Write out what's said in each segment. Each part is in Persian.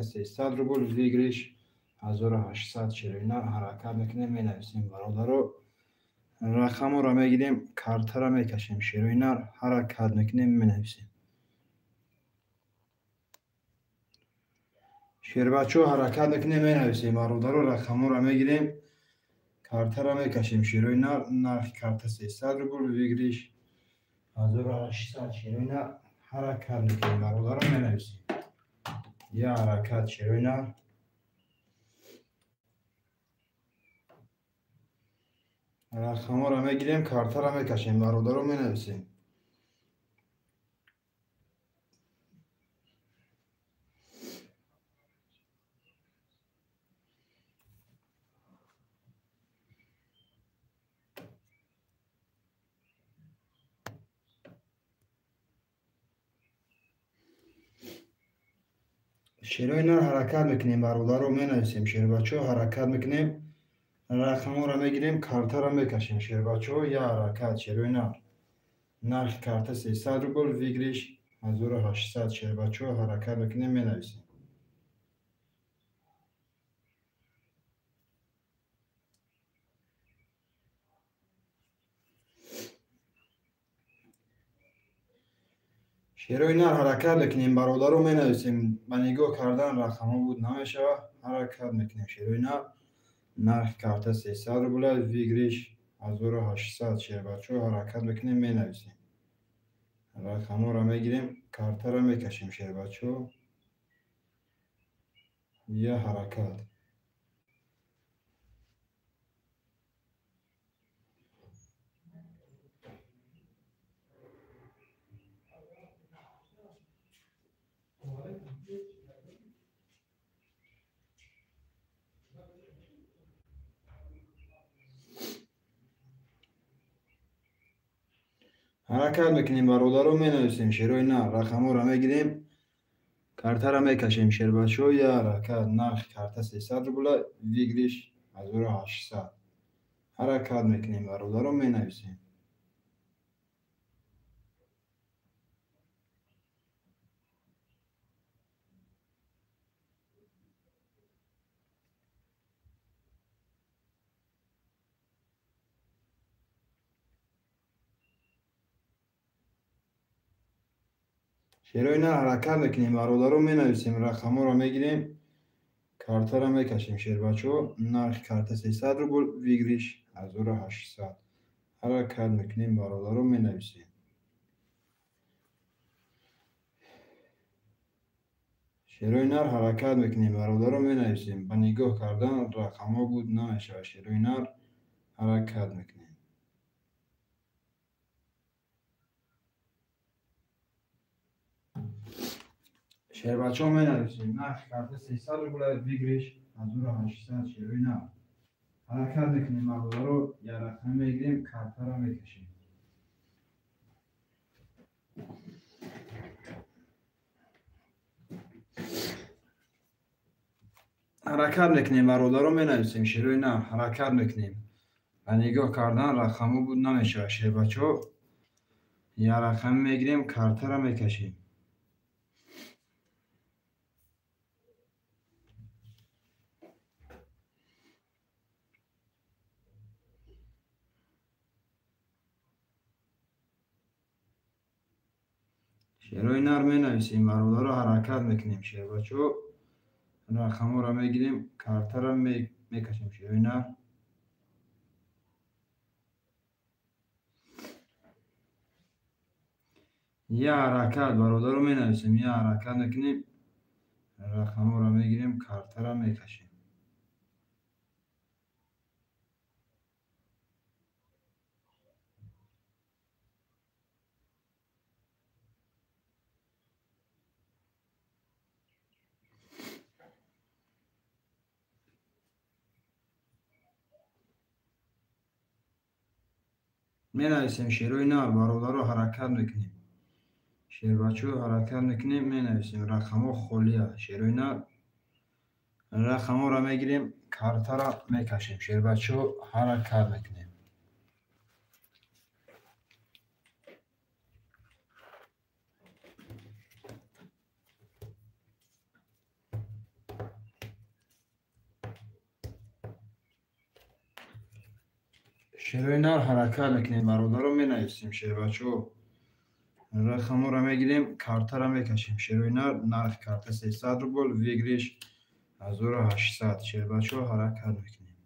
карта 300 рубл, вигриш 1800 широина ҳаракат мекунем, менависем бародаро. рақаморо мегирем, картаро мекашем, широина ҳаракат мекунем, менависем. шербачо ҳаракат мекунем, менависем бародаро. рақаморо мегирем, картаро мекашем, широина нархи карта 300 рубл, вигриш 1800 широина ҳаракат мекунем бародаро, менависем. Я ҳаракат широина рақаморо мегирем, картаро мекашем бародаро, менависем. широина ҳаракат мекунем бародаро, менависем. шербачо ҳаракат мекунем, рақаморо мегирем, картаро мекашем, шербачо. Я ҳаракат широина нархи карта 300 рубл, вигриш 1800 шербачо ҳаракат мекунем, менависем. широина ҳаракат мекунем бародаро, менависем. ба нигоҳ кардан рақамҳо буд намешавад. ҳаракат мекунем, широина нархи карта 300 рубл, вигриш 1800 шербачо ҳаракат мекунем, менависем. рақаморо мегирем, картаро мекашем, шербачо. Я ҳаракат. ҳаракат мекунем бародаро, менависем. широина рақаморо мегирем, картаро мекашем, шербачо. Я ҳаракат нархи карта 300 рубл, вигриш 1800 ҳаракат мекунем бародаро, менависем. широина ҳаракат мекунем бародаро, менависем. рақаморо мегирем, картаро мекашем, шербачо. нархи карта 300 рубл, вигриш 1800 ҳаракат мекунем бародаро, менависем. широина ҳаракат мекунем бародаро, менависем. ба нигоҳ кардан рақамҳо буд намешавад. широина ҳаракат мекунем. шербачо менависем. нархи карта 300 рубл, вигриш 1800 широина ҳаракат мекунем бародаро. я рақам мегирем, картаро мекашем. ҳаракат мекунем бародаро, менависем. широина ҳаракат мекунем. ба нигоҳ кардан рақамҳо буд намешавад. шербачо. я рақам мегирем, картаро мекашем. широина менависем бародаро, ҳаракат мекунем. шербачо. рақаморо мегирем, картаро мекашем, широина. я ҳаракат бародаро, менависем. я ҳаракат мекунем, рақаморо мегирем, картаро мекашем. менависем. широина бародаро, ҳаракат мекунем. шербачо ҳаракат мекунем, менависем. рақамҳо холия. широина рақамҳоро мегирем, картаро мекашем, шербачо ҳаракат мекунем. شروع حرکت میکنیم برادر رو می نویسیم شیر بچه ها. رقم رو میگیریم کارت رو میکشیم. شروع نرخ کارت 300 روبل ویگریش 1800 شیر بچه ها حرکت میکنیم.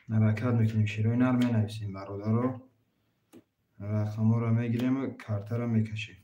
حرکت میکنیم شروع می نویسیم برادر رو. رقم رو میگیریم کارت رو میکشیم.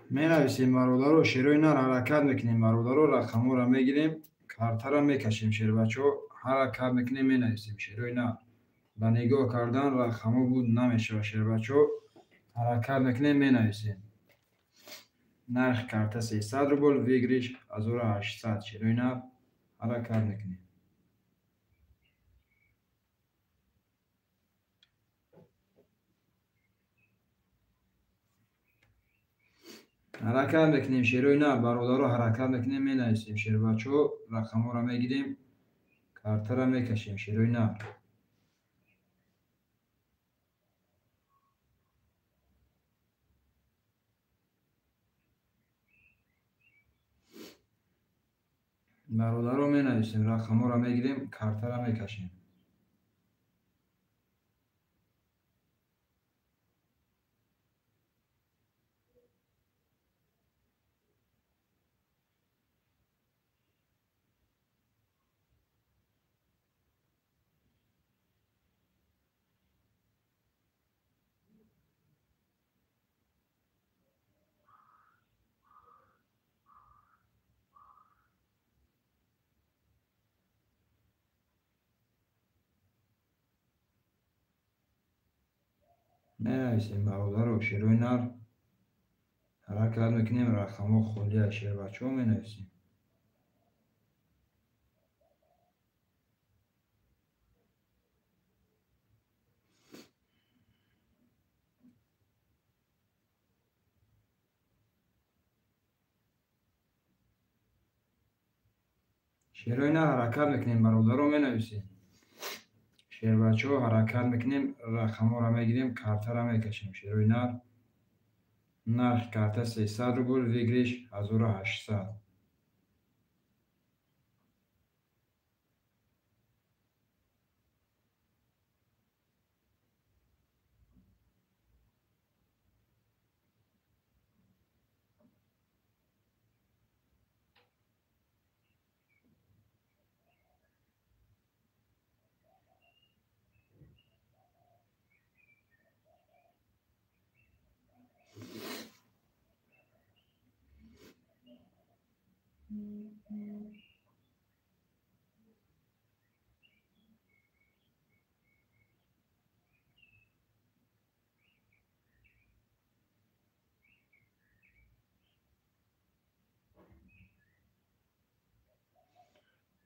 می نویسیم برادر رو. شروع حرکت میکنیم برادر رو. رقم رو میگیریم کارت رو میکشیم شیر بچه ها. حرکت میکنیم می نویسیم شروع به نگاه کردن رقم بود نمیشه شیر بچه ها. حرکت میکنیم می نویسیم نرخ کارت 300 روبل ویگریش 1800 شروع حرکت میکنیم. حرکت میکنیم شروع برادر رو. حرکت میکنیم می نویسیم شیر بچه ها. رقم رو میگیریم کارت رو میکشیم شروع برادر رو می نویسیم رقم رو میگیریم کارت رو میکشیم. می نویسیم برادر رو. شروع حرکت میکنیم رقم ها خالی شیر بچه ها می نویسیم. شروع حرکت میکنیم برادر رو می نویسیم شیر بچه ها. حرکت میکنیم رقم ها رو میگیریم کارت رو میکشیم شروع نرخ کارت 300 روبل ویگریش 1800.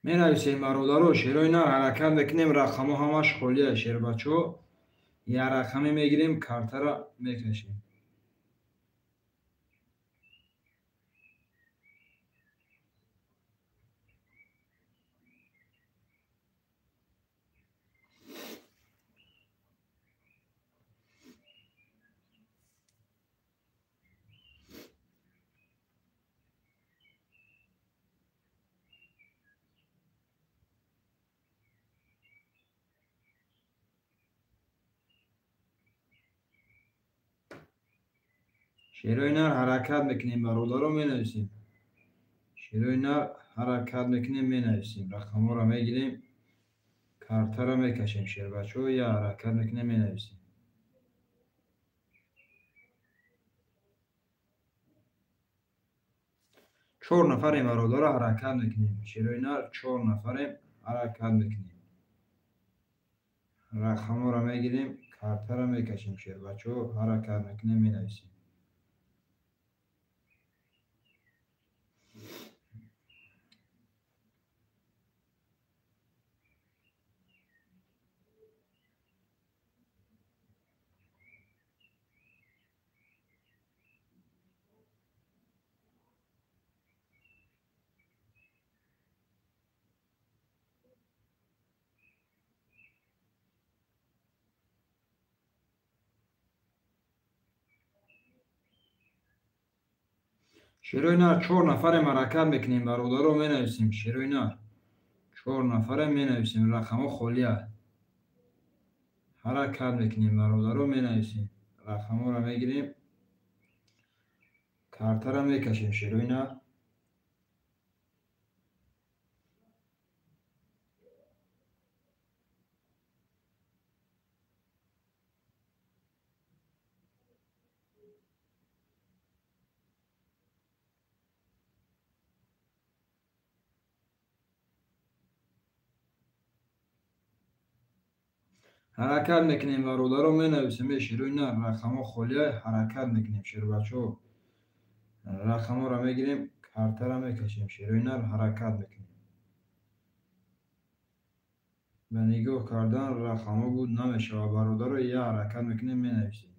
می نویسیم برادر رو. شروع حرکت میکنیم رقم ها همش خالی شیر بچه ها. یه رقمی میگیریم کارت رو میکشیم. شروع حرکت میکنیم برادر رو. می نویسیم شروع حرکت میکنیم می نویسیم رقم ها رو میگیریم کارت رو میکشیم شیر بچه ها. یا حرکت میکنیم می نویسیم. 4 نفریم برادر رو. حرکت میکنیم شروع 4 نفریم حرکت میکنیم. رقم را میگیریم، کارت را میکشیم. شیر بچه حرکت میکنیم، می نویسیم. شیروی نر 4 نفر حرکت میکنیم، برادر رو می نویسیم. شیروی نر 4 نفر می نویسیم. رقم خالیه حرکت میکنیم، برادر رو می نویسیم. رقم را میگیریم، کارت را میکشیم. شیروی نر حرکت میکنیم، برادر رو می نویسیم. شیروی نر رقم خالیه حرکت میکنیم. شیر بچه رقم را میگیریم، کارت را میکشیم. شیروی نر حرکت میکنیم. به نگاه کردن رقم بود نمیشه و برادر رو یه حرکت میکنیم، می نویسیم.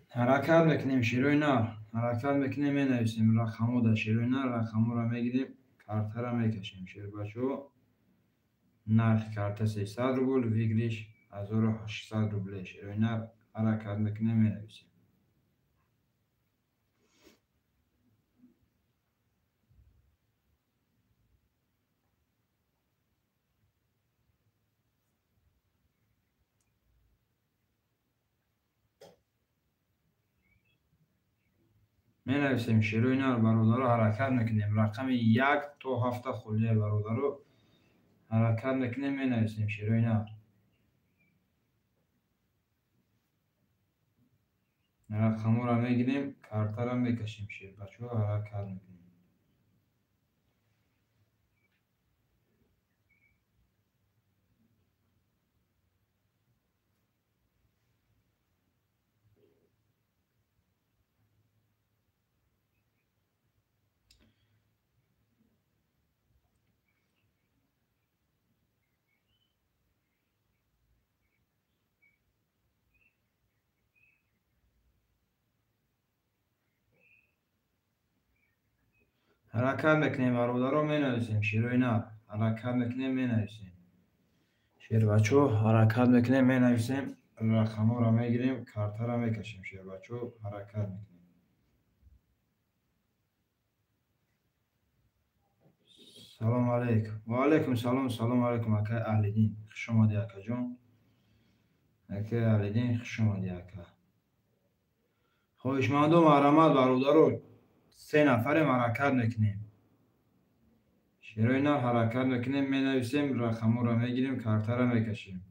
حرکت میکنیم. شیروی نر حرکت میکنیم، می نویسیم. رقم در شیروی نر رقم را میگیریم، کارت را میکشیم. شیر بچه نرخ کارت 300 روبل، ویگریش 1800 روبل. شیروی نر حرکت میکنیم، می نویسیم. می نویسیم. شیروی نر برادر رو حرکت میکنیم. رقم 1 تا 7 خالیه برادر رو حرکت میکنیم، می نویسیم. شیروی نر رقم را میگیریم، کارت را میکشیم. شیر بچه حرکت میکنیم. حرکت میکنیم، برادر رو می نویسیم. شیروی نر حرکت میکنیم، می نویسیم. شیر بچه حرکت میکنیم، می نویسیم. رقم را میگیریم، کارت را میکشیم. شیر بچه حرکت میکنیم. سلام علیکم. و علیکم سلام. سلام علیکم اکا اهل دین. خوش آمدی اکا جان. اکا اهل دین خوش آمدی اکا. خواهشمندم مرحمت برادر رو 3 نفر حرکت میکنیم. شیروی نر حرکت میکنیم، می نویسیم. رقم را میگیریم، کارت را میکشیم.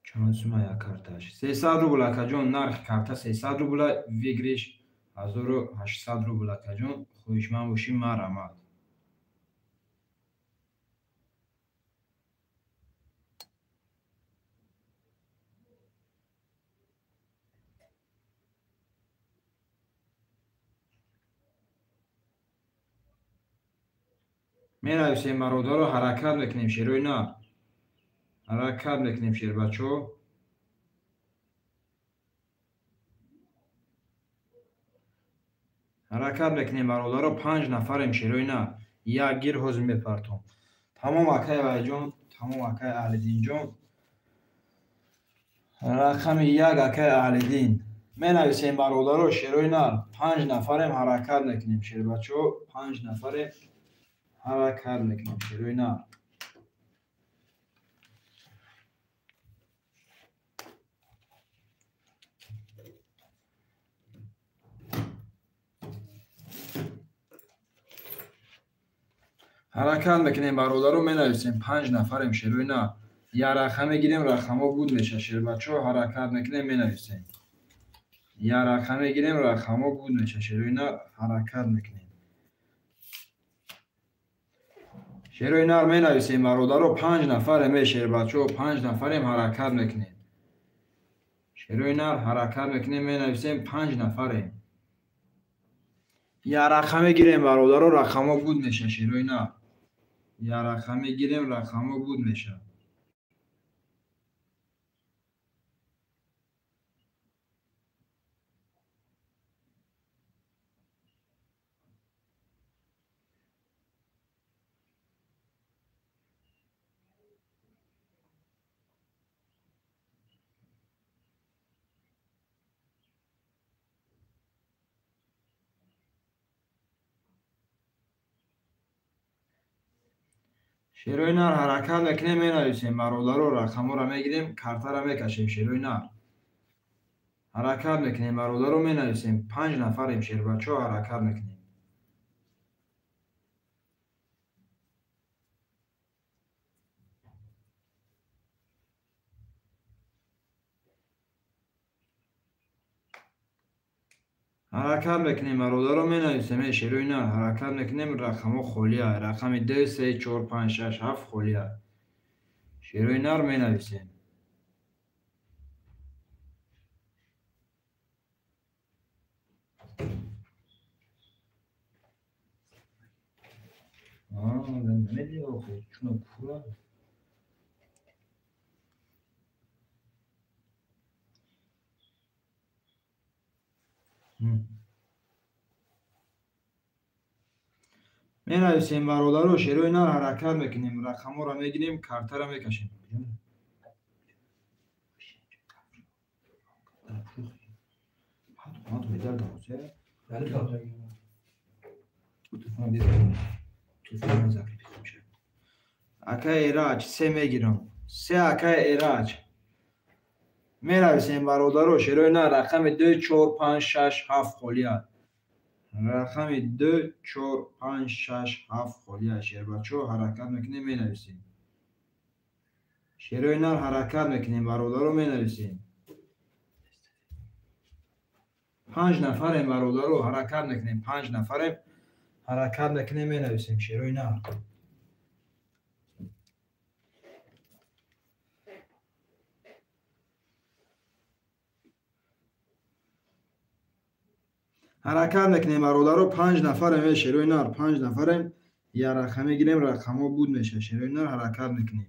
چند سومه یک کارتش 300 روبل اکا جان. نرخ کارت 300 روبل، ویگریش 1800 روبل اکا جان. خواهشمند باشیم مرحمت. می نویسیم، برادر رو حرکت میکنیم. شیروی نر حرکت میکنیم. شیر بچه حرکت میکنیم، برادر رو 5 نفریم. شیروی نر یک گیر حوز میپرتم. تمام اکای وای جان، تمام اکای اهل دین جان. رقم 1 اکای اهل دین. می نویسیم، برادر رو شیروی نر 5 نفریم حرکت میکنیم. شیر بچه 5 نفریم حرکت میکنیم. شیروی نر حرکت میکنیم برادرو می نویسیم 5 نفریم شروع نه یا رقم میگیریم رقم ها بود میشه شیر بچه ها حرکت میکنیم می نویسیم یا رقم میگیریم رقم ها بود میشه شروع نه حرکت میکنیم شروع نه می نویسیم برادرو 5 نفر میشه بچه ها 5 نفریم حرکت میکنیم شروع نه حرکت میکنیم می نویسیم 5 نفریم یا رقم میگیریم برادرو رقم ها بود میشه شروع نه یا رقم میگیریم رقم ها بود میشه شروع نر حرکت میکنیم می نویسیم برادرو رقم را میگیریم کارتا را میکشیم شروع نر حرکت میکنیم برادرو می نویسیم 5 نفریم شیر بچه ها حرکت میکنیم حرکت میکنیم برادرو می نویسیم شروع نر حرکت میکنیم رقم ها خالیه رقم 2 3 4 5 6 7 خالیه شروع نر می نویسیم نمیدی آخه چون پورا می نویسیم برادرو شروع نر حرکت میکنیم رقم ها را میگیریم کارتا را میکشیم Quanto me dá você? Aka Eraç, se میگیرم سه اکا ایراج می نویسیم برادرو شروع نه رقم 2 4 5 6 7 خالیه رقم 2 4 5 6 7 خالیه شیر بچه حرکت میکنیم می نویسیم شروع نه حرکت میکنیم برادرو می نویسیم 5 نفریم برادرو حرکت میکنیم 5 نفریم حرکت میکنیم می نویسیم شروع نه حرکت میکنیم برادرو 5 نفریم شروع نار 5 نفریم یا رقم میگیریم رقم ها بود میشه شروع نار حرکت میکنیم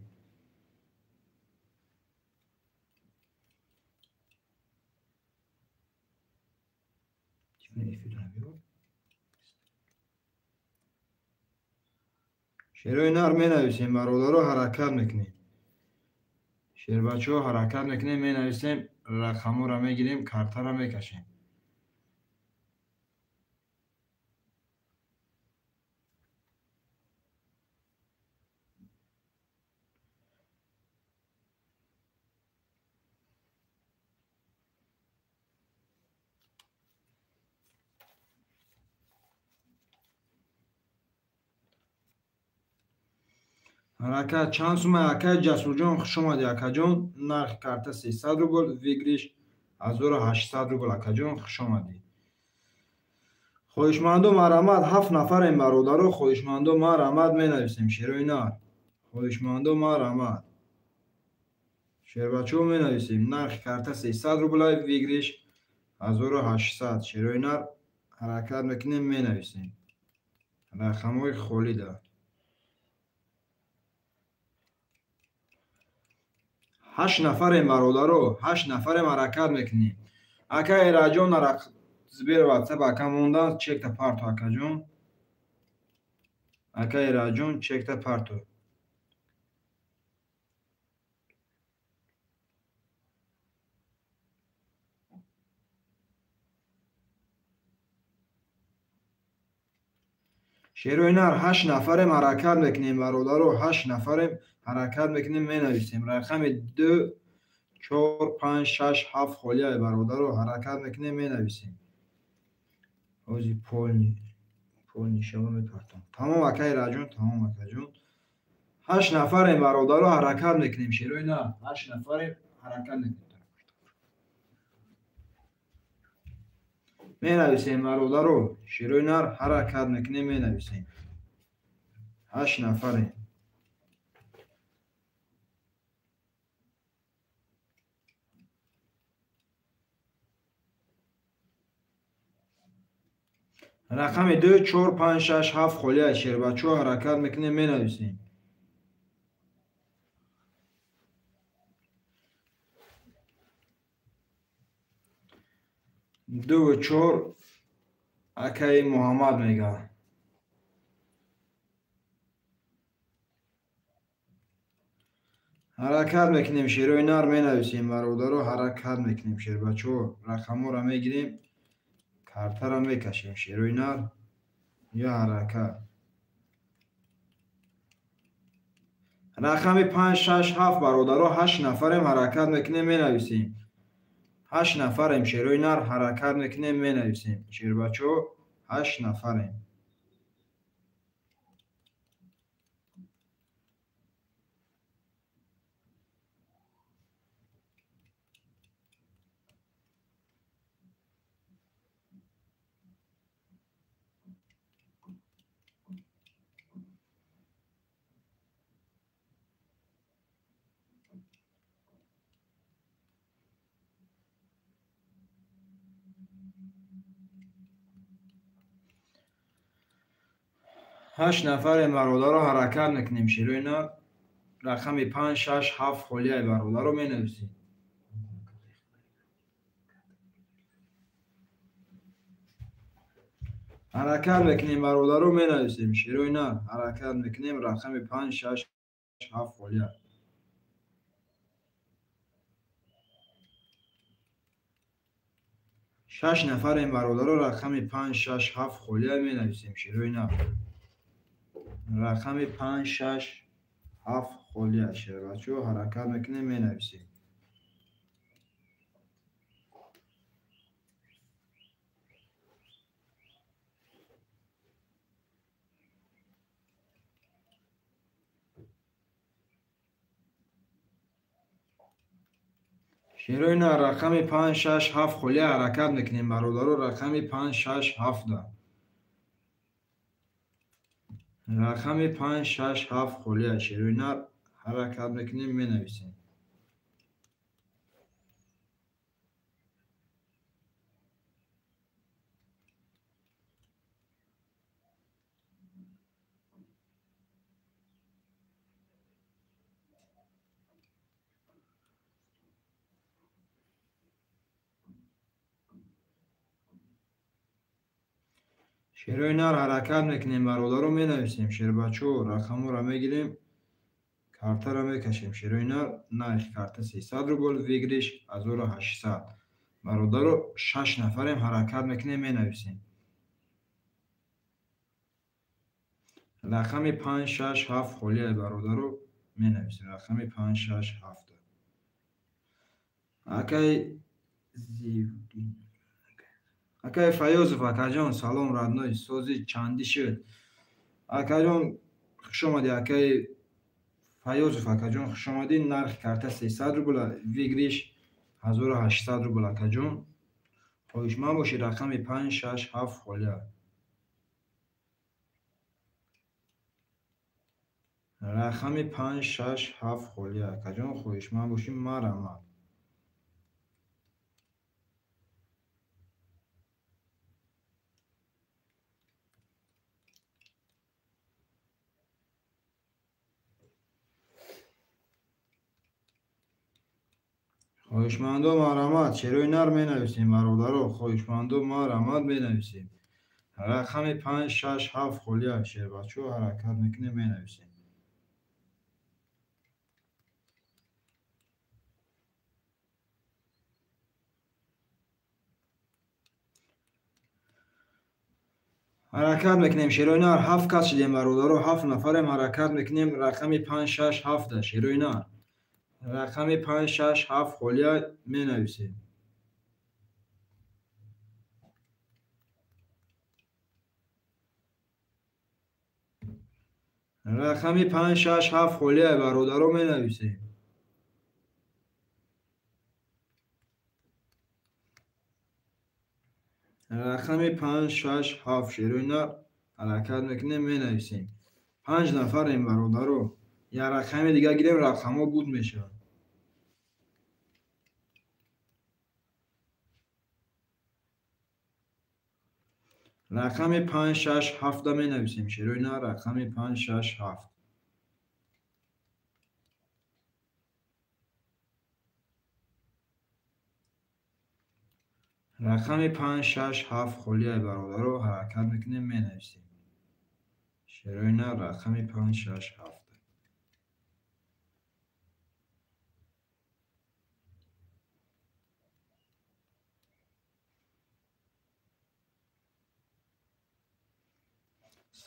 شروع نار می نویسیم برادرو حرکت میکنیم شیر بچه ها حرکت میکنیم می نویسیم رقم ها را میگیریم کارتا را میکشیم حرکت چند سومه اکا جسور جان خوش اومدی اکا جان نرخ کارتا 300 روبل ویگریش 1800 روبل اکا جان خوش اومدی خویشمندو مرحمت 7 نفریم برادرو خویشمندو مرحمت می نویسیم شروع نار خویشمندو مرحمت شیر بچه ها می نویسیم نرخ کارتا 300 روبل ویگریش 1800 شروع نار حرکت میکنیم می نویسیم رقم های خالی ده 8 نفریم برادرو 8 نفریم حرکت میکنیم اکا ایراجون رق زبیر واتساپ اکا موندن چک تا پارتو اکا جون اکا ایراجون چک تا پارتو شروع نار 8 نفریم حرکت میکنیم برادرو 8 نفریم حرکت میکنیم می نویسیم رقم 2 4 5 6 7 خالیه برادرو حرکت میکنیم می نویسیم اوزی پول نشون میپرتم. تمام اکای راجون، تمام اکای جون. 8 نفریم برادرها، حرکت میکنیم شیروی نه. 8 نفریم حرکت میکنیم. می نویسیم برادرها، شیروی نر حرکت میکنیم می نویسیم. 8 نفریم. رقم 2 4 5 6 7 خلیه شیر بچه ها حرکت میکنیم می نویسیم. 2 و 4 اکای محمد میگه. حرکت میکنیم شیروی نر می نویسیم برادرها، حرکت میکنیم شیر بچه ها. رقم ها را میگیریم، کارت را میکشیم شیروی نر یا حرکت. رقم 5 6 7 برادرها 8 نفریم حرکت میکنیم می نویسیم. 8 نفریم شیروی نر حرکت میکنیم می نویسیم. شیر بچه ها 8 نفریم. هشت نفریم برادرها حرکت میکنیم شیروی نر. رقم 5 6 7 خلیه برادرها می نویسیم. حرکت میکنیم برادرها می نویسیم شیروی نر حرکت میکنیم. رقم 5 6 7 خلیه. 6 نفریم برادرها رقم 5 6 7 خلیه می نویسیم شیروی نر. رقم 5 6 7 خلیه شیر بچه ها حرکت میکنیم می نویسیم. شیروی نر رقم 5 6 7 خلیه حرکت میکنیم برادرها. رقم 5 6 7 ده. رقم 5 6 7 خلیه شیروی نر حرکت میکنیم می نویسیم. شیروی نر حرکت میکنیم برادرها می نویسیم. شیر بچه ها رقم را میگیریم، کارت را میکشیم شیروی نر. نرخ کارت 300 روبل، ویگریش 1800. برادرها 6 نفریم حرکت میکنیم می نویسیم. رقم 5 6 7 خلیه برادرها می نویسیم. رقم 5 6 7. اکای زیودین اکای فیاض اکا جان سلام ردنای سازی چندی شد. اکا جان خوش آمدی. اکای فیاض اکا جان خوش آمدی. نرخ کارت 300 روبل، ویگریش 1800 روبل اکا جان. خواهشمند باشی. رقم 5 6 7 خلیه. رقم 5 6 7 خلیه اکا جان خواهشمند باشی. مرحمت. خواهشمند و مرحمت شیروی نر می نویسیم برادرها. خواهشمند و مرحمت می نویسیم. رقم 5 6 7 خلیه شیر بچه ها حرکت میکنیم می نویسیم. حرکت میکنیم شیروی نر. 7 کس شدیم برادرها. 7 نفریم حرکت میکنیم. رقم 5 6 7 شیروی نر. رقم 5 6 7 خلیه می نویسیم. رقم 5 6 7 خلیه برادرو می نویسیم. رقم 5 6 7 شیروینا حرکت میکنیم می نویسیم. 5 نفر این برادرو. یا رقم دیگه گیریم رقم ها بود میشه. رقم 5 6 7 می نویسیم شیروینا رقم 5 6 7. رقم 5 6 7 خلیه برادرو حرکت میکنیم می نویسیم. شیروینا رقم 5 6 7.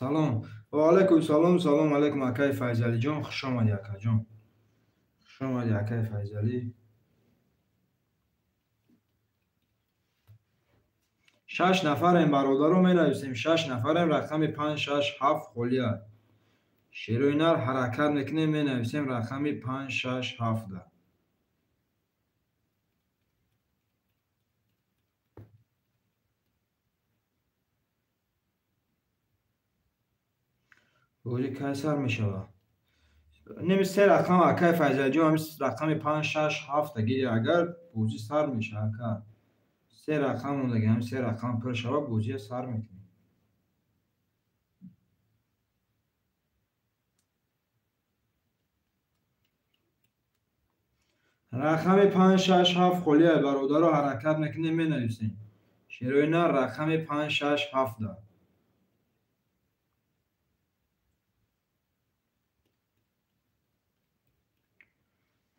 سلام و علیکم سلام. سلام علیکم اکای فیضلی جان. خوش آمدی اکا جان. خوش آمدی اکای فیضلی. 6 نفریم برادرو می نویسیم. 6 نفریم رقم 5 6 7 خلیه. شیروینا حرکت میکنیم می نویسیم رقم 5 6 7. بوری کیسر می شود. نمی سه رقم اکای فیضلی جان همی رقم 5 6 7 گیری اگر بوزی سر میشه اکا. سه رقم مونده همی سه رقم پر شود بوزی سر میکنیم. رقم 5 6 7 خلیه برادرو حرکت میکنیم می نویسیم. شیروینا رقم 5 6 7.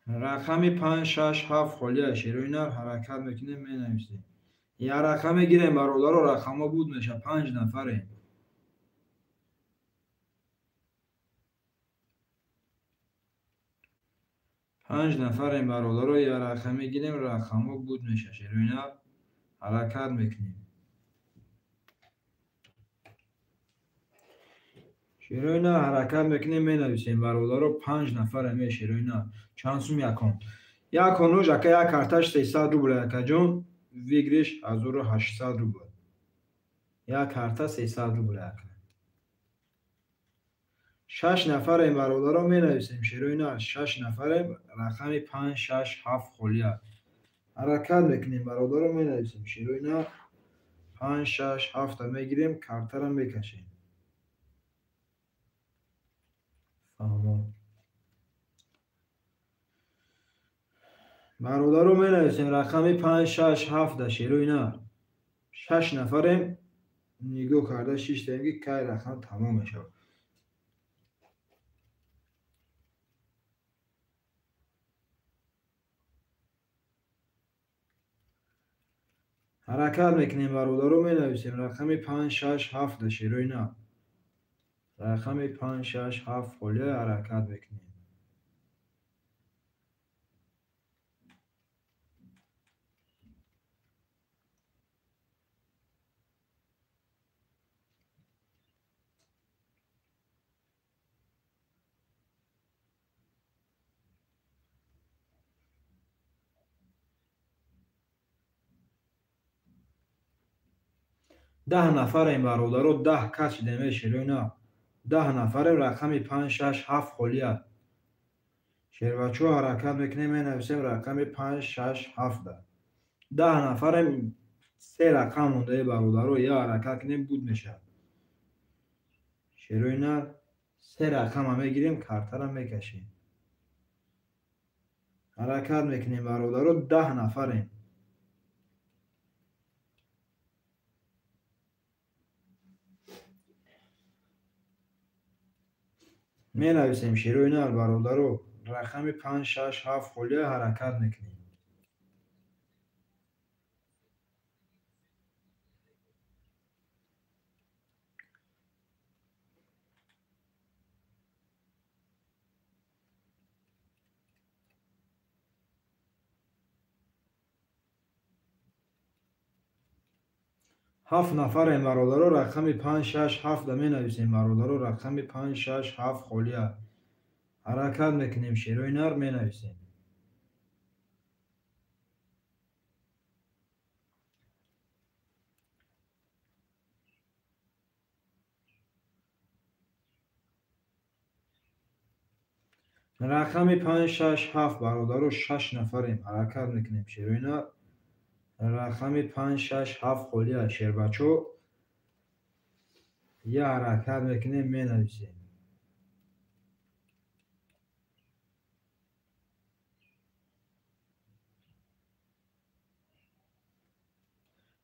رقم 5 6 7 خلیه شیروینا حرکت میکنیم می نویسیم. یا رقم گیریم برادرو رقم ها بود میشه. 5 نفریم. 5 نفریم برادرو یا رقم گیریم رقم ها بود میشه. شیروینا حرکت میکنیم. شیروینا حرکت میکنیم می نویسیم برادرو 5 نفریم. شیروینا چند سوم یکم. یکم روز اکا یک کارتش 300 روبل اکا جون. ویگریش 1800 روبل. یک کارتا 300 روبل اکا. 6 نفریم برادرو می نویسیم شیروینا 6 نفریم رقم 5 6 7 خلیه. حرکت میکنیم برادرو می نویسیم شیروینا 5 6 7 میگیریم کارتا را میکشیم. فهمو. برادرو می نویسیم رقم 5 6 7 شیروینا 6 نفریم نگاه کرده 6 تا میگی که رقم تمام میشه. حرکت میکنیم برادرو می نویسیم رقم 5 6 7 شیروینا رقم 5 6 7 خلیه حرکت میکنیم. 10 نفریم برادرو 10 کچ دیمه شیروینا 10 نفریم رقم 5 6 7 خلیه. شیروچو حرکت میکنیم می نویسیم رقم 5 6 7. 10 نفریم سه رقم مونده برادرو یا حرکت کنیم بود میشه. شیروینا سه رقم هم میگیریم کارتا را میکشیم. حرکت میکنیم برادرو 10 نفریم. می نویسیم شیروینا برادرو رقم 5 6 7 خلیه حرکت میکنیم. 7 نفر برادر رقم 5 6 7 می نویسیم. برادر رقم 5 6 7 خالیه. حرکت میکنیم. شیروی نر می نویسیم. رقم 5 6 7 برادر و 6 نفریم. حرکت میکنیم. شیروی نر. رقم 5 6 7 خالیه. شیر بچو یه حرکت میکنیم. می نویسیم.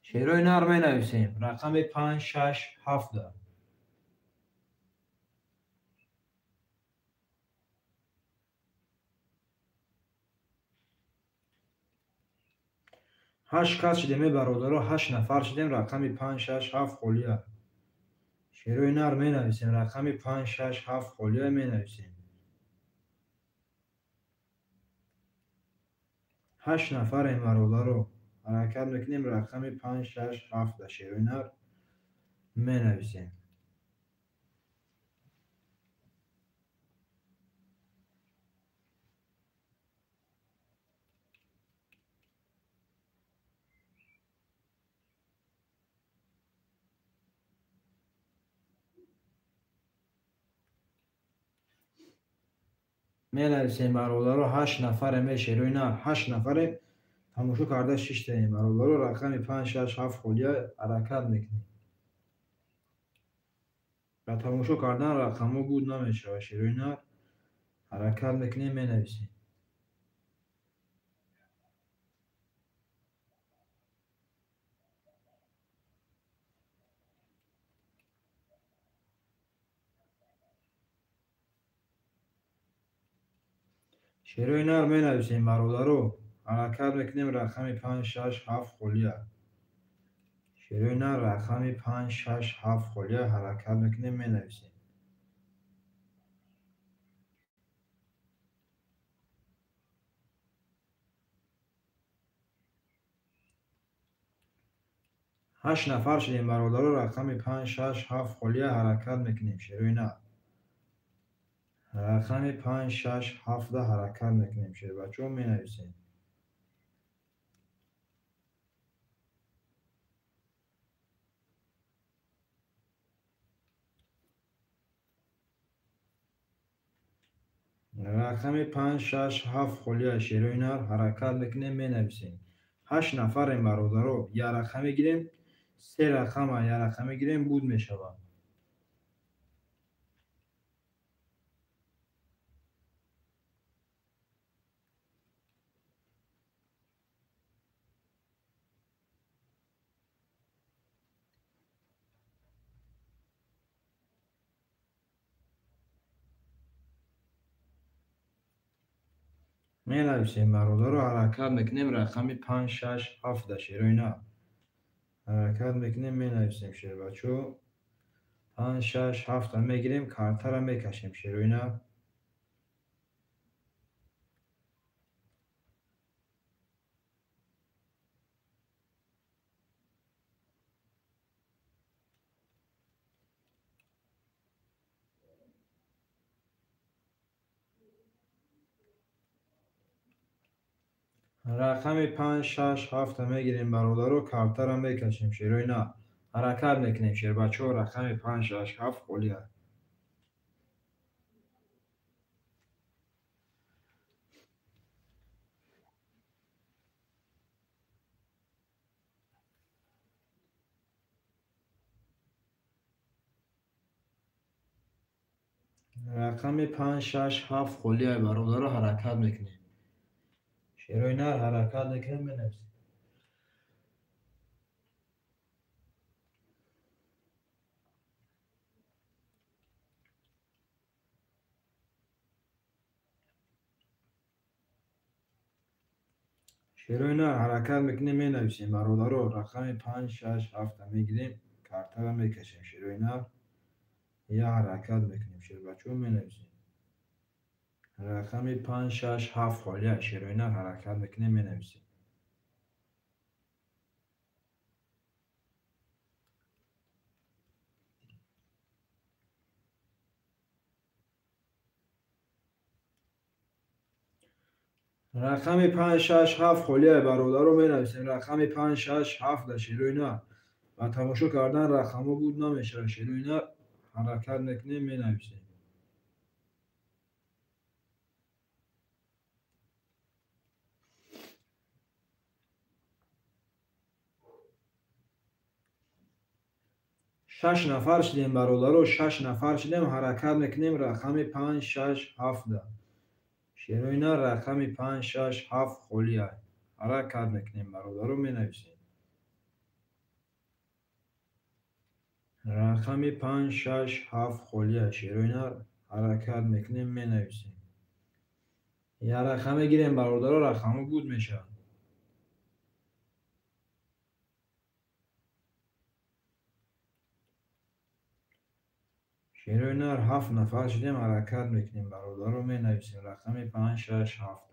شیروی نر می نویسیم. رقم 5 6 7 8 کس شدیم. برادر و 8 نفر شدیم. رقم 5 6 7 خالیه. شیروی نر می نویسیم. رقم 5 6 7 خالیه می نویسیم. 8 نفریم برادر رو حرکت میکنیم. رقم 5 6 7 شیروی نر می نویسیم. می نویسیم برادر رو 8 نفریم. شیروی نر 8 نفریم. تماشا کرده 6 تاییم. برادر رو رقم 5 6 7 خالیه حرکت میکنیم. و تماشا کردن رقم بود نمیشه. شیروی نر حرکت میکنیم. می نویسیم. شیروی نر می نویسیم برادر رو حرکت میکنیم. رقم 5 6 7 خالیه. شیروی نر رقم 5 6 7 خالیه حرکت میکنیم. می نویسیم. هشت نفر شدیم برادر رو رقم 5 6 7 خالیه حرکت میکنیم. شیروی نر رقم 5 6 7 حرکت میکنیم. شیر بچه می نویسیم. رقم 5 6 7 خالیه. شیروی نر حرکت میکنیم. می نویسیم. 8 نفریم برادر رو یه رقم گیریم. 3 رقم یه رقم گیریم بود میشود. می نویسیم برادر رو حرکت میکنیم. رقم 5 6 7 شیروی نر حرکت میکنیم. می نویسیم. شیر بچه 5 6 7 میگیریم. کارتا رو میکشیم. شیروی نر رقم 5 6 7 میگیریم برادر رو کارتا رو میکشیم. شیروی نر حرکت میکنیم. شیر بچه رقم 5 6 7 خالیه. رقم 5 6 7 خالیه برادر رو حرکت میکنیم. شیروی نر حرکت میکنیم. بنویسیم. شیروی نر حرکت میکنیم. می نویسیم برادر رو رقم 5 6 7 میگیریم. کارتا رو میکشیم. شیروی نر یه حرکت میکنیم. شیر بچه می نویسیم. رقم 5 6 7 خالیه. شیروی نر حرکت میکنیم. می نویسیم. رقم 567 خلیه برادر رو می نویسیم. رقم 567 در شیروی نه و تماشا کردن رقم ها بود نمیشه. شیروی نه حرکت نکنیم می نویسیم. شش نفر شدیم برادر، 6 نفر شدیم. حرکت میکنیم رقم 567 ده شیروی نه رقم 567 خلیه حرکت میکنیم برادر رو می نویسیم. رقم 567 خلیه شیروی نه حرکت میکنیم می نویسیم. یا رقم گیریم برادر رقم بود میشه. شیروی نه 7 نفر شدیم. حرکت میکنیم برادر رو می نویسیم. رقم 567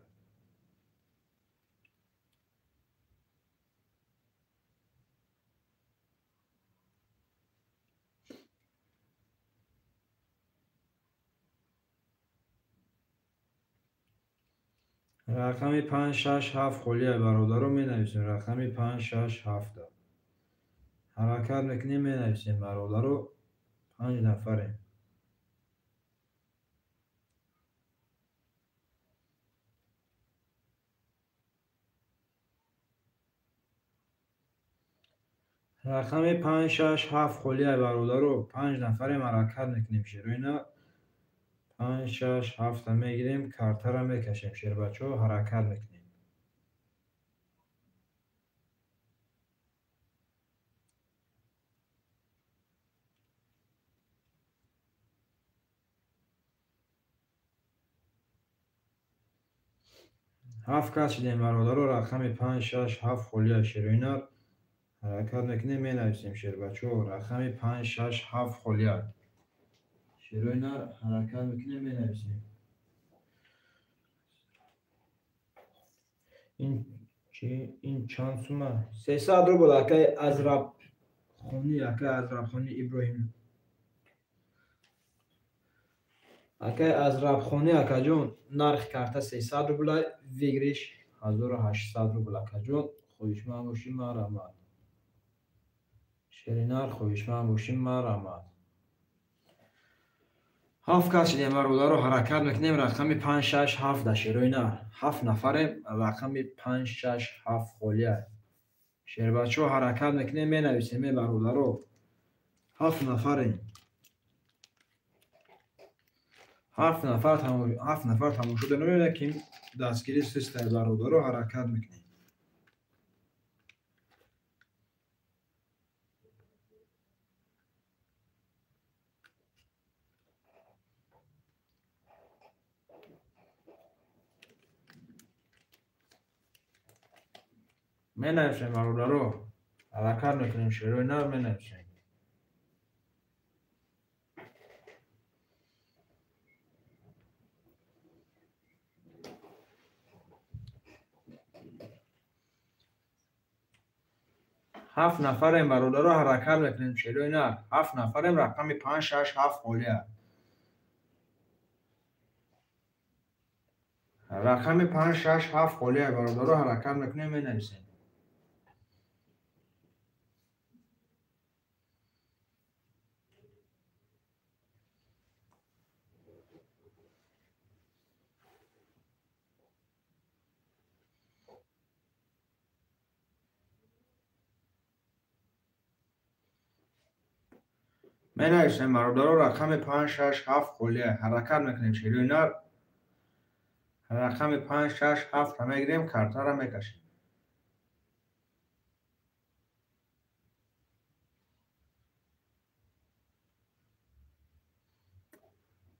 رقم 567 خلیه برادر رو می نویسیم. رقم 567 حرکت میکنیم می نویسیم برادر رو. 5 نفریم. رقم 567 خلیه برادر رو 5 نفریم. حرکت میکنیم شیروی نه 567 میگیریم کارتا رو میکشیم. شیر بچه ها حرکت میکنیم. هفت کس شدیم برادر رو. رقم 567 خلیه شیروی نه حرکت میکنیم می نویسیم. شیر بچه ها رقم 567 خلیه شیروی نه حرکت میکنیم می نویسیم. این چند سومه 300 رو بود. اکای ازرب خونی ابراهیم اکای ازرب خونی اکا جون نرخ کرده 300 رو بلای ویگریش 1800 رو بلا اکا جون خویش من باشیم مرامت شیرینار خویش من باشیم مرامت. هفت کس شدیم برادر رو. حرکت میکنیم رقم 567 در شیروی نه 7 نفریم. رقم 567 خلیه شیر بچه ها حرکت میکنیم می نویسیم برادر رو. 7 نفریم. 7 نفر تموم شده نمیده که دستگیری سیستم برادر رو حرکت میکنیم. می نویسیم برادر رو حرکت میکنیم. شیروی نه می نویسیم. هفت نفریم برادر رو. حرکت میکنیم. شیروی نه 7 نفریم. رقم 567 خلیه رقم 567 خلیه برادر رو. حرکت میکنیم می نویسیم. می نویسیم برادر رو. رقم 567 خلیه حرکت میکنیم. شیروی نه رقم 567 میگیریم کارتا رو میکشیم.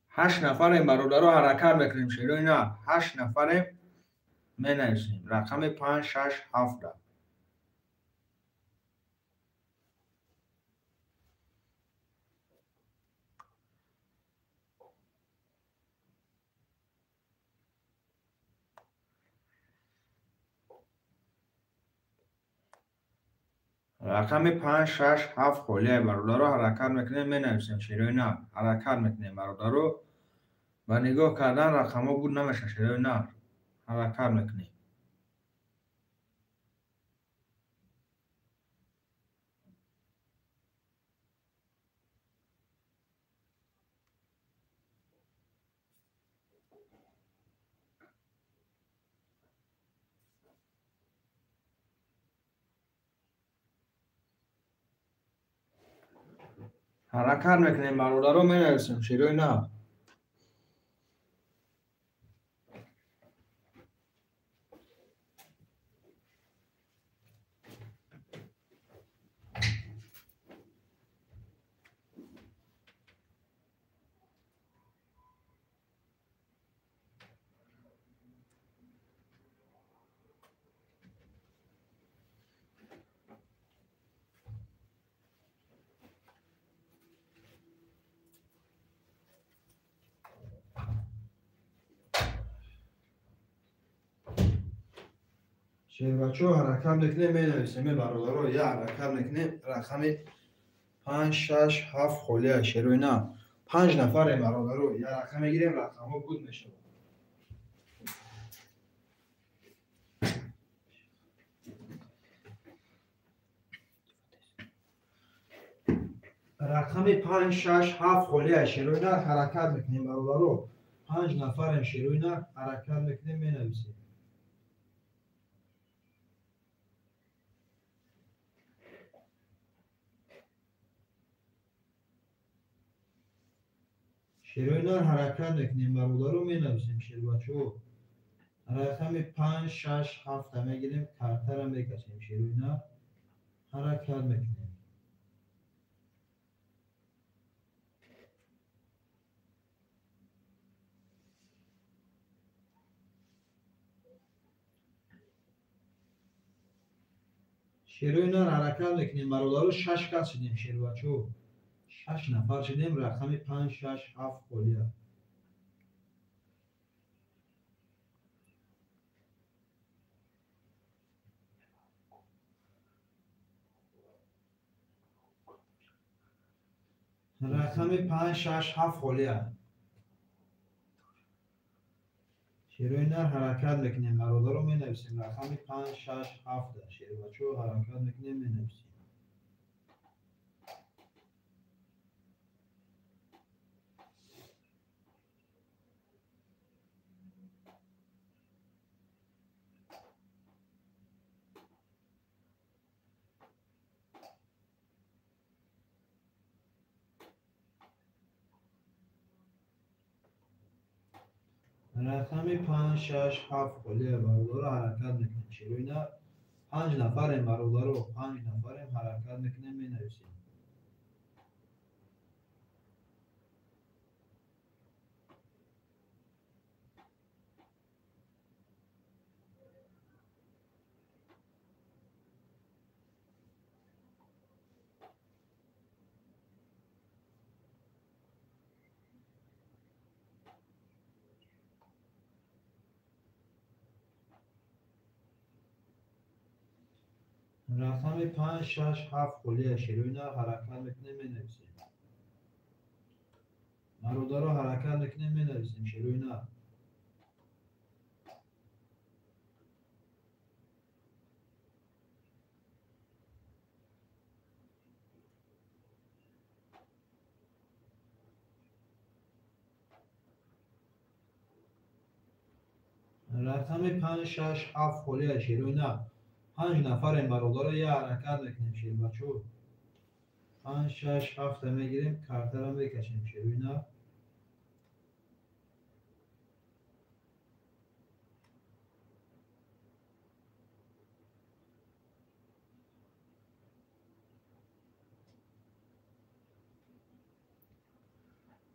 8 نفریم برادر رو. حرکت میکنیم. شیروی نه 8 نفریم. می نویسیم رقم 567 رقم 567 خلیه برادر رو. حرکت میکنیم می نویسیم. شیروی نه حرکت میکنیم برادر رو. و نگاه کردن رقم ها بود نمیشه. شیروی نه حرکت میکنیم. حرکت میکنیم برادرها، می نویسیم شروع نه. شیر بچه ها حرکت میکنیم، می نویسیم برادرها. یه حرکت میکنیم رقم 5 6 7 خالی شروع نه. 5 نفر برادرها یه رقم میگیریم، رقم ها بود میشه. رقم 5 6 7 خالی شروع نه حرکت میکنیم برادرها. 5 نفر شروع نه حرکت میکنیم، می نویسیم. شروع نه حرکت میکنیم برادرها، می نویسیم شیر بچه ها. رقم 5 6 7 میگیریم، کارتر هم میکشیم شروع نه حرکت میکنیم. شروع نه حرکت میکنیم برادرها. 6 کس شدیم شیر بچه ها. 6 نفر شدیم، رقم 5 6 7 خالیه. رقم 5 6 7 خالیه. شروع نه حرکت میکنیم برادرها، می نویسیم رقم 5 6 7 شیر بچه ها. حرکت میکنیم، می نویسیم. رقم 5 6 7 خالیه برادرها. حرکت میکنیم شروع نه. 5 نفر برادرها، 5 نفر حرکت میکنیم، می نویسیم. رقم 5 6 7 خالیه شروع نه حرکت میکنیم، می نویسیم. برادرها حرکت میکنیم، می نویسیم شروع نه. رقم 5 6 7 خالیه شروع نه. 5 نفر برادرها یه حرکت میکنیم شیر بچه ها. 5 6 7 میگیریم، کارتر هم بکشیم شروع نه.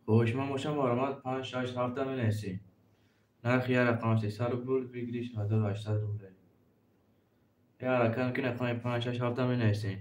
هوشمند باشم آرامت 5 6 7 می‌نویسی. نرخ یه رقم 300 روبل بگیریش 1800 روبل. یه رقم که رقم 5 6 7 می‌نویسی.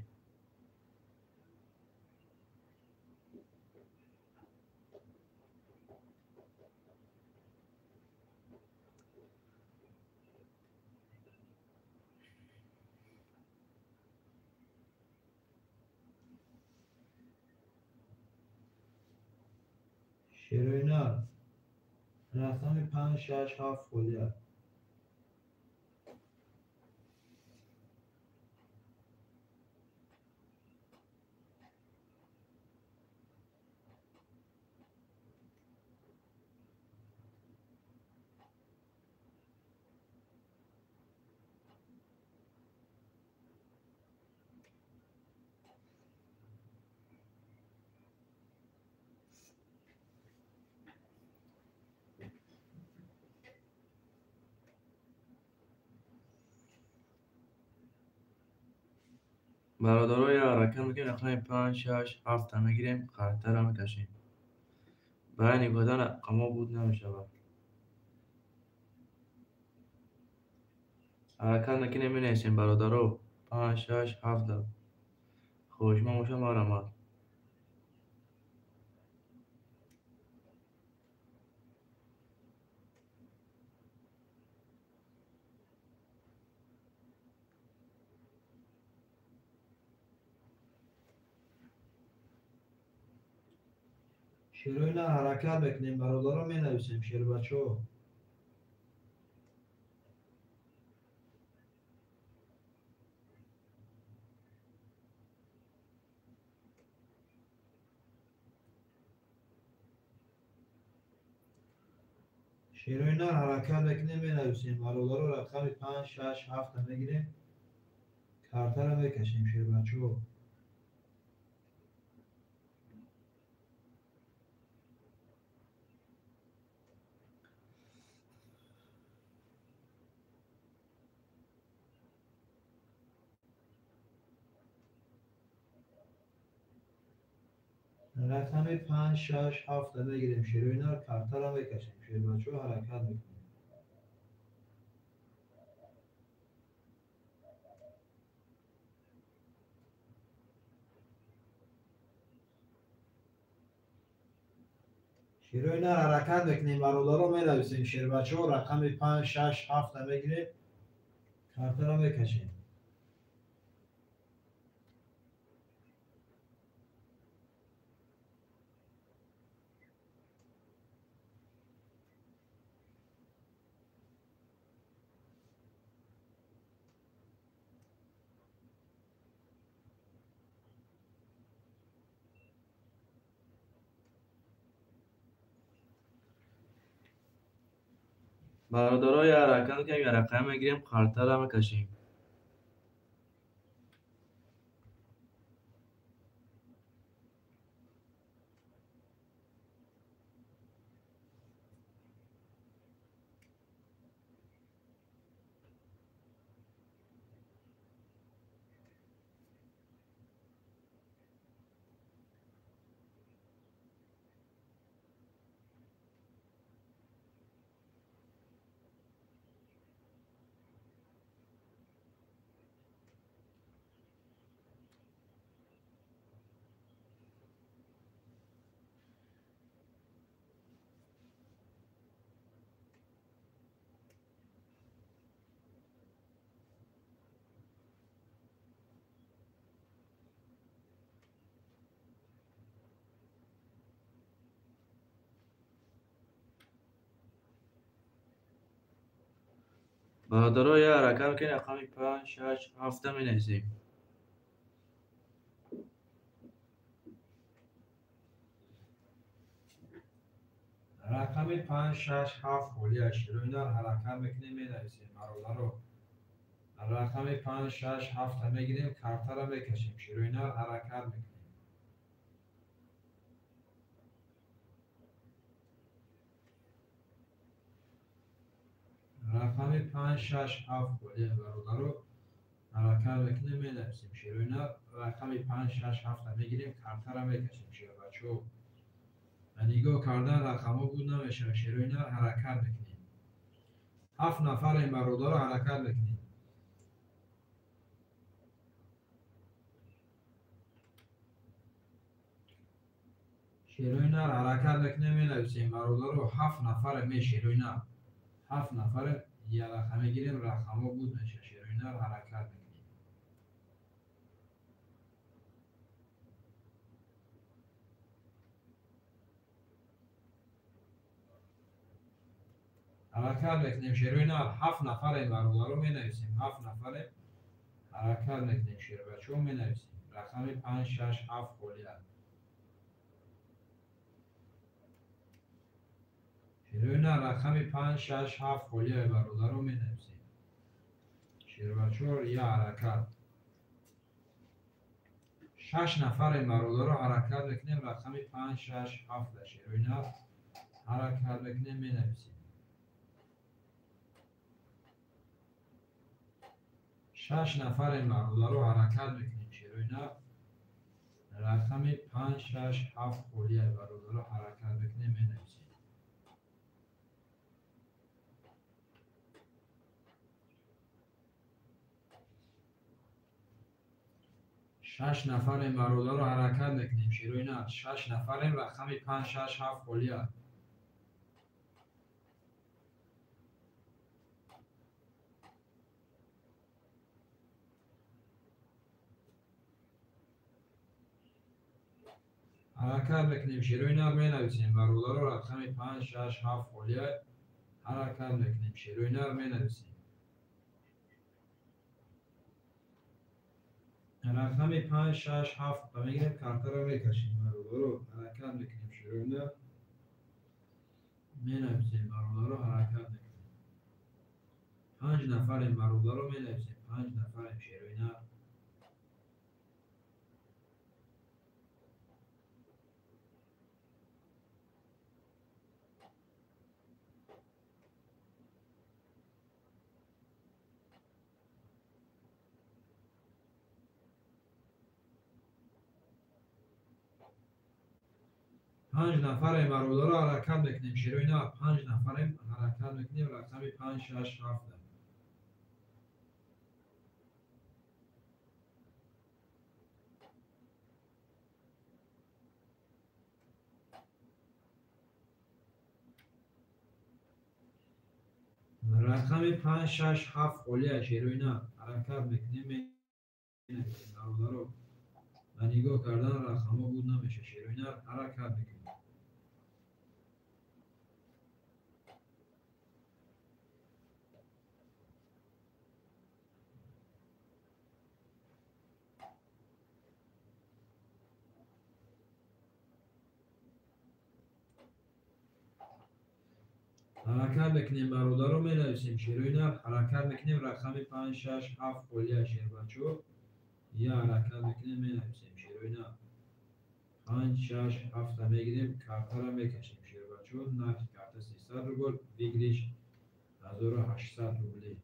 شروع نه. رقم 5 6 7 خالیه. برادرای حرکت میکنیم رقم 5 6 7 میگیریم خطر هم میکشیم. برای نگاه رقم بود نمیشود. حرکت میکنیم مینویسیم برادرو 5 6 7 خوش ما موشم آرامد. شیروین حرکت بکنیم برادر می نویسیم شیر بچه ها. شیروین حرکت بکنیم می نویسیم برادر رقم 5 6 7 میگیریم کارتر رو میکشیم شیر بچه ها. رقم 5 6 7 میگیریم شیروین کارتر رو میکشیم شیر بچه ها حرکت بکنیم. شیروین حرکت بکنیم برادر رو می نویسیم شیر بچه ها رقم 5 6 7 میگیریم کارتر رو میکشیم. برادرای حرکت میکنیم رقم میگیریم خطر هم میکشیم. برادرای حرکت میکنیم رقم 5 6 7 مینویسیم. رقم 5 6 7 خالی شیروین حرکت بکنیم می نویسیم برادر رو رقم 5 6 7 میگیریم کارتر رو میکشیم شیروین حرکت میکنیم. رقم 5 6 7 خالی برادر رو حرکت بکنیم می نویسیم شیروین رقم 5 6 7 میگیریم کارتر رو میکشیم شیر بچه ها. نگاه کردن رقم ها بود نمیشه شیروین حرکت بکنیم. 7 نفر این برادر رو حرکت بکنیم. شیروین حرکت بکنیم می نویسیم برادر رو 7 نفر می شیروین 7 نفر یه رقم میگیریم رقم ها بود میشه شیروین حرکت بکنیم. حرکت بکنیم شیروین 7 نفر این برادر رو می نویسیم 7 نفر حرکت بکنیم شیر بچه رو می نویسیم رقم 5 6 7 خالی هست. شیروین رقم 5 6 7 خالی برادر رو می نویسیم شیر بچه رو یه حرکت. 6 نفر این برادر رو حرکت بکنیم رقم 5 6 7 شیروین حرکت بکنیم می نویسیم. 6 نفر این برادر رو حرکت بکنیم شیر شیروی نه رقم 5 6 7 خلیه برادر حرکت بکنیم می نویسیم. شش نفریم برادر رو حرکت میکنیم شیروی نه 6 نفریم رقم 5 6 7 خلیه حرکت میکنیم شیروی نه می نویسیم برادر رو رقم 5 6 7 خلیه حرکت میکنیم شیروی نه می نویسیم. رقم 5 6 7 میگیریم کارت رو میکشیم برادر رو حرکت میکنیم شیروی نه می نویسیم برادر رو حرکت میکنیم 5 نفریم برادر رو می نویسیم 5 نفریم شیروی نه پنج نفریم برادر رو حرکت میکنیم شیروی نه 5 نفریم حرکت میکنیم رقم 5 6 7 رقم 5 6 7 خلیه شیروی نه حرکت میکنیم برادر رو و نگاه کردن رقم ها بود نمیشه شیروی نه حرکت میکنیم حرکت میکنیم برادر رو می نویسیم شیروی نه حرکت میکنیم رقم 5 6 7 خلیه شیر بچو یا حرکت میکنیم می نویسیم شیروی نه 5 6 7 میگیریم کارت رو میکشیم شیر بچو نرخ کارت 300 روبل بگیریش 1800 روبلی.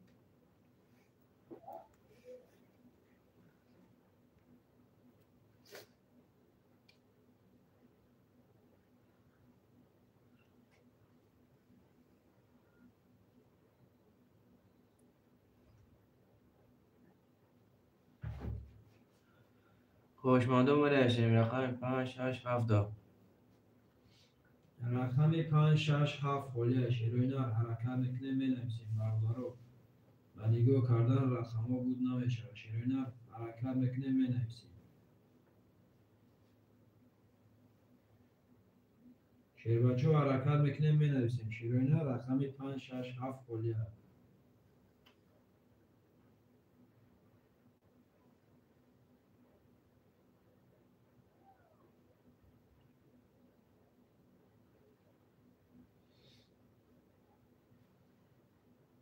خوشمانده می نویسیم رقم 5 6 7 رقم 5 6 7 خلیه شیروی نه حرکت میکنیم می نویسیم برادر رو و نگاه کردن رقم ها بود نمیشه شیروی نه حرکت میکنیم می نویسیم شیر بچه حرکت میکنیم می نویسیم شیروی نه رقم 5 6 7 خلیه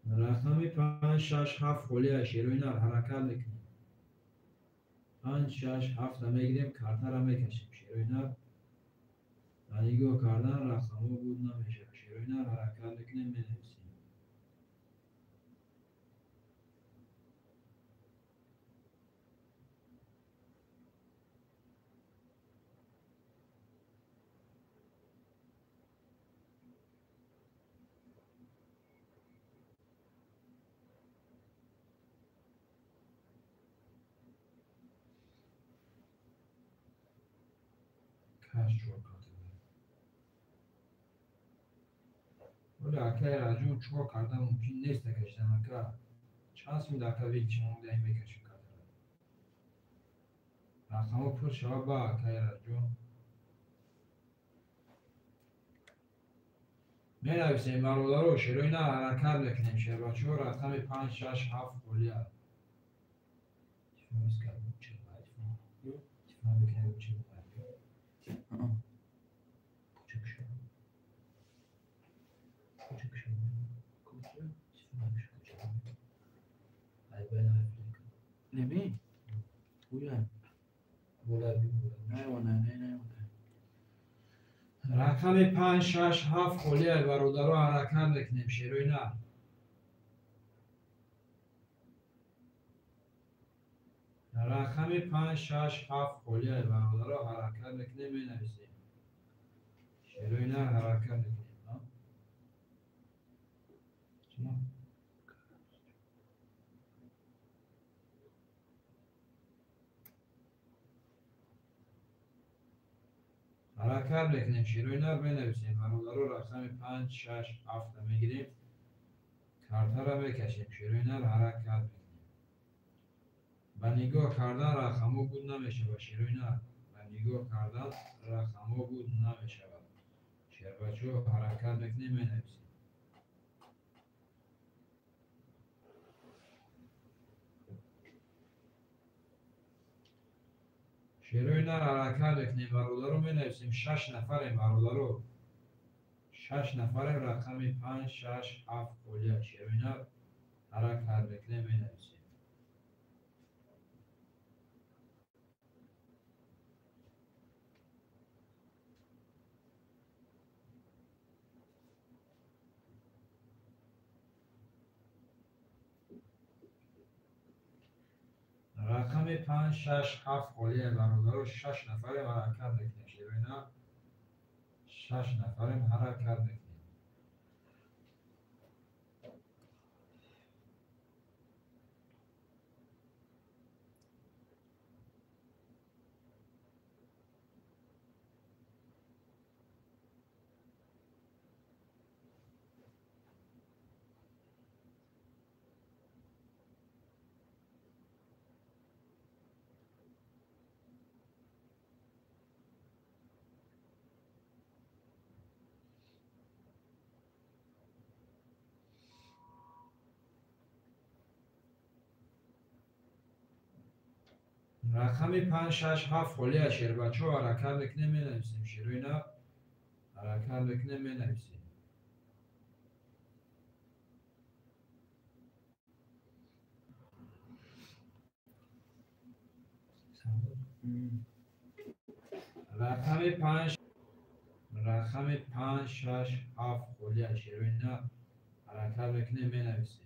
رقم 5 6 7 خلیه شیروی نه حرکت میکنیم 5 6 7 میگیریم کارت را میکشیم شیروی نه و نگاه کردن رقم ها بود نمیشه شیروی نه حرکت میکنیم می نویسیم کش چور کارت ولی اکه راجون چور کردن ممکن نیست کشتن که چانس می دکه ویل چون دهی میکشیم کارت رقم ها پر شما با اکه راجون می نویسیم برادر رو شیروی نه حرکت بکنیم شیر بچه رقم 5 6 7 خلیه تفهمیز کردیم چه باید تفهم بکنیم چه باید کوچک شد کوچک شد تفهمش کوچک ای باید حرف نمی بویم مولوی نیمونه نه رقم 5 6 7 خلیه برادر رو حرکت بکنیم شیروی نه رقم رقم 5 6 7 خلیه برادر رو حرکت بکنیم می نویسیم. شروع نه حرکت بکنیم. حرکت بکنیم شروع نه بنویسیم. برادر رو رقم 5 6 7 میگیریم. کارتا را بکشیم شروع نه حرکت بکنیم. با نگاه کردن رقمو بود نمیشه با شروع نه. با نگاه کردن رقمو بود نمیشه. شیر بچه حرکت بکنیم می نویسیم. شروع نه حرکت بکنیم برادر رو می نویسیم. 6 نفر برادر رو 6 نفر رقم 5 6 7 خلیه شروع نه حرکت بکنیم می نویسیم. رقم 5 6 7 خلیه برادر رو 6 نفر حرکت بکنیم شروع نه 6 نفر حرکت بکنیم. رقم 5 6 7 خلیه شیر بچه حرکت بکنیم می نویسیم. شروع نه حرکت بکنیم می نویسیم. رقم 5 6 7 خلیه شروع نه حرکت بکنیم می نویسیم.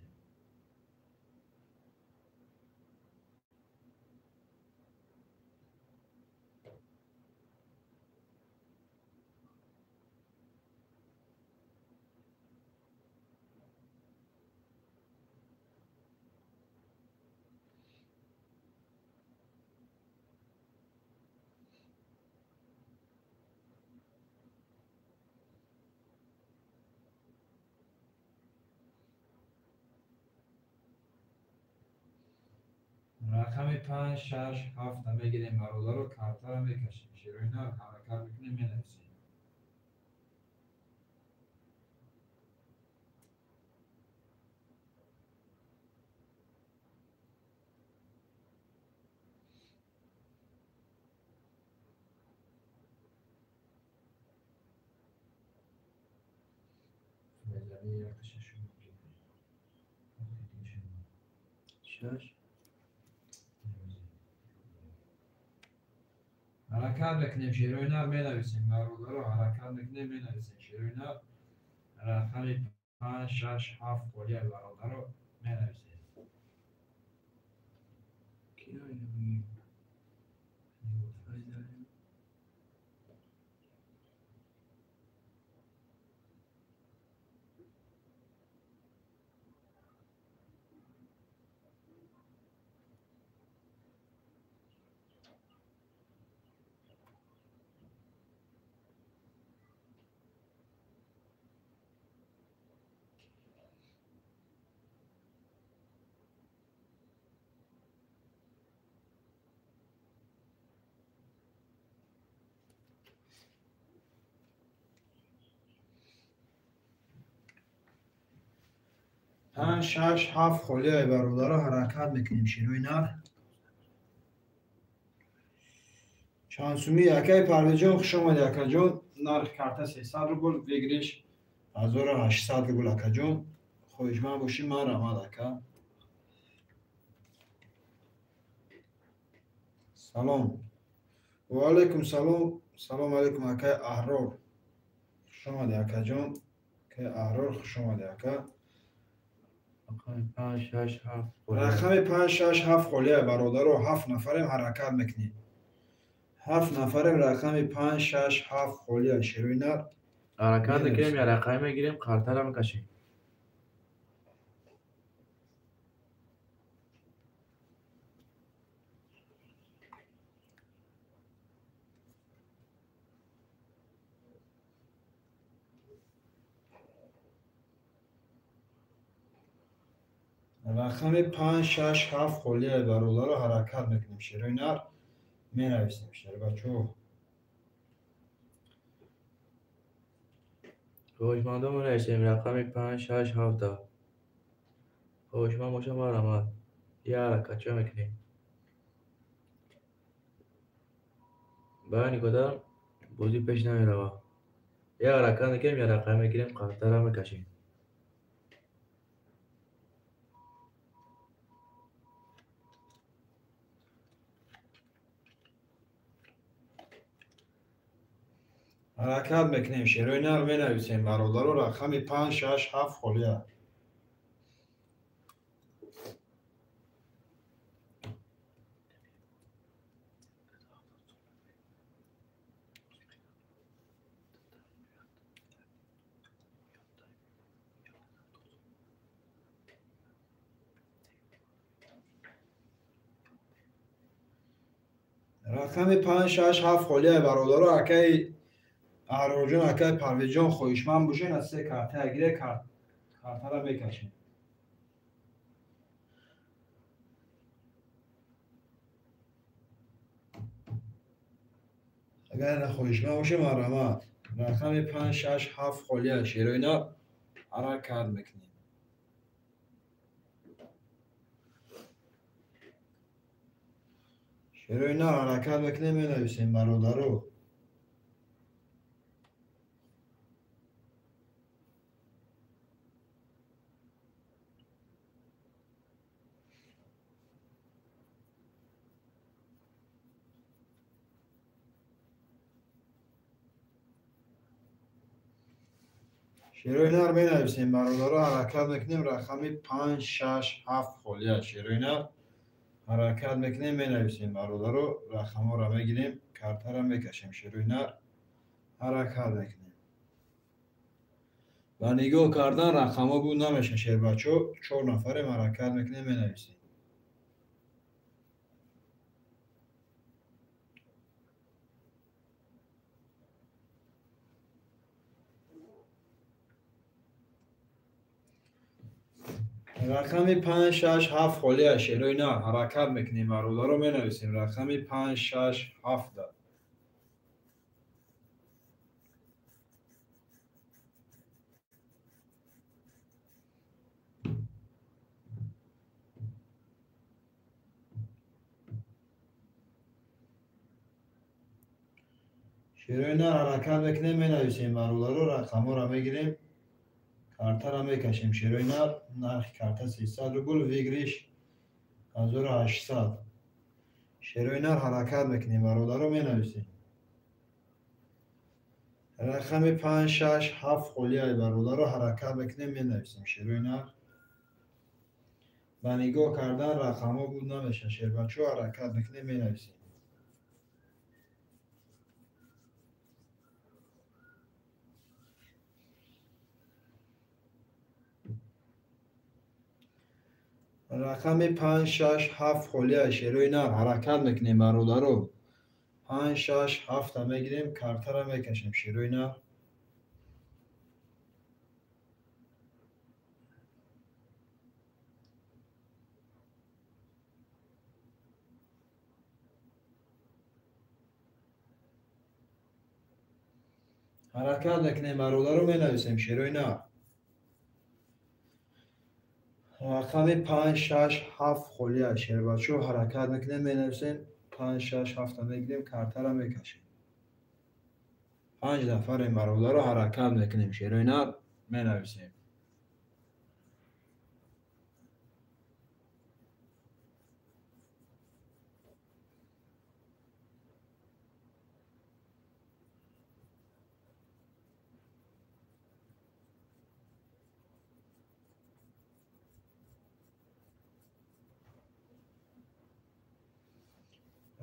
رقم 5 6 7 میگیریم برادر رو کارتا رو میکشیم شروع نه حرکت بکنیم می نویسیم. شش حرکت بکنیم شروع نه می نویسیم. برادر رو حرکت بکنیم می نویسیم. شروع نه رقم 5 6 7 خلیه برادر رو می نویسیم. کی رو اینو میگی؟ فایده. پنج شش هفت خلیه برادر رو حرکت میکنیم شروع نه. شانسومی یکی پرویز جان خوش آمدی اکا جان. نرخ کارت 300 روبل ویگریش 1800 روبل اکا جان. خوشمن باشی من رحمت اکا. سلام و علیکم سلام. سلام علیکم اکا احرار خوش آمدی اکا جان. که احرار خوش آمدی اکا. رقم 5 6 7 رقم 5 6 7 خلیه برادر و 7 نفریم حرکت میکنیم. 7 نفریم رقم 5 6 7 خلیه شیروی نر حرکت میکنیم مینویسیم. یا رقم میگیریم کارتر رو میکشیم. رقم 5 6 7 خلیه برادر رو حرکت میکنیم شیروی نر مینویسیم. شیر بچه هوشمنده می نویسیم رقم 5 6 7. هوشمند باشه ما یه حرکت چه میکنیم. برای کدام بودی پیش نمیره. یه حرکت میکنیم یا رقم میگیریم کارتر رو میکشیم. حرکت میکنیم شیروی نر مینویسیم برادر رو رقم 5 6 7 خلیه. رقم 5 6 7 خلیه برادر رو اکی اهراجان اکی پرویز جان خویشمند باشین از سه کارته اگیره کارته رو میکشیم. اگر خویشمند باشه مرحمت. رقم 5 6 7 خلیه شیروی نر حرکت میکنیم. شیروی نر حرکت میکنیم مینویسیم برادر رو شیروی نر مینویسیم برادر رو حرکت میکنیم رقم 5 6 7 خلیه شیروی نر حرکت میکنیم مینویسیم برادر رو رقم ها رو میگیریم کارته رو میکشیم. شیروی نر حرکت میکنیم و نگاه کردن رقم ها بود نمیشه. شیر بچه 4 نفریم حرکت میکنیم مینویسیم. رقم 5 6 7 خلیه شیروی نر حرکت میکنیم برادر رو مینویسیم رقم 5 6 7. شیروی نر حرکت میکنیم مینویسیم برادر رو رقم ها رو میگیریم کارته رو میکشیم. شیروی نر نرخ کارته 300 روبل ویگریش 1800. شیروی نر حرکت میکنیم برادر رو مینویسیم رقم 5 6 7 خلیه برادر رو حرکت میکنیم مینویسیم. شیروی نر و نگاه کردن رقم ها بود نمیشه. شیر بچه حرکت میکنیم مینویسیم. رقم 5 6 7 خلیه شیروی نر حرکت میکنیم برادر رو 5 6 7 میگیریم کارته رو میکشیم. شیروی نر حرکت میکنیم برادر رو مینویسیم. شیروی نر رقم 5 6 7 خلیه شیر بچه حرکت میکنیم مینویسیم 5 6 7 میگیریم کارته رو میکشیم. 5 نفریم برادر رو حرکت میکنیم. شیروی نر مینویسیم.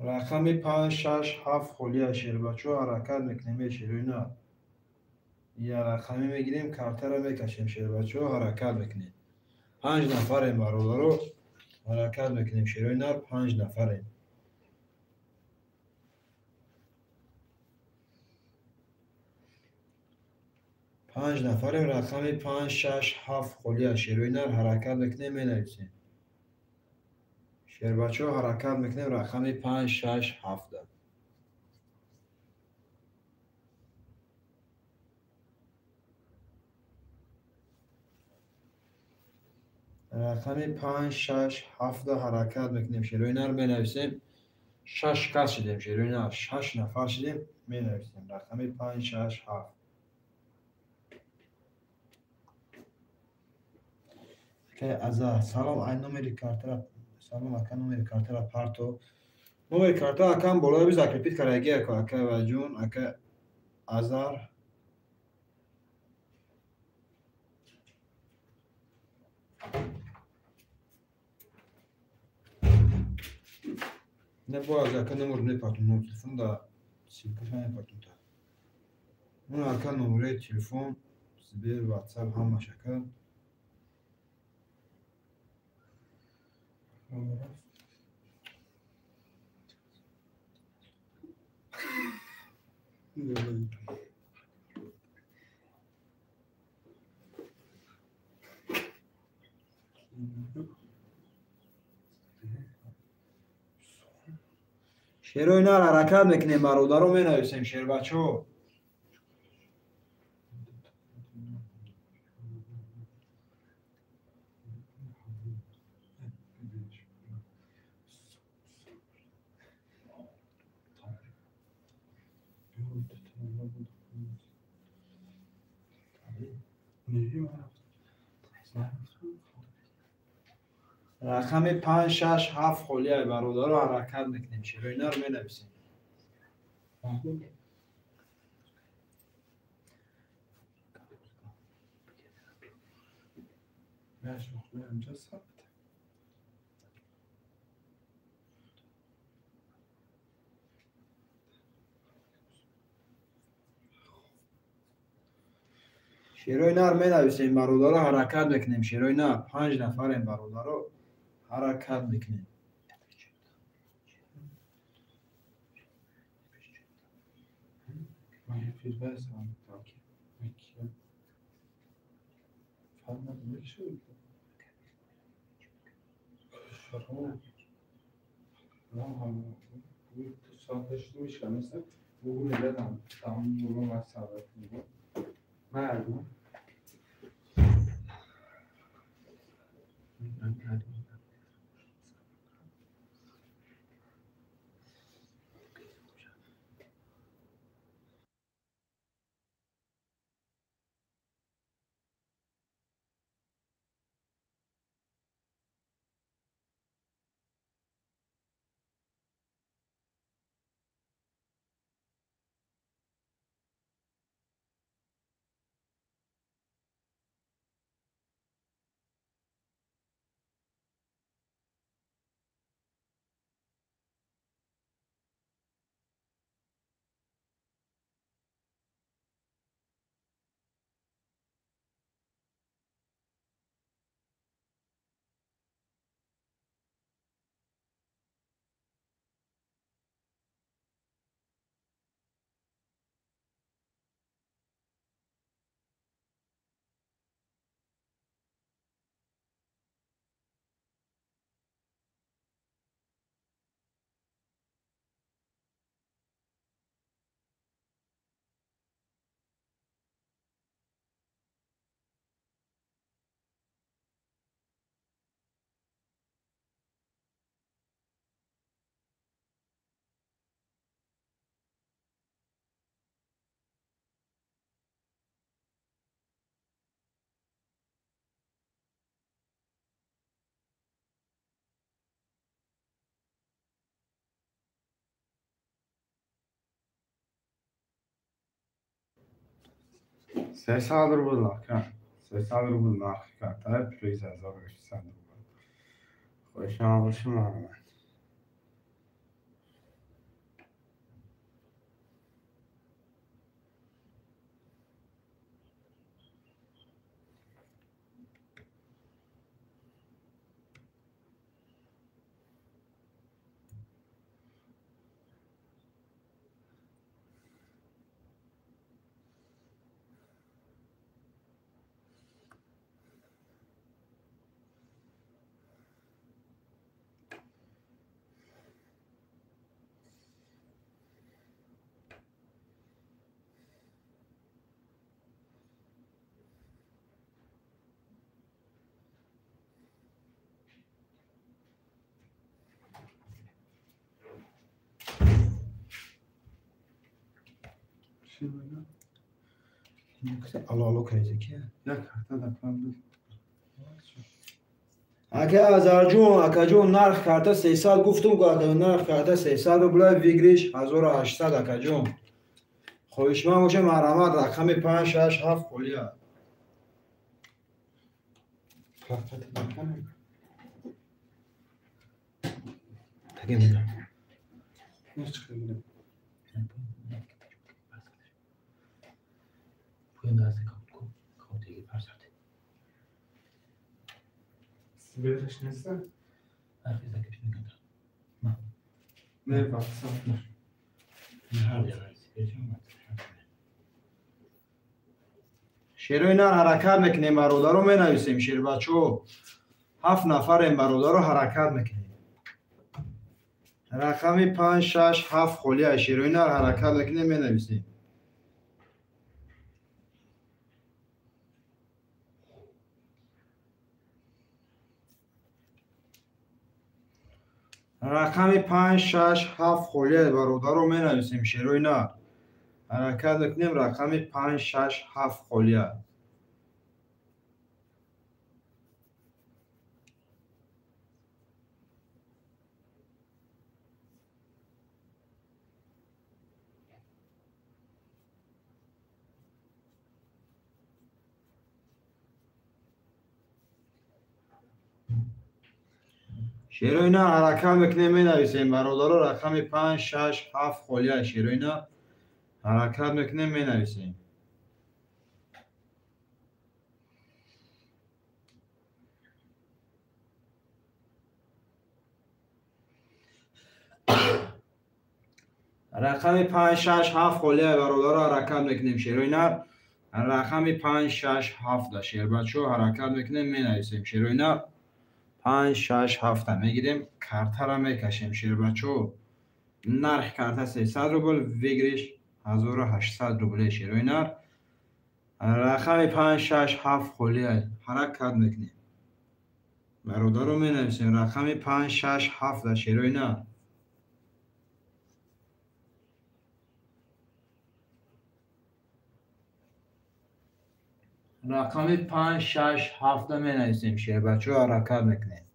رقم 5 6 7 خلیه شیر بچه ها حرکت میکنیم شیر اینا یه رقمی میگیریم کارت رو میکشیم شیر بچه ها حرکت میکنیم 5 نفریم برادرو حرکت میکنیم شیر اینا 5 نفریم 5 نفریم رقم 5 6 7 خلیه شیر اینا حرکت میکنیم مینویسیم شیر بچه ها حرکت میکنیم رقم 5 6 7 رقم 5 6 7 حرکت میکنیم شیر اینا رو مینویسیم 6 کس شدیم شیر اینا 6 نفر شدیم مینویسیم رقم 5 6 7 که از سلام این نمری کارت سلام اکا نمری کارت را پارتو نمری کارت اکا بالا بیز اکریپیت کرایگی اکا و جون اکا ازار ne bu arada numara ne patron numara telefon da silkefan patron ta bunun arka numarayı telefon bir WhatsApp hamma şaka شعر و اینا رو حرکت میکنیم برادرو می نویسیم شعر بچه ها رقم 5 6 7 خلیه برادرو حرکت میکنیم شعر و اینا رو می نویسیم شعر و اینا رو می نویسیم برادرو حرکت میکنیم شعر و اینا 5 نفریم برادرو حرکت میکنیم $600 ruble $600 ruble نرخ کارت پلیز 1800 ruble خوش آمد شما شیروینا الالو کریزی که یک کارت دفعه بود اگه اکا جون نرخ کارت 300 گفتم که اگه نرخ کارت 300 روبله ویگریش 1800 اکا جون خویش من باشه مرحمت رقم 5 6 7 خولیا کارت دفعه اگه میدم هیچ خیلی سیبیلش نیسته؟ نه بحثا شیر اینا حرکت میکنیم برادر رو مینویسیم شیر بچه 7 نفر این برادر رو حرکت میکنیم رقم 5 6 7 خولیا شیر اینا حرکت میکنیم مینویسیم رقم 5 6 7 خولیا برادر رو مینویسیم شیر اینا حرکت میکنیم رقم 5 6 7 خولیا شیر اینا حرکت میکنیم مینویسیم برادر رو رقم 5 6 7 خولیا شیر اینا حرکت میکنیم مینویسیم رقم 5 6 7 خولیا برادر رو حرکت میکنیم شیر اینا رقم 5 6 7 شیر بچه حرکت میکنیم مینویسیم شیر اینا 5 6 7 میگیریم کارت را میکشیم شیر بچه نرخ کارت 300 روبل ویگریش 1800 روبل شیر اینا رقم 5 6 7 خولیا حرکت میکنیم برادر رو مینویسیم رقم 5 6 7 شیر اینا رقم 5 6 7 مینویسیم شیر بچه حرکت میکنیم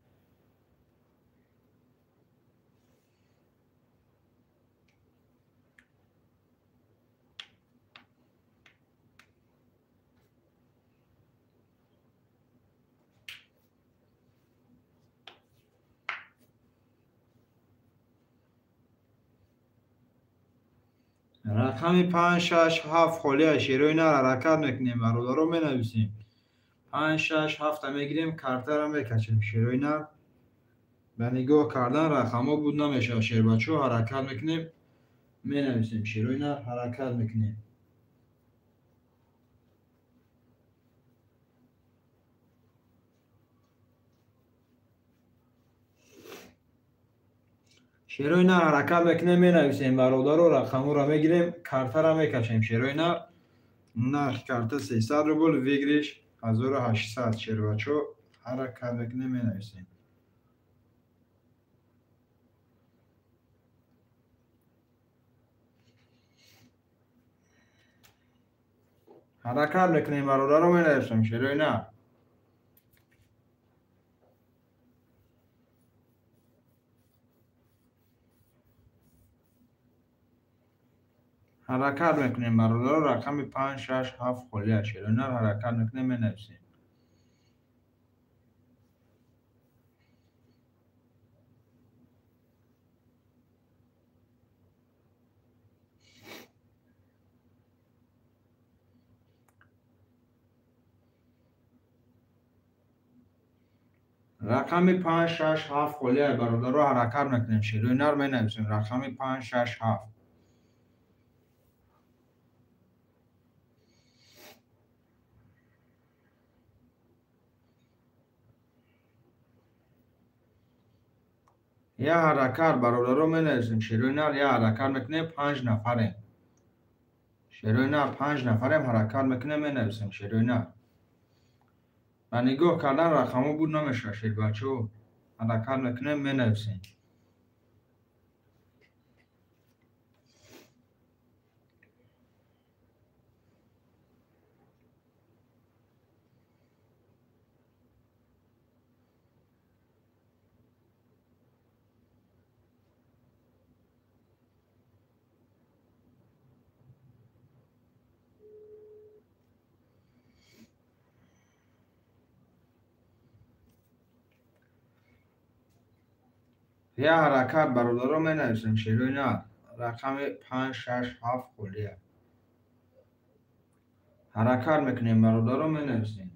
رقم 5 6 7 خولیا شیر اینا حرکت میکنیم برادر رو مینویسیم 5 6 7 میگیریم کارت را میکشیم شیر اینا به نگاه کردن رقم ها بود نمیشه شیر بچه حرکت میکنیم مینویسیم شیر اینا حرکت میکنیم شیر اینا حرکت میکنیم مینویسیم برادر رو رقم را میگیریم کارت را میکشیم شیر اینا نرخ کارت 300 روبل ویگریش 1800 شیر بچه حرکت میکنیم مینویسیم حرکت میکنیم برادر رو مینویسیم شیر اینا حرکت میکنیم برادر رو رقم 5 6 7 خولیا شیر اینا حرکت میکنیم مینویسیم رقم 5 6 7 خولیا برادر رو حرکت میکنیم شیر اینا رو مینویسیم رقم 5 6 7 یه حرکت برادر رو مینویسیم شیر اینا یه حرکت میکنیم 5 نفریم شیر اینا 5 نفریم حرکت میکنیم مینویسیم شیر اینا و نگاه کردن رقم ها بود نمیشه شیر بچه حرکت میکنیم مینویسیم یه حرکت برادر می نویسیم شیروی نه رقم 5 6 7 کلیه حرکت میکنیم برادر رو می نویسیم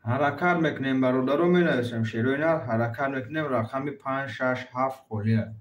حرکت میکنیم برادر رو می نویسیم شیروی نه حرکت میکنیم رقم 5 6 7 کلیه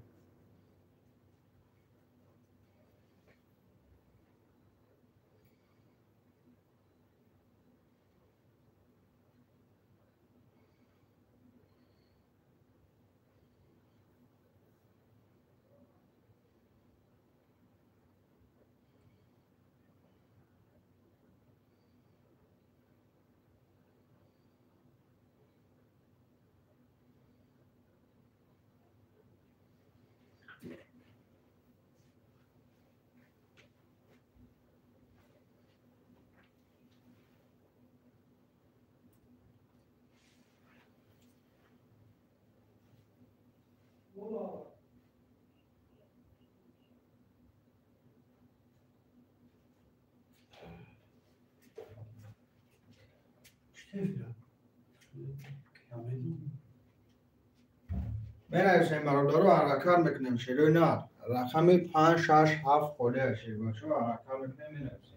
بنویسیم برادر رو حرکت میکنیم شیروی نه رقم 5 6 7 کلیه شیروی بچه حرکت میکنیم می نویسیم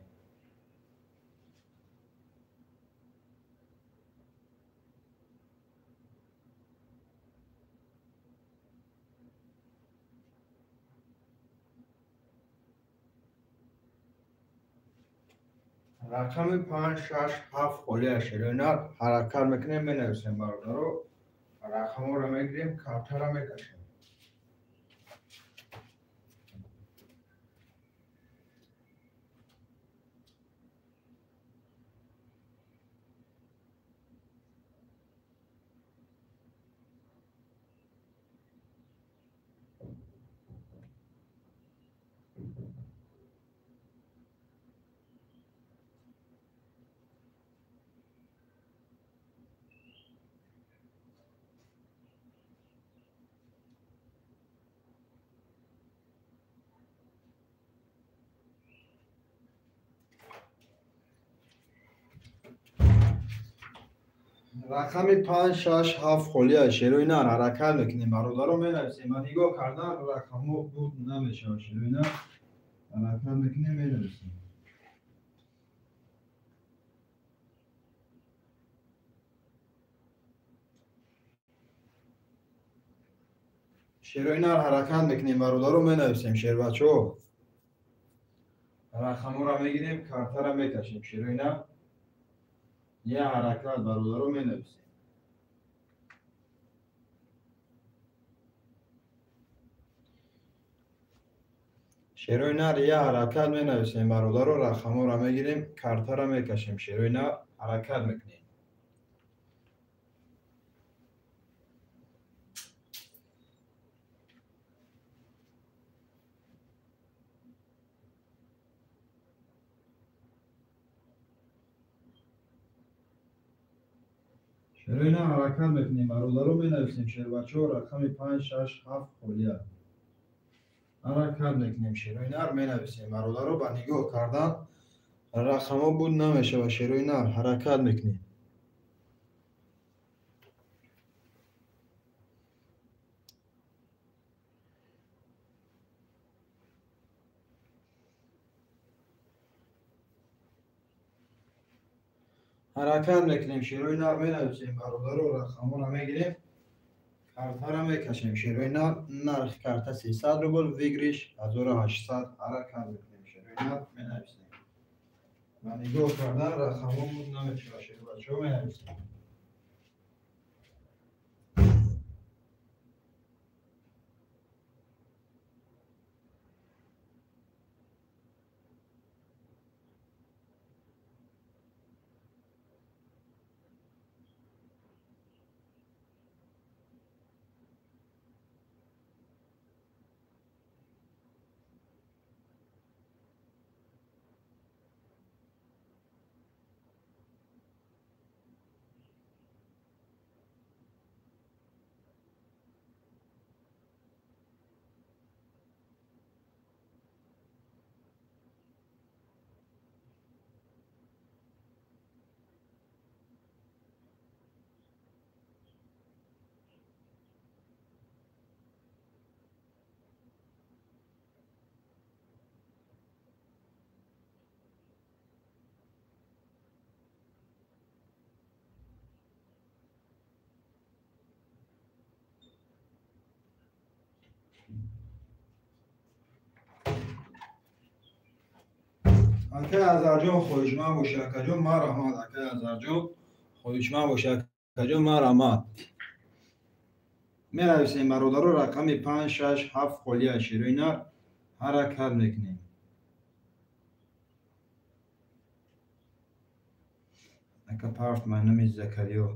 رقم 5 6 7 کلیه شیروی نه حرکت میکنیم می نویسیم برادر رو رقم رو میگیریم کارت رو میکشیم رقم 5 6 7 کلیه شیروی نه حرکت میکنیم برادر رو می نویسیم و نگاه کردن رقم بود نمیشه شیروی نه حرکت میکنیم می نویسیم شیروی نه حرکت میکنیم برادر رو می نویسیم شیر بچه رقم رو میگیریم کارت رو میکشیم شیروی نه یه حرکت برادر رو می نویسیم شیروی نه یه حرکت می نویسیم برادر رو رقم رو میگیریم کارت رو میکشیم شیروی نه حرکت میکنیم شیروی نه حرکت میکنیم برادر رو می نویسیم شیر بچه رقم 5 6 7 کلیه حرکت میکنیم شیروی نه می نویسیم برادر رو با نگاه کردن رقم بود نمیشه و شیروی نه حرکت میکنیم حرکت میکنیم شیروی نه می نویسیم برادر رو رقم رو میگیریم کارت رو میکشیم شیروی نه نرخ کارت 300 روبل ویگریش 1800 حرکت میکنیم شیروی نه می نویسیم و نگاه کردن رقم بود نمیشه شیر بچه می نویسیم Akay Azarjon xo'ishman bo'sh akajon marhamat. Akay Azarjon xo'ishman bo'sh akajon marhamat. می‌نویسیم برادران رقم 5 6 7 خلیه شیرینر حرکت میکنیم. اکا پارت من نمی زکریو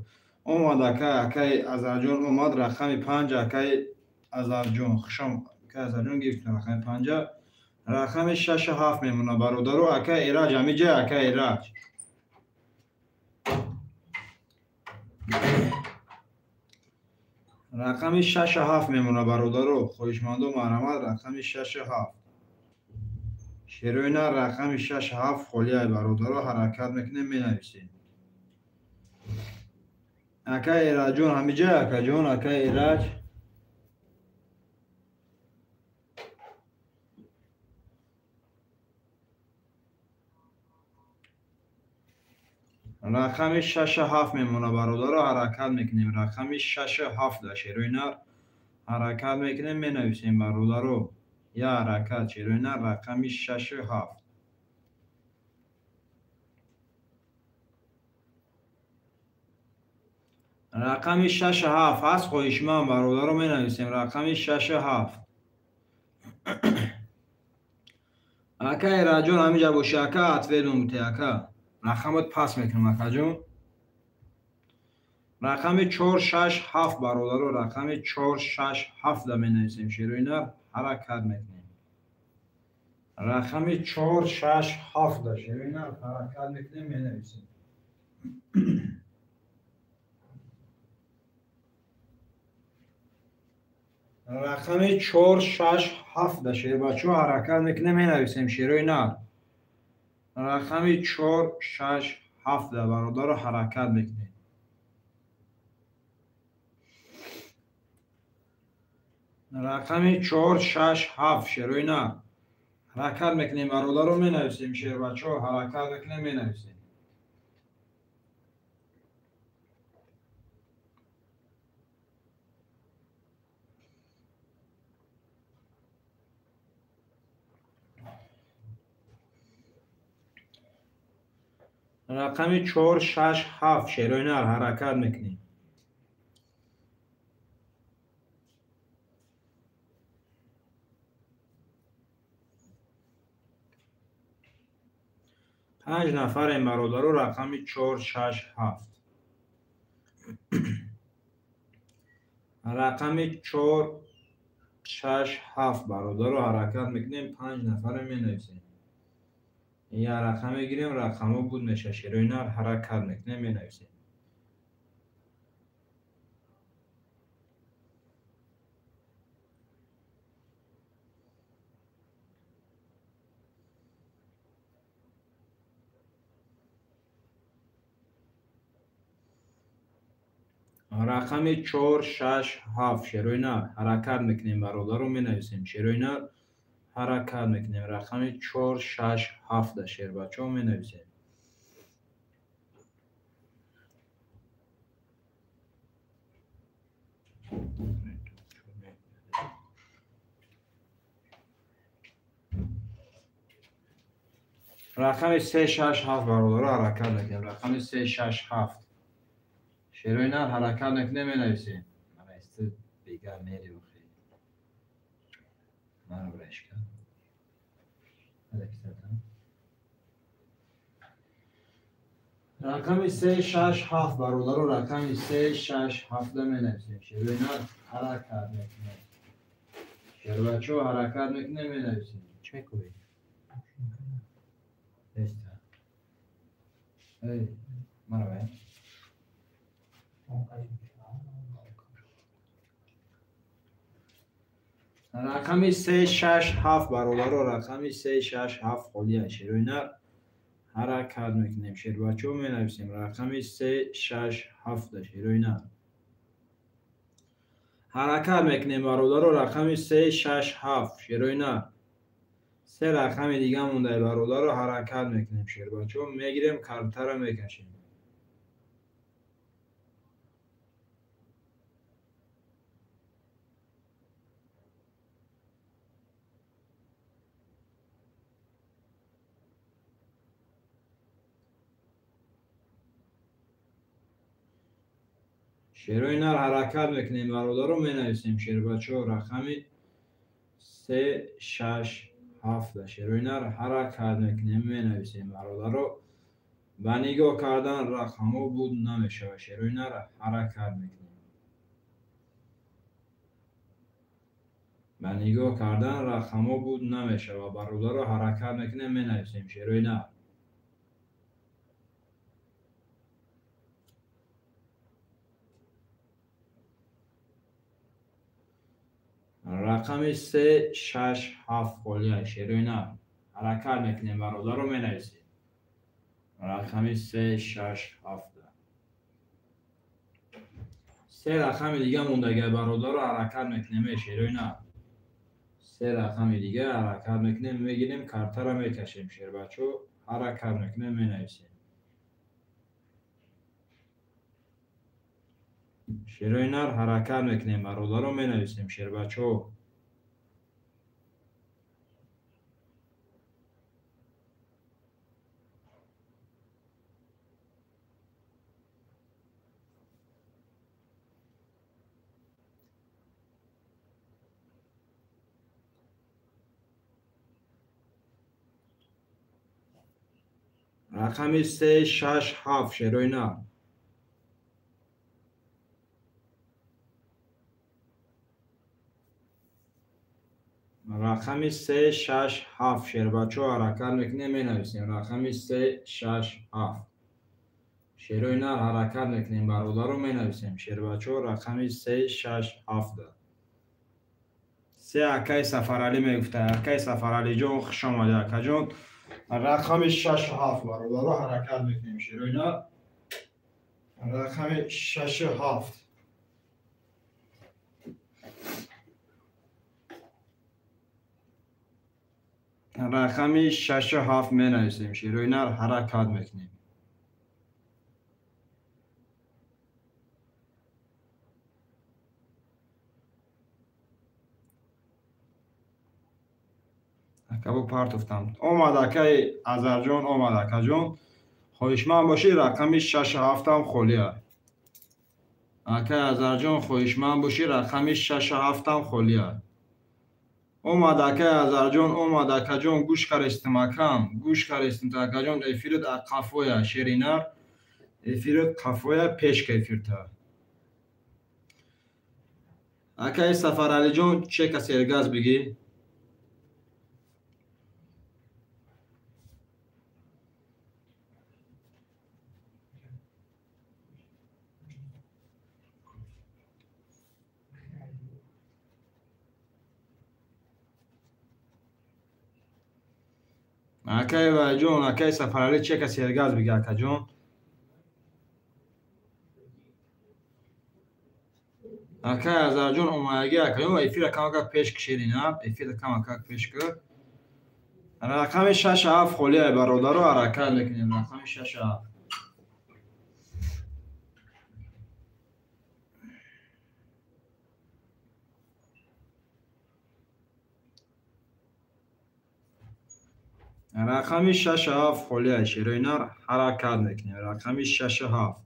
اومد اکای ازرجون اومد رقم 5 اکای ازرجون خوشم اکای ازرجون گرفت رقم 5 رقم 6 7 میمونه برادرو اکای ایراج همی جای اکای ایراج رقم 6 7 میمونه برادرو خوشمندو مرحمت رقم 6 7 شیروینه رقم 6 7 خلیه برادرو حرکت میکنیم مینویسیم. اکای ایراج جون همی جای اکای جون اکای ایراج رقم 6 7 میمونه برادر حرکت میکنیم رقم 6 7 شیروینه حرکت میکنیم مینویسیم برادرو یا حرکت شیروینه رقم 6 7 رقم 6 7 هست خویشمن برادرو مینویسیم رقم 6 7 اکا ایراجون همیجا بوشی اکا اتویدون بوتی اکا رقمت پس میکنم اکا جون رقم 4 6 7 برادرو رقم 4 6 7 دا مینویسیم شیروینه حرکت میکنیم رقم 4 6 7 دا شیروینه حرکت میکنیم مینویسیم رقم 4 6 7 دا شیر بچه حرکت میکنیم مینویسیم شیروینه رقم 4 6 7 دا برادرو حرکت میکنیم رقم 4 6 7 شیروینه حرکت میکنیم برادرو مینویسیم شیر بچه حرکت میکنیم مینویسیم رقم 4 6 7 شیروینه حرکت میکنیم پنج نفر این برادرو رقم 4 6 7 رقم 4 6 7 برادرو حرکت میکنیم 5 نفر مینویسیم یا رقم میگیریم رقمو بود میشه شیروینه حرکت میکنیم مینویسیم رقم 4 6 7 شیروینه حرکت میکنیم برادرو مینویسیم شیروینه حرکت میکنیم رقم 4 6 7 شیر بچه ها مینویسیم رقم 3 6 7 برادرو حرکت میکنیم رقم 3 6 7 شیروینه حرکت میکنیم مینویسیم من است دیگر میری بخیر من رو برش کن رقم 3 6 7 برادرو رقم 3 6 7 مینویسیم شیروینه حرکت میکنیم شیر بچه ها حرکت میکنیم مینویسیم چه کوی Esta. Hey, maravilha. رقم 3 6 7 برادرو رقم 3 6 7 خلیه شیروینه حرکت میکنیم شیر بچه ها مینویسیم رقم 3 6 7 شیروینه حرکت میکنیم برادرو رقم 3 6 7 شیروینه سه رقم دیگه مونده برادر رو حرکت میکنیم شیر بچه ها میگیریم کارتا رو میکشیم شیروی نر حرکت میکنیم برادر رو می نویسیم شیر بچه ها رقمی 3 6 7 شیروی نر حرکت میکنیم می نویسیم برادر رو به نگاه کردن رقم بود نمیشه شیروی نر حرکت میکنیم به نگاه کردن رقم بود نمیشه و برادر رو حرکت میکنیم می نویسیم شیروی نر رقم 3 6 7 خالیه شیروی نر حرکت میکنیم برادر رو می نویسیم رقم 3 6 7 سه رقم دیگه موندگه برادر رو حرکت میکنیم شیروی نر سه رقم دیگه حرکت میکنیم میگیریم کارتا رو میکشیم شیر بچه حرکت میکنیم مینویسیم شیروی نر حرکت میکنیم برادر رو مینویسیم شیر بچه رقم 3 6 7 شیروی نر رقم 3 6 7 شیر بچه حرکت میکنیم مینویسیم رقم 3 6 7 شیروی نر حرکت میکنیم برادر رو مینویسیم شیر بچه رقم 3 6 7 سه اکای سفرعلی میگفته اکای سفرعلی جان خوش آمده اکا جان رقم 6 7 برادر رو حرکت میکنیم شیروی نر رقم 6 7 رقم 6 7 می نویسیم شیروی نر حرکت میکنیم اکا پارت افتم اومد اکای ازر جان اومد اکا جان خواهشمند باشی رقم 6 7 هم خالیه اکای ازر جان خواهشمند باشی رقم 6 7 هم خالیه اومد اکای ازر جان اومد اکا جان گوش کرستم اکم گوش کرستم تا اکا جان افیرت قفویا شیری نر افیرت قفویا پیش کیفیرتا اکای سفرعلی جان چه کسی ارگاز بگی اکای و جان اکای سفرعلی چه کسی ارگاز بگی اکا جان اکای ازر جان اومدگی اکا جان افیر کم اکا پیش کشیری نه افیر کم اکا پیش کرد رقم 6 7 خالیه برادر رو حرکت میکنیم رقم 6 7 رقم 6 7 خالیه شیروی نر حرکت میکنیم رقم 6 7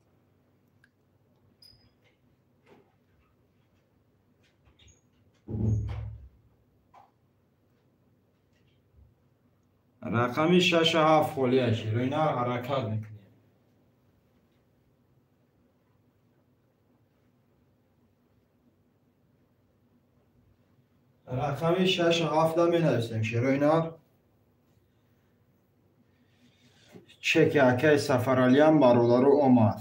رقم 6 7 خالیه شیروی نر حرکت میکنیم رقم 6 7 می نویسیم شیروی نر چک اکای سفرعلی هم برادر رو اومد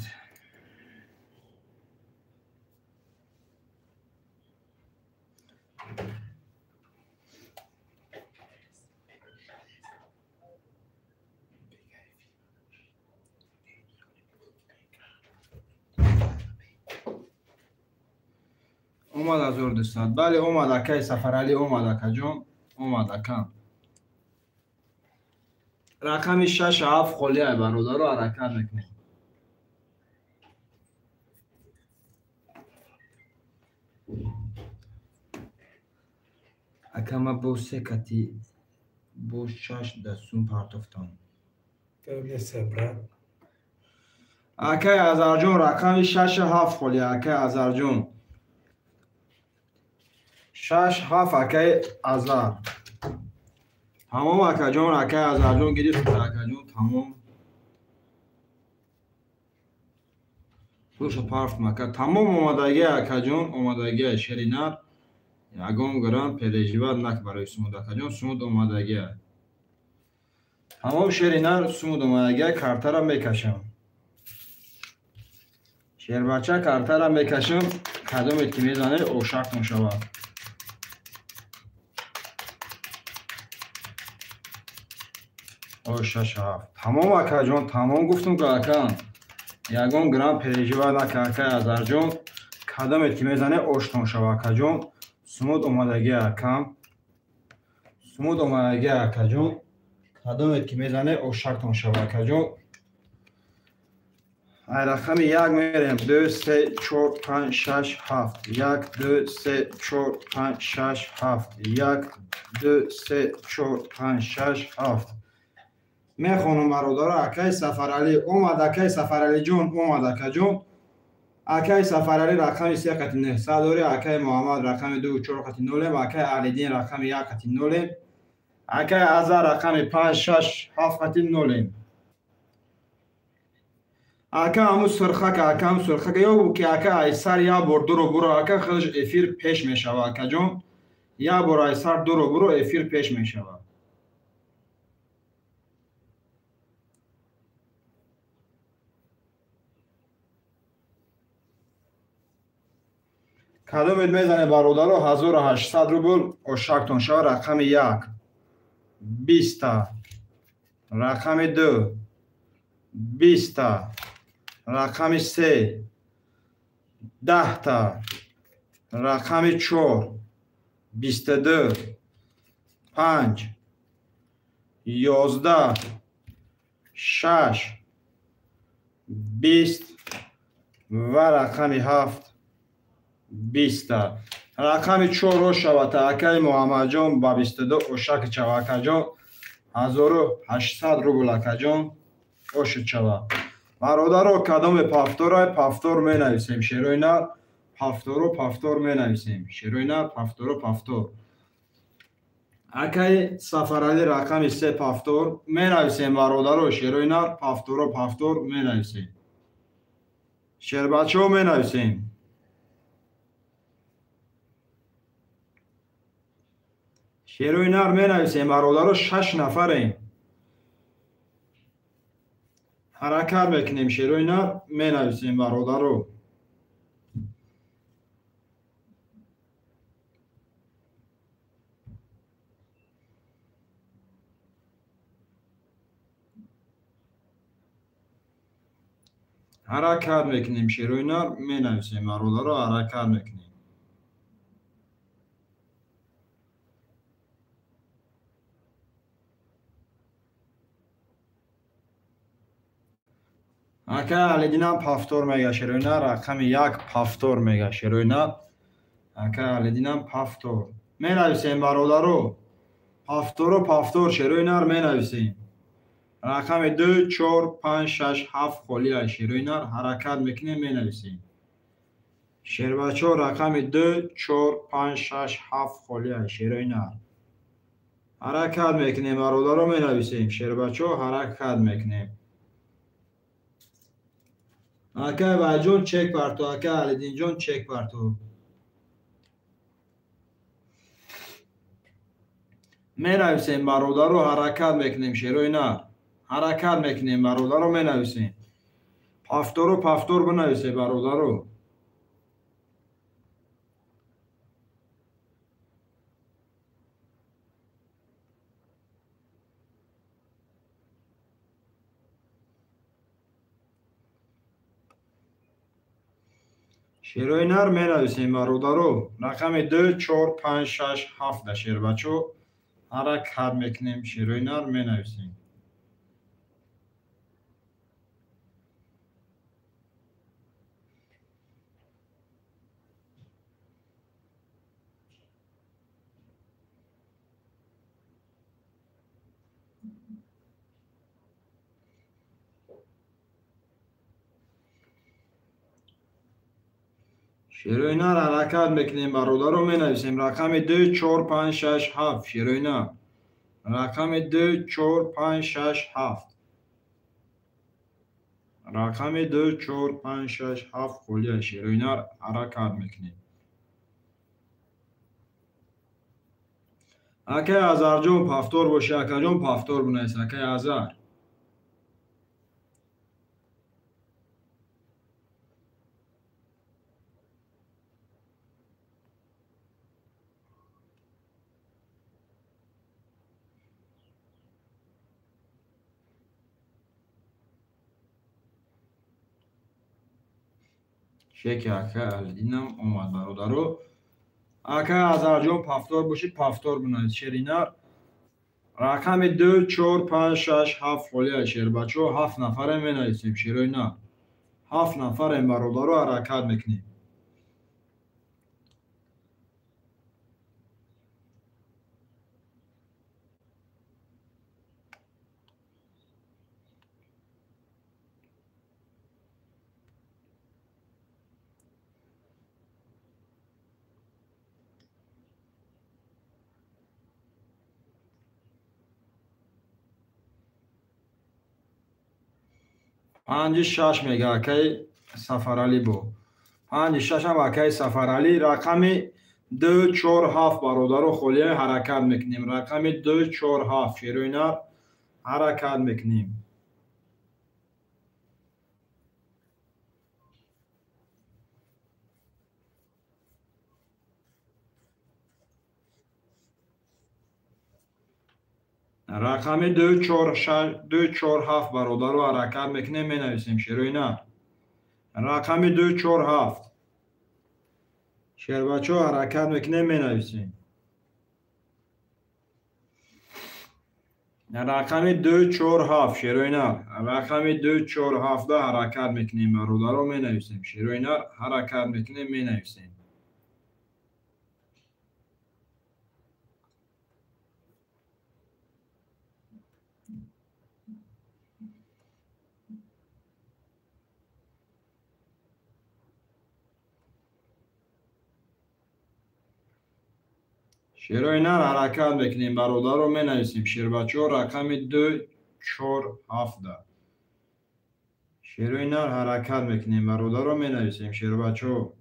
اومد از اردستان بله اومد اکای سفرعلی اومد اکا جان اومد اکا رقم 6 7 خالیه برادر رو حرکت میکنیم اکا ما بو سکتی بو 6 دستون پارت افتم Câmbia Sebra. акай Азарҷон рақами 6-7 холи акай Азарҷон 6-7 акай Азар. Тамом акаҷон, акай Азарҷон гирифт акаҷон тамом. Пулша парф мака тамом омадаги акаҷон, омадаги шери нар 1 грамм переживат нак барои сумуд акаҷон, сумуд омадаги. Тамом шери нар сумуд омадаги картара мекашам. Шербача картара мекашам, кадомет ки мезанед ошактон шавад. О 6-7. Тамом акаҷон, тамом гуфтум ки акам 1 грамм переживат нак акай Азарҷон, кадомет ки мезанед оштон шавад акаҷон, сумуд омадаги акам. Сумуд омадаги акаҷон, кадомет ки мезанед ошактон шавад акаҷон. Ай рақами 1 мерем 2 3 4 5 6 7 1 2 3 4 5 6 7 1 2 3 4 5 6 7. мехонам бародаро акай Сафаралӣ омад, акай Сафаралиҷон омад акаҷон. акай Сафаралӣ рақами 3 қати 900 дори, акай Муҳаммад рақами 2 4 қати 0, акай Алидин рақами 1 қати 0, акай Азар рақами 5 6 7 қати 0. ака ҳамун сурхака, ака ҳамун сурхака ё ки ака айсар як бор дуро буро ака худаш эфир пеш мешавад акаҷон. як бор айсар дуро буро эфир пеш мешавад. кадомет мезанед бародаро 1800 рубл ошактон шавад. рақами 1 20 рақами 2 20 рақами 3 10 рақами 4 22 5 11 6 20 ва рақами 7 20. рақами 4 шавад акай Муҳаммадҷон ба 22 ошак шавад акаҷон 1800 рубл акаҷон ошид шавад. бародаро кадоме пафторай пафтор менависем шерои нар пафтору пафтор менависем шерои нар пафтору пафтор. акай Сафаралӣ рақами 3 пафтор менависем бародаро шерои нар пафтору пафтор менависем. шербачаҳо менависем. шерои нар менависем бародаро 6 нафарем. ҳаракат мекунем шерои нар менависем бародаро. ҳаракат мекунем шерои нар менависем бародаро ҳаракат мекунем. акай Алидинам пафтор мега шерои нар рақами 1 пафтор мега шерои нар акай Алидинам пафтор менависем бародаро пафтору пафтор шерои нар менависем. рақами 2 4 5 6 7 холия шерои нар ҳаракат мекунем менависем. шербачаҳо рақами 2 4 5 6 7 холия шерои нар ҳаракат мекунем бародаро менависем. шербачаҳо ҳаракат мекунем. акай Байҷон чек парту, акай Алидинҷон чек парту. менависем бародаро ҳаракат мекунем шерои нар ҳаракат мекунем бародаро менависем. пафтору пафтор бинависем бародаро. шерои нар менависем бародаро рақами 2 4 5 6 7 да шербачаҳо ҳаракат мекунем шерои нар менависем. شیروینار حرکت میکنیم برادر رو می نویسیم. رقم 2 4 5 6 7. شیروینار رقم 2 4 5 6 7. رقم 2 4 5 6 7 خلیه شیروینار حرکت میکنیم. اکی هزار جون پفتور باشه اکی جون پفتور بنویس. اکی هزار شکی اکی الدینم اومد برادرو. اکی هزار جون پفتور باشه پفتور بنویس. شیرینار رقم 2 4 5 6 7 خلیه شیر بچه 7 نفره می نویسیم. شیروینار 7 نفره برادرو حرکت میکنیم. پنج شش میگه اکی سفرعلی بو. پنج شش هم اکی سفرعلی. رقم 2 4 7 برادر خلیه حرکت میکنیم. رقم 2 4 7 شیروینار حرکت میکنیم. رقم 2 4 7 برادر رو حرکت میکنیم می نویسیم. شیروینار رقم 2 4 7 شیر بچه حرکت میکنیم می نویسیم. رقم 2 4 7 شیروینار رقم 2 4 7 حرکت میکنیم برادر رو می نویسیم. شیروینار حرکت میکنیم می نویسیم. شیروینار حرکت میکنیم برادر رو می نویسیم. شیر بچه رقم 2 4 7 شیروینار حرکت میکنیم برادر رو می نویسیم. شیر بچه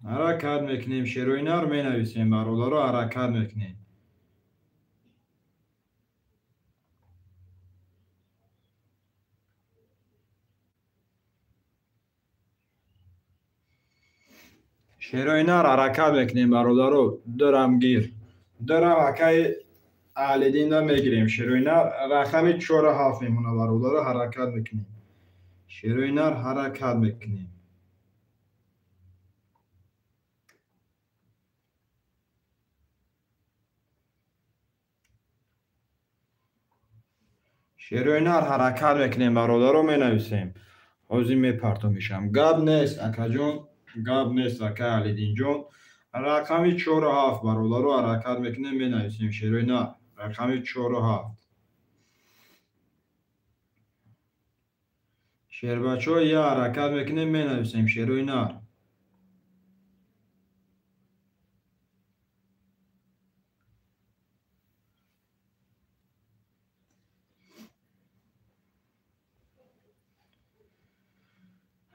حرکت میکنیم. شیروینار می نویسیم برادر رو حرکت میکنیم. شیروینار حرکت میکنیم برادر رو. درم گیر درم اکی اهلیدین دا میگیریم. شیروینار رقم 4 7 میمونه برادر رو حرکت میکنیم. شیروینار حرکت میکنیم. شیروینار حرکت میکنیم برادر رو می نویسیم. حوزی می پرتو میشم. گاب نیست اکا جون گاب نیست اکا علیدین جون. رقم 4 7 برادر رو حرکت میکنیم می نویسیم. شیروینار رقم 4 7 شیر بچه یه حرکت میکنیم می نویسیم. شیروینار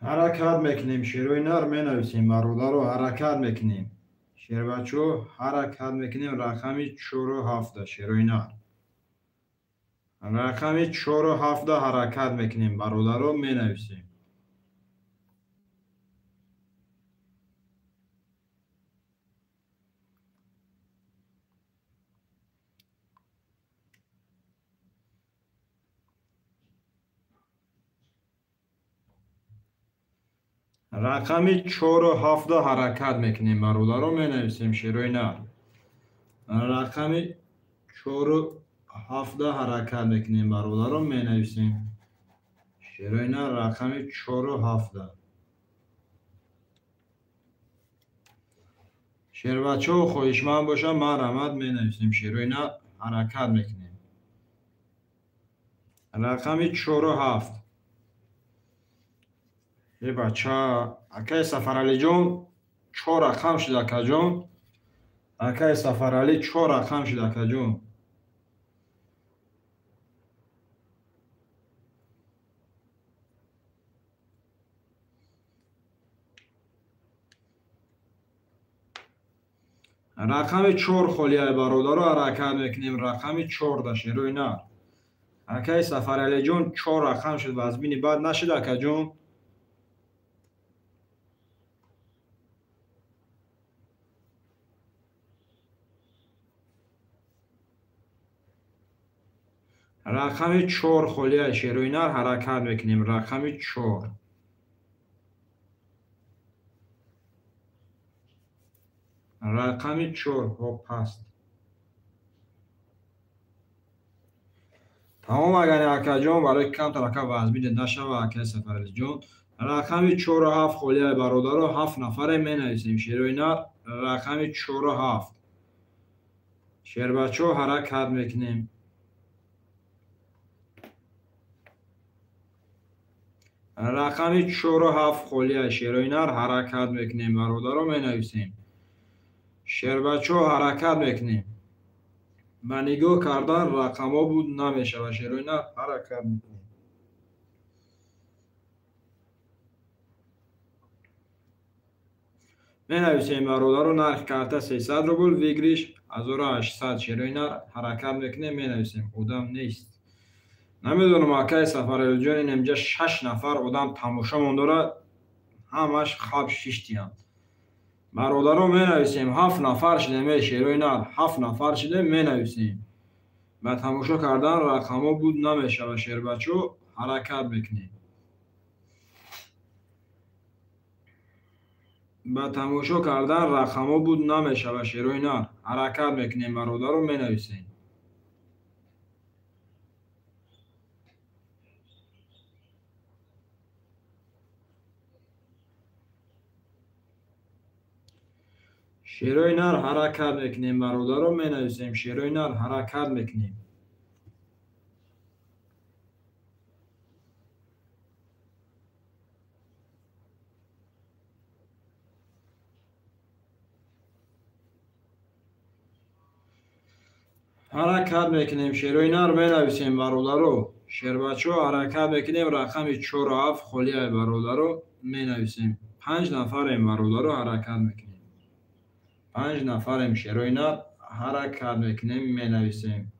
حرکت میکنیم. شیروینار می نویسیم برادر رو حرکت میکنیم. شیر بچه حرکت میکنیم. رقم 4 7 شیروینار رقم 4 7 حرکت میکنیم برادر رو می نویسیم. رقم 4 7 حرکت میکنیم برادر رو می نویسیم. شیروینار رقم 4 7 حرکت میکنیم برادر رو می نویسیم. شیروینار رقم 4 7 شیر بچه و خویشمن باشم من رحمت می نویسیم. شیروینار حرکت میکنیم. رقم 4 و 7. ای بچه اکای سفرعلی جان 4 رقم شد اکا جان. اکای سفرعلی 4 رقم شد اکا جان. رقم 4 خالیه برادر رو حرکت میکنیم. رقم 4 داشته روی نه. اکای سفرعلی جان 4 رقم شد و از بین بعد نشد اکا جان. رقم 4 خالیه شیروی نر حرکت میکنیم. رقم 4. رقم 4 هاپ هست. تمام اگر اکا جان برای کم ترکه وزبین نشوه اکای سفرعلی جان. رقم 4 و 7 خالیه برادر رو 7 نفره می نویسیم. شیروی نر رقم 4 و 7. شیر بچه ها حرکت میکنیم. رقم 4 و 7 خالیه شیروی نر حرکت میکنیم. برادر رو می نویسیم. شیر بچه ها حرکت میکنیم. به نگاه کردن رقم ها بود نمیشه و شیروی نر حرکت میکنیم. می نویسیم برادر رو نرخ کرده 300 روبل ویگریش 1800. شیروی نر حرکت میکنیم. می نویسیم آدم نیست. نمیدونم اکای سفرعلی جان این اینجا 6 نفر آدم تماشا مون داره. همش خواب شیشتیم. برادر رو می نویسیم 7 نفر شده. می شیروی نر 7 نفر شده می نویسیم. به تماشا کردن رقم ها بود نمیشه و شیر بچه حرکت میکنیم. به تماشا کردن رقم ها بود نمیشه و شیروی نر حرکت میکنیم. برادر رو می نویسیم. شیروی نر حرکت میکنیم. برادر رو می نویسیم. شیروی نر حرکت میکنیم. حرکت میکنیم. شیروی نر می نویسیم. برادر رو شیر بچه ها حرکت میکنیم. رقم 4 و 7 خالیه برادر رو می نویسیم. 5 نفریم. برادر رو حرکت میکنیم. 5 نفریم. شیروی نر حرکت میکنیم. می نویسیم.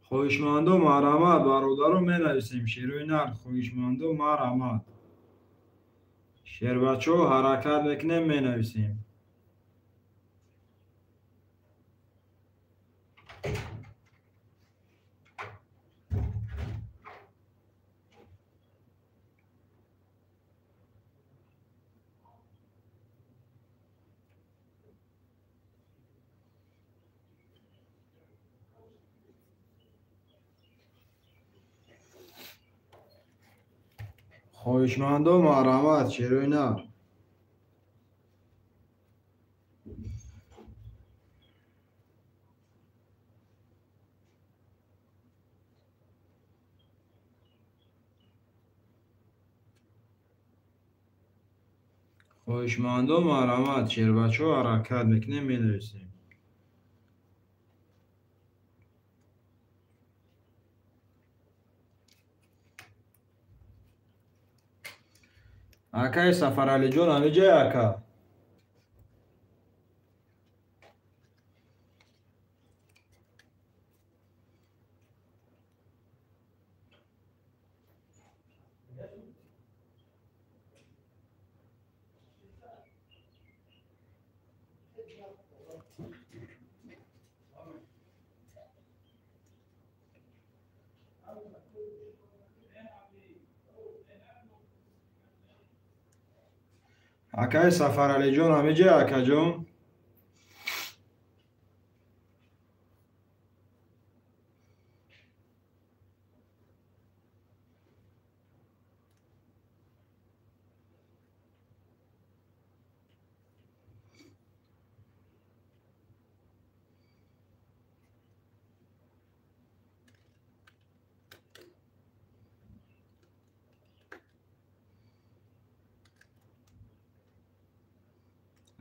خویشمند و مرحمت برادر رو می نویسیم. شیروی نر خویشمند و مرحمت. شیر بچه ها حرکت میکنیم. می نویسیم. خویشمند و مرحمت شیروی نر. خویشمند و مرحمت شیر بچه ها حرکت میکنیم. می نویسیم. اکای سفرعلی جان همی جای اکا. اکای سفرعلی جان همی جای اکا جان.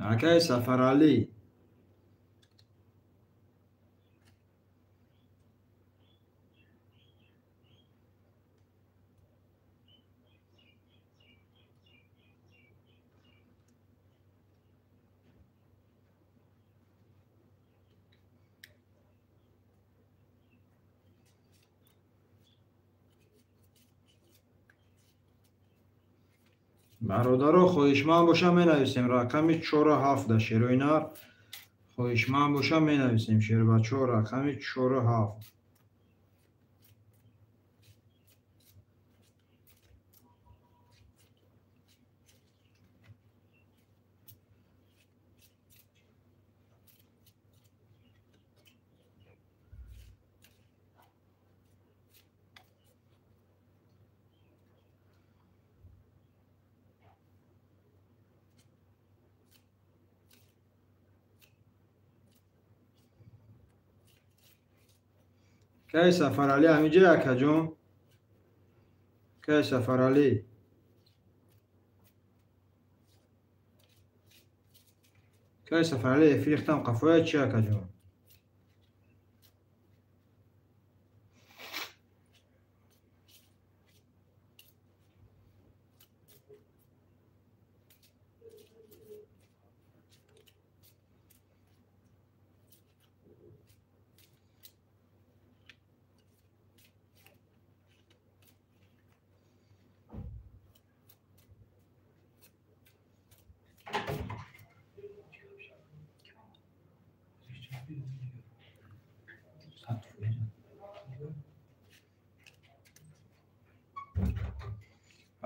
اکای سفرعلی برادرها خواهشمند باشم می نویسیم رقم 47 شیروینر خواهشمند باشم می نویسیم شیر بچه ها رقم 47 کی سفرعلی همیجا اکا جون کی سفرعلی کی سفرعلی فریختم قفوی چی اکا جون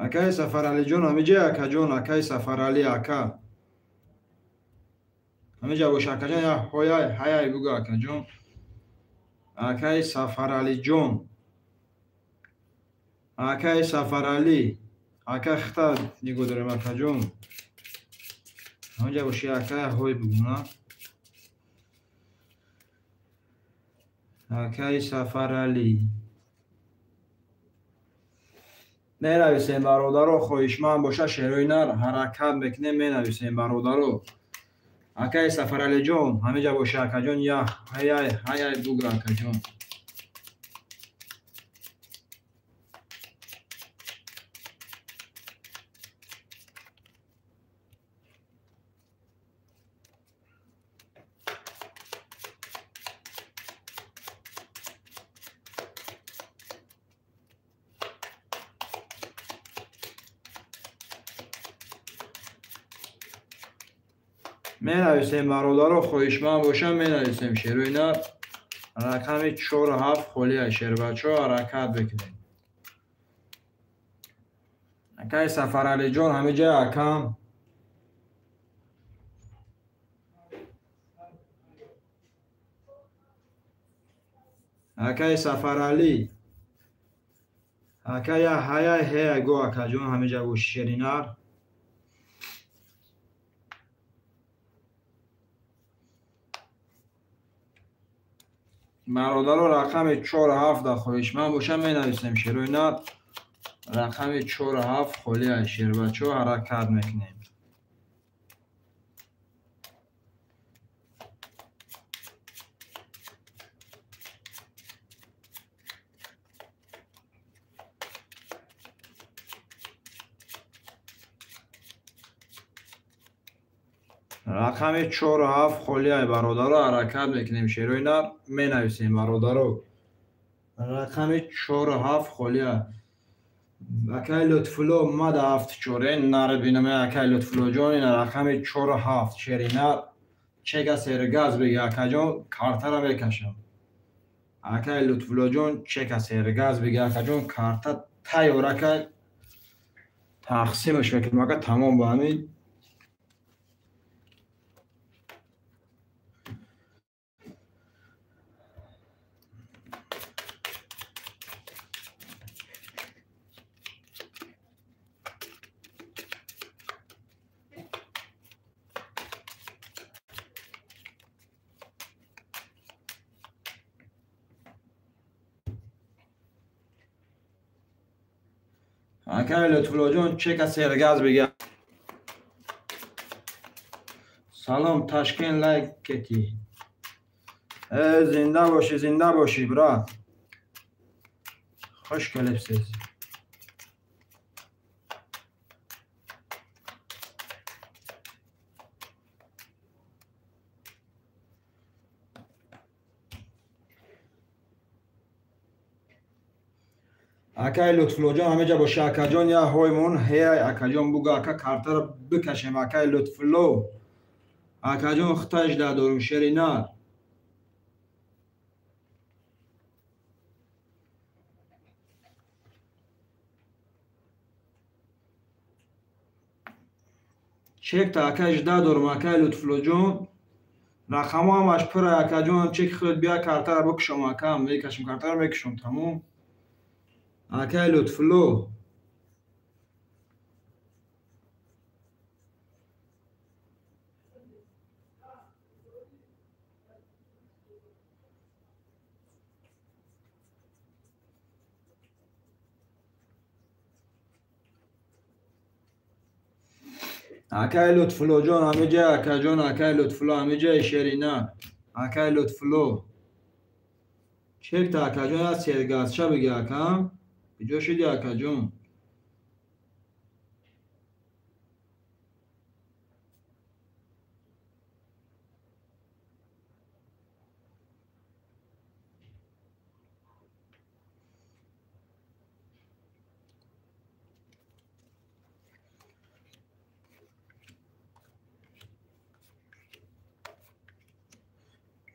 اکای سفرعلی جون همیجا اکا جون اکای سفرعلی اکا همیجا باش اکا جون یا های بگو اکا جون اکای سفرعلی جون اکای سفرعلی اکا خطا دیگو داریم اکا جون همیجا باشی اکای های بگو نه اکای سفرعلی می نویسیم برادرو خواهشمند باشه شیروینر حرکت میکنیم می نویسیم برادرو اکای سفرعلی جون همیجا باشه اکا جون یا های بگو اکا جون می نویسیم برادرها خواهشمند باشم می نویسیم شیروینر رقم 47 خالی شیر بچه ها حرکت بکنیم اکای سفرعلی جان همه جا اکم اکای سفرعلی اکای های گو اکا جون همه جا بوش شیرینر برادر رقم 47 خواهشمند باشم می نویسیم شیروینر رقم 47 خالی شیر بچه ها حرکت میکنیم رقم 47 خالی برادر حرکت میکنیم شیروینر می نویسیم برادر رقم 47 خالی اکای لطفلو مد هفت چورین نر بینم اکای لطفلو جون این رقم 47 شیرینر چگه سیر گاز بگی اکا جون کارتا را بکشم اکای لطفلو جون چگه سیر گاز بگی اکا جون کارتا تایور اکای تقسیمش بکنیم اکا تمام با همین اکای لطفلو جون چگه سیر گاز بگی سلام تشکین لایک کتی. زنده باشی برا. خوش کلپسیز. اکای لطفلو جان همه جا باشه. اکا جان یا هایمون هی اکا جان بگو اکا کارت رو بکشیم. اکای لطفلو اکا جان اختش دارم شرینار. چک تا اکایش دارم اکای لطفلو جان. رقم همش پر اکا جان چک خود بیا کارت رو بکشم اکا میکشم کارت رو میکشم تموم. اکای لطفلو اکای لطفلو جان همه جا اکا جان اکای لطفلو همه جا شرینا اکای لطفلو چک تا اکا جان از سیرگاز شا بگی اکا بجا شدی اکا جان.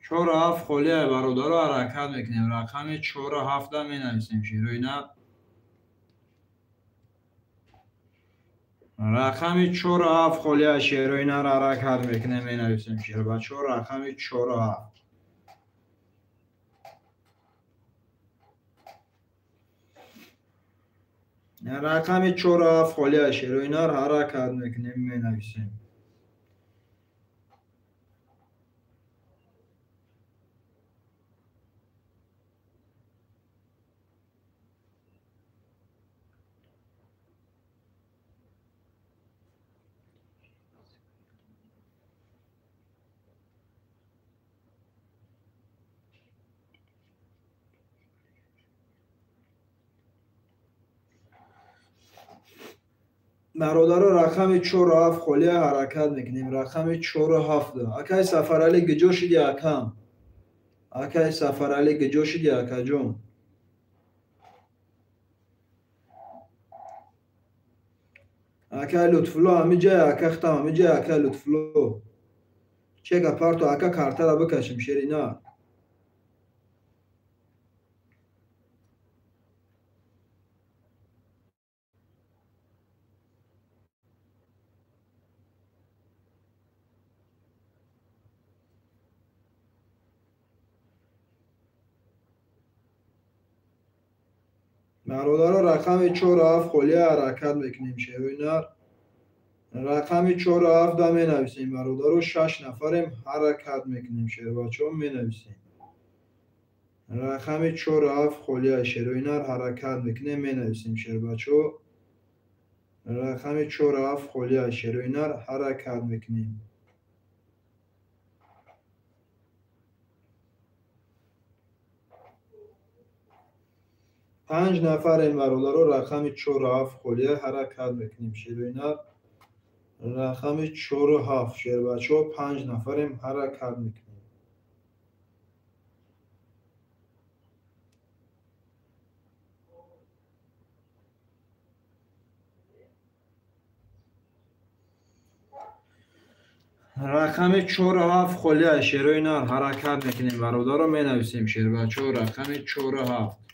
چهار و هفت خالیه برادر رو حرکت میکنیم. رقم 4 و 7 می نویسیم شیروی نه. رقم 4 و 7 خالیه شیروی نه را حرکت میکنیم می نویسیم شیر بچه ها. رقم 4 و 7 رقم 4 و 7 خالیه شیروی نه را حرکت میکنیم می نویسیم. برادر رقم 4 و 7 خالیه حرکت میکنیم. رقم 4 و 7 اکای سفر علی گجا شدی اکا. اکای سفر علی گجا شدی اکا جون. اکای لطفلو همه جای اکا ختم همه جای اکای لطفلو. چک اپارتو اکا کارتا را بکشیم شرینا. برادر رقم 4 و 7 خالیه حرکت میکنیم شرینا. رقم 4 و 7 می نویسیم برادر رو 6 نفریم حرکت میکنیم شیر بچه هم می نویسیم. رقم 4 و 7 خالیه شرینا حرکت میکنیم می نویسیم شیر بچه ها. رقم 4 و 7 خالیه شرینا حرکت میکنیم. پنج نفر این برادر رو رقم 4 و 7 خالیه حرکت میکنیم شرینا. رقم 4 و 7 شیر بچه ها 5 نفریم حرکت میکنیم. رقم 4 و 7 خالیه شرینا حرکت میکنیم برادر رو می نویسیم شیر بچه ها. رقم 4 و 7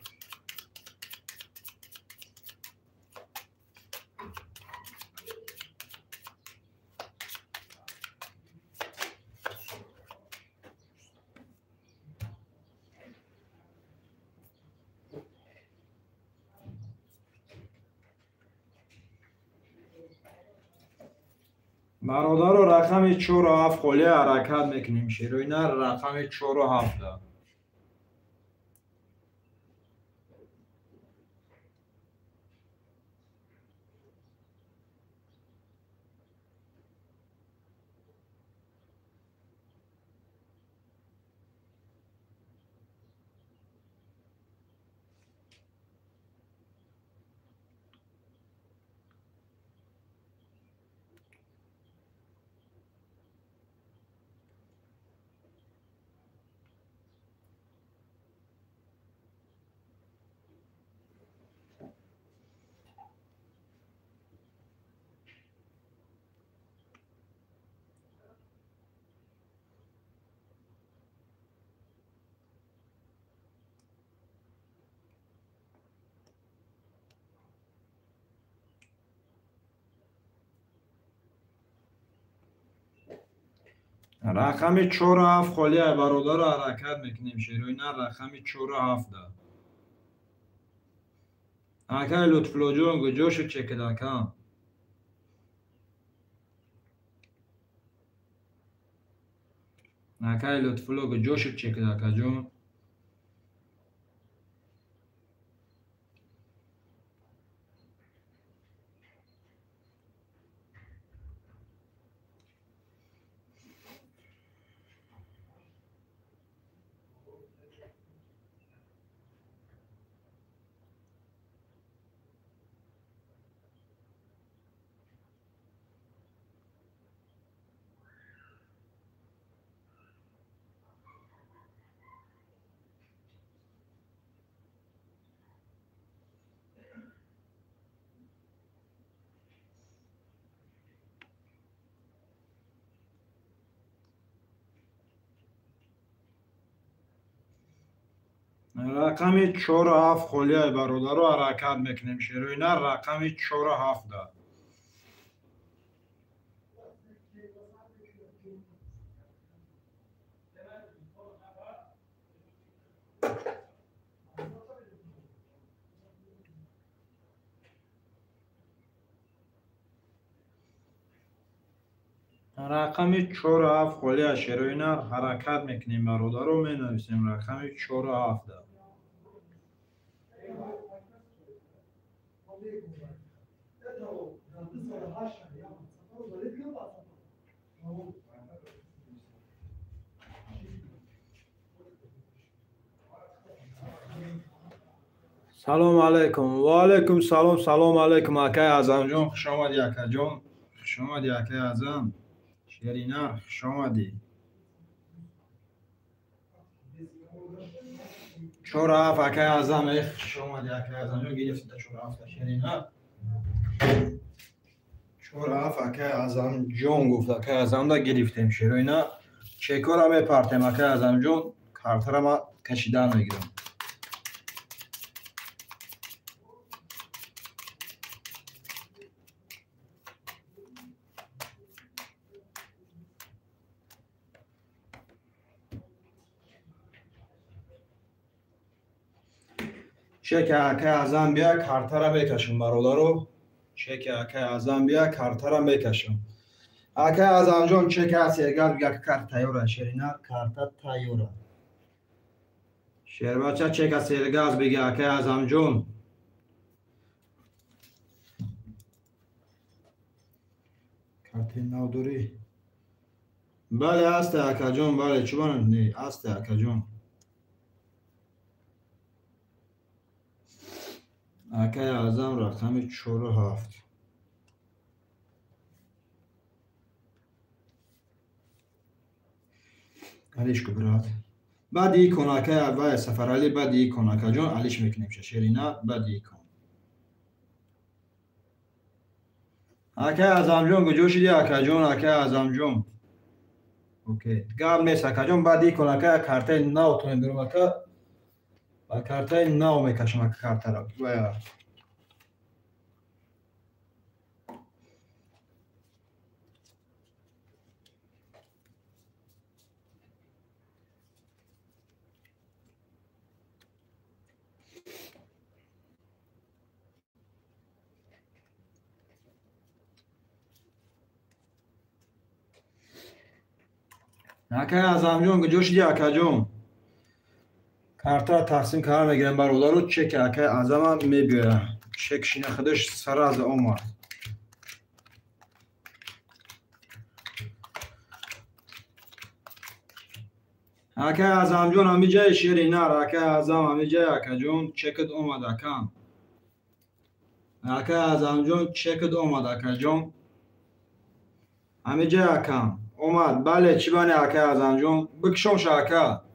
برادر رو رقم 4 و 7 خالیه حرکت میکنیم شرینا. رقم 4 و 7 رقم 4 و 7 خالی برادر رو حرکت میکنیم شیروی نه رقم 4 و 7 ده اکه لطفلو جون گجوشو چکد اکم اکه لطفلو گجوشو چکد اکه جون رقم 4 و 7 خالی برادر رو حرکت میکنیم شیروی نه رقم 4 و 7 ده رقم 4 و 7 خالی شیروی نه حرکت میکنیم برادر رو می نویسیم رقم 4 و 7 ده سلام علیکم و علیکم سلام سلام علیکم اکه اعظم جون خوش آمدی اکه جون خوش آمدی اکه اعظم شیرینه خوش آمدی 4 و 7 اکه اعظم خوش آمدی اکه اعظم جون گرفتی 4 و 7 شیرینه 4 و 7 اکه اعظم جون گفت اکه اعظم دا گرفتیم شیرینه چکار هم میپرتیم اکه اعظم جون کارتر ما کشیدن میگیرم چک اکه اعظم بیا کارتر را بکشم برادر رو چک اکه اعظم بیا کارتر را بکشم اکه اعظم جون چک سرگرد بیا که کارت تیاره شیرینه کارت تیاره شیر بچه چک سرگرد بگی اکه اعظم جون کارت نودوری بله هست اکه جون بله چون نه هست اکه جون اکه اعظم رقم 4 و 7 علیش کو برات بعد ای کن اکه اول سفر علی بعد ای کن اکه جون علیش میکنیم شیرینه بعد ای کن اکه اعظم جون گجوش دی اکه جون اکه اعظم جون اوکی گام نیست اکه جون بعد ای کن اکه کارت نو تو برم اکه با کارت نو میکشم اکه کارت را باید اکه اعظم جون گجوش دی اکه جون کارتا تقسیم کار میگیرم برادر رو چک اکه اعظم هم میبیره چک شینه خودش سر از اومد اکه اعظم جون همی جای شیرینه اکه اعظم همی جای اکه جون چکت اومد اکم اکه اعظم جون چکت اومد اکه جون همی جای اکم اومد بله چی بانی اکه اعظم جون بکشم شاکه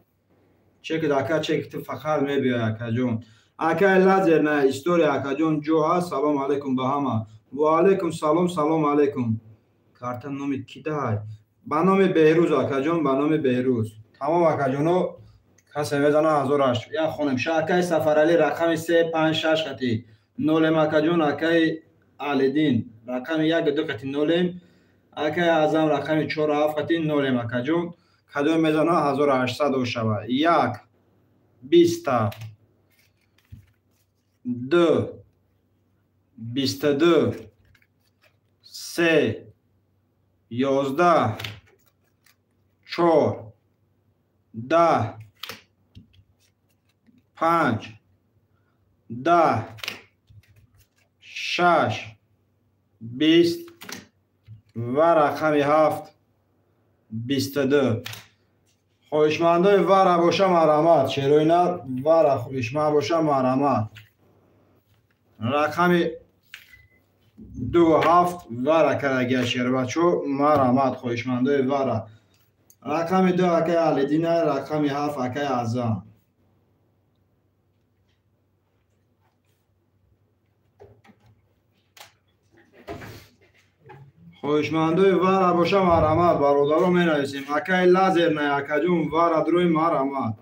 چک داکا چک تو فخر میبیه اکه جون اکه لازر نه استوری اکه جون جو ها سلام علیکم به همه و علیکم سلام سلام علیکم کارت نومی کی ده با نام بهروز اکه جون با نام بهروز تمام اکه جونو کسی میزنه 1008 یا خونم شاکه سفر علی رقم 356 خطی نولم اکه جون اکه علیدین رقم 1 2 خطی نولم اکای اعظم رقم 4 7 قطعی 0 مکه جون کدوم میزانه 1800 شود. 1 20 2 22 3 11 4 10 5 10 6 20 و رقم 7 22. خواهشمندای و را باشه مرحمت. شیروی نر و را خواهشمند باشه مرحمت. رقم 2 7 و را کرده شیر بچو مرحمت. خواهشمندای و را رقم 2 اکای علیدین، رقم 7 اکای اعظم. خواهشمندای و را باشه مرحمت. برادران می نویسیم اکای لازر نه اکا جون و را دروی مرحمت.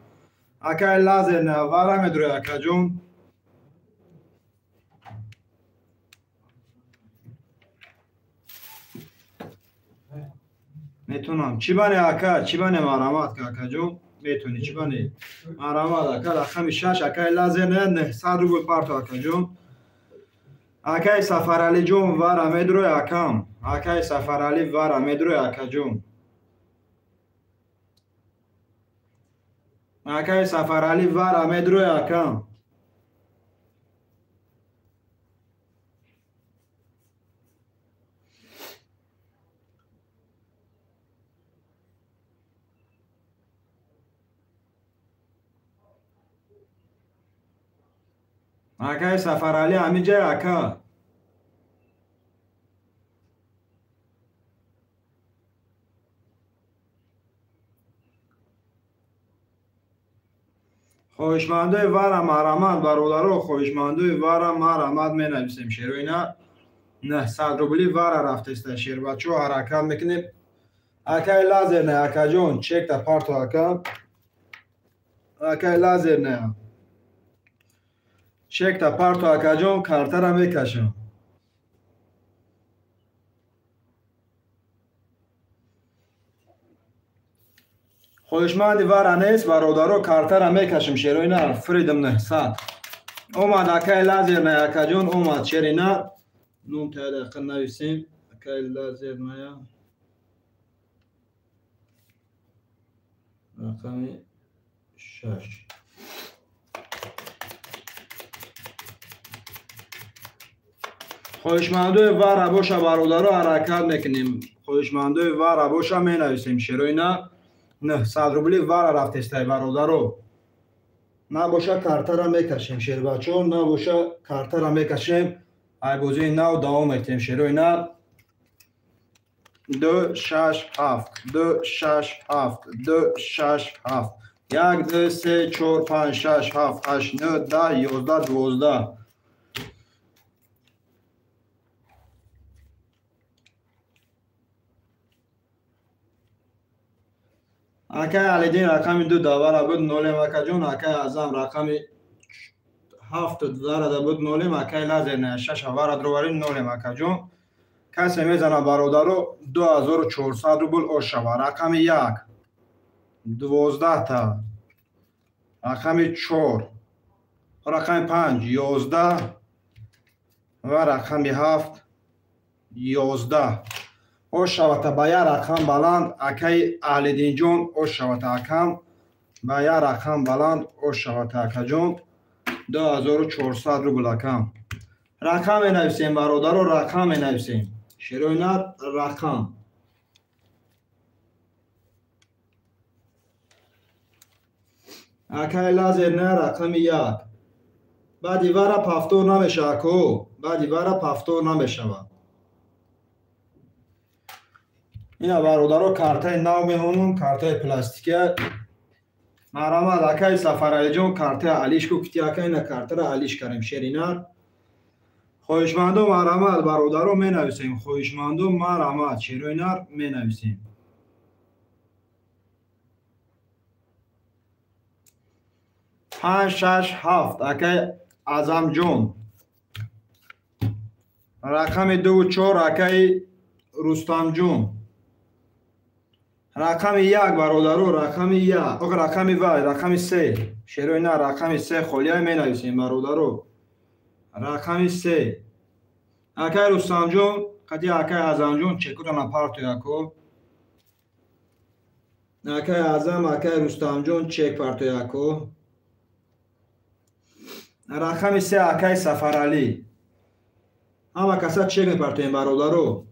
اکای لازر نه و را می دروی اکا جون. میتونم چی بانی اکا چی بانی مرحمت که اکا جون میتونی چی بانی مرحمت اکا رقم 6 اکای لازر نه 100 روبل پارتو اکا جون. اکای سفرعلی جون و را می دروی اکام. اکای سفرعلی و را می دروی اکا جون. اکای سفرعلی و را می دروی اکام. اکای سفرعلی همین جای اکا. خواهشمندای و را مرحمت. برادران خواهشمندای و را مرحمت می نویسیم. شیروی نه 900 روبلی و را رفته است. شیر بچو حرکت میکنیم. اکای لازر نه اکا جون چک تا پارتو اکا. اکای لازر نه چک تا پارتو اکا جون کارت را میکشم. خواهشمندی و را نیست برادران کارت را میکشم. شیروی نه فریدم 900 اومد. اکای لازر نه اکا جون اومد. شیری نه نوم تا دقیقه نویسیم. اکای لازر نه رقم 6. خواهشمندای و را باشه برادران حرکت میکنیم. خواهشمندای و را باشه می نویسیم. شیروی نه 900 روبلی و را رفته است برادران. نباشه کارت را میکشیم. شیر بچو نباشه کارت را میکشیم. ای بازی نو دوام میتیم. شیروی نه 2 6 7 2 6 7 2 6 7 1 2 3 4 5 6 7 8 9 10 11 12. اکای علیدین رقم 2 داور بود 0 مکه جون. اکای اعظم رقم 7 داره بود 0 اکای لازر نه 6 وارد رواری 0 مکه جون. کسی میزنه برادرو 2400 روبل اوش شود. رقم 1 12 تا رقم 4 رقم 5 11 و رقم 7 11 اوش شود. با یا رقم بلند اکای علیدین جون اوش شود. اکم با یا رقم بلند اوش شود اکا جون 2400 روبل اکم. رقم می نویسیم برادرو رقم می نویسیم. شیروی نر رقم. اکای لازر نه رقم 1. بعد ایوارا پفتور نمیشه اکو. بعد ایوارا پفتور نمیشه. اینا برادرو کارتای نو میمونم. کارتای پلاستیکه مرحمت. اکای سفرعلی جون کارتای علیش کو کتی اکای نه کارت را علیش کریم. شیرینر خواهشمندو مرحمت برادرو می نویسیم. خواهشمندو مرحمت. شیروی نر می نویسیم. پنج شش هفت اکای اعظم جون. رقم 2 و 4 اکای رستم جون رقم 1 برادرو رقم 1 رقم وای رقم 3 شیروی نه رقم 3 خالیه می نویسیم برادرو رقم 3 اکای رستم جون قدی اکای اعظم جون چکو را پارتو یکو اکای اعظم اکای رستم جون چک پارتو یکو رقم 3 اکای سفر علی اما کسا چک می پارتو این برادرو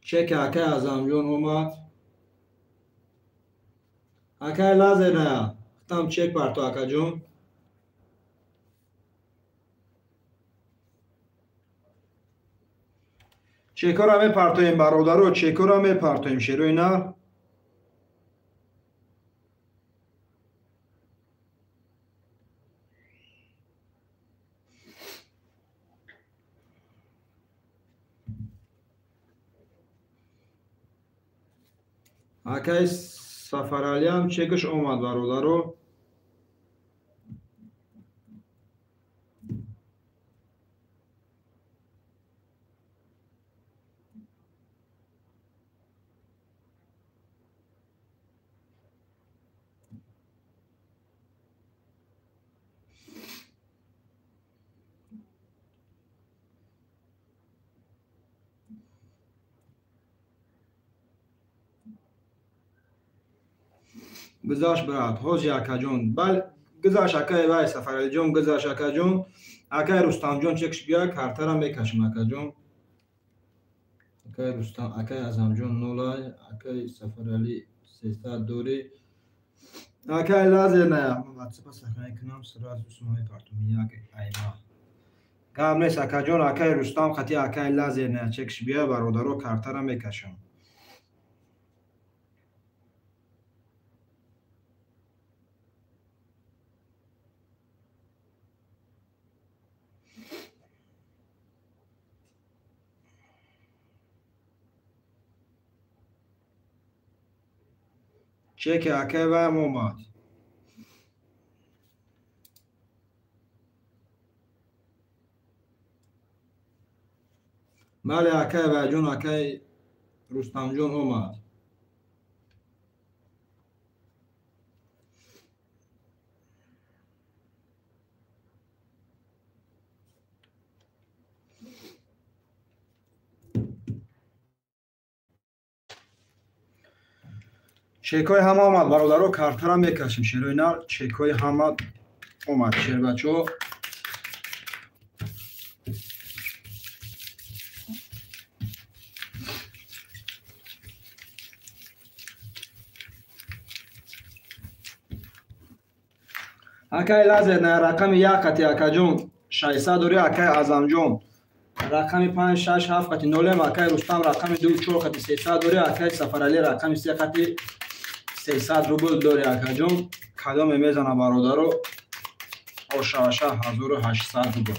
چک اکای اعظم جون اومد اکای لازر نه تام چک پارتو اکا جون چکو را می پارتویم برادرو چکو را می پارتویم شیروی نه اکای سفر علی هم چکش اومد برادرو گذاشت برات حوزی اکا جون بل گذاشت اکای وای سفر علی جون گذاشت اکا جون اکای رستم جون چکش بیا کارتر هم میکشم اکا جون اکای رستم اکای اعظم جون نولای اکای سفر علی 300 دوری اکای لازر نه واتساپ سفر کنم سراز اسمای پارتومی ایما کام نیست اکا جون اکای رستم خطی اکای لازر نه چکش بیا برادرو کارتر هم میکشم چک اکای و اومد مالی اکای و جون اکای رستم جون اومد چکای هم آمد برادرو کارتر هم میکشیم شیروی نه چکای هم اومد شیر بچو اکای لازر نه رقم 1 قطی اکا جون 600 دوری اکای اعظم جون رقم 5 6 7 قطی 0 اکای رستم رقم 2 4 قطی 300 دوری اکای سفر علی رقم 3 قطی 300 روبل دوری اکا جون کدام میزنه برادرو اوشاشه 1800 روبل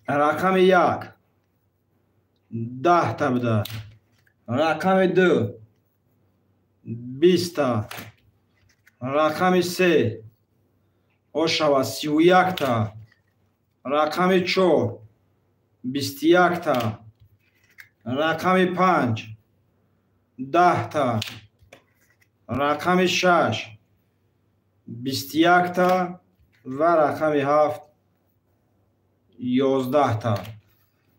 رقم 1 10 تا بده رقم 2 20 تا رقم 3 اوشاوا 31 تا رقم 4 21 تا رقم 5 10 تا رقم 6 21 تا و رقم 7 11 تا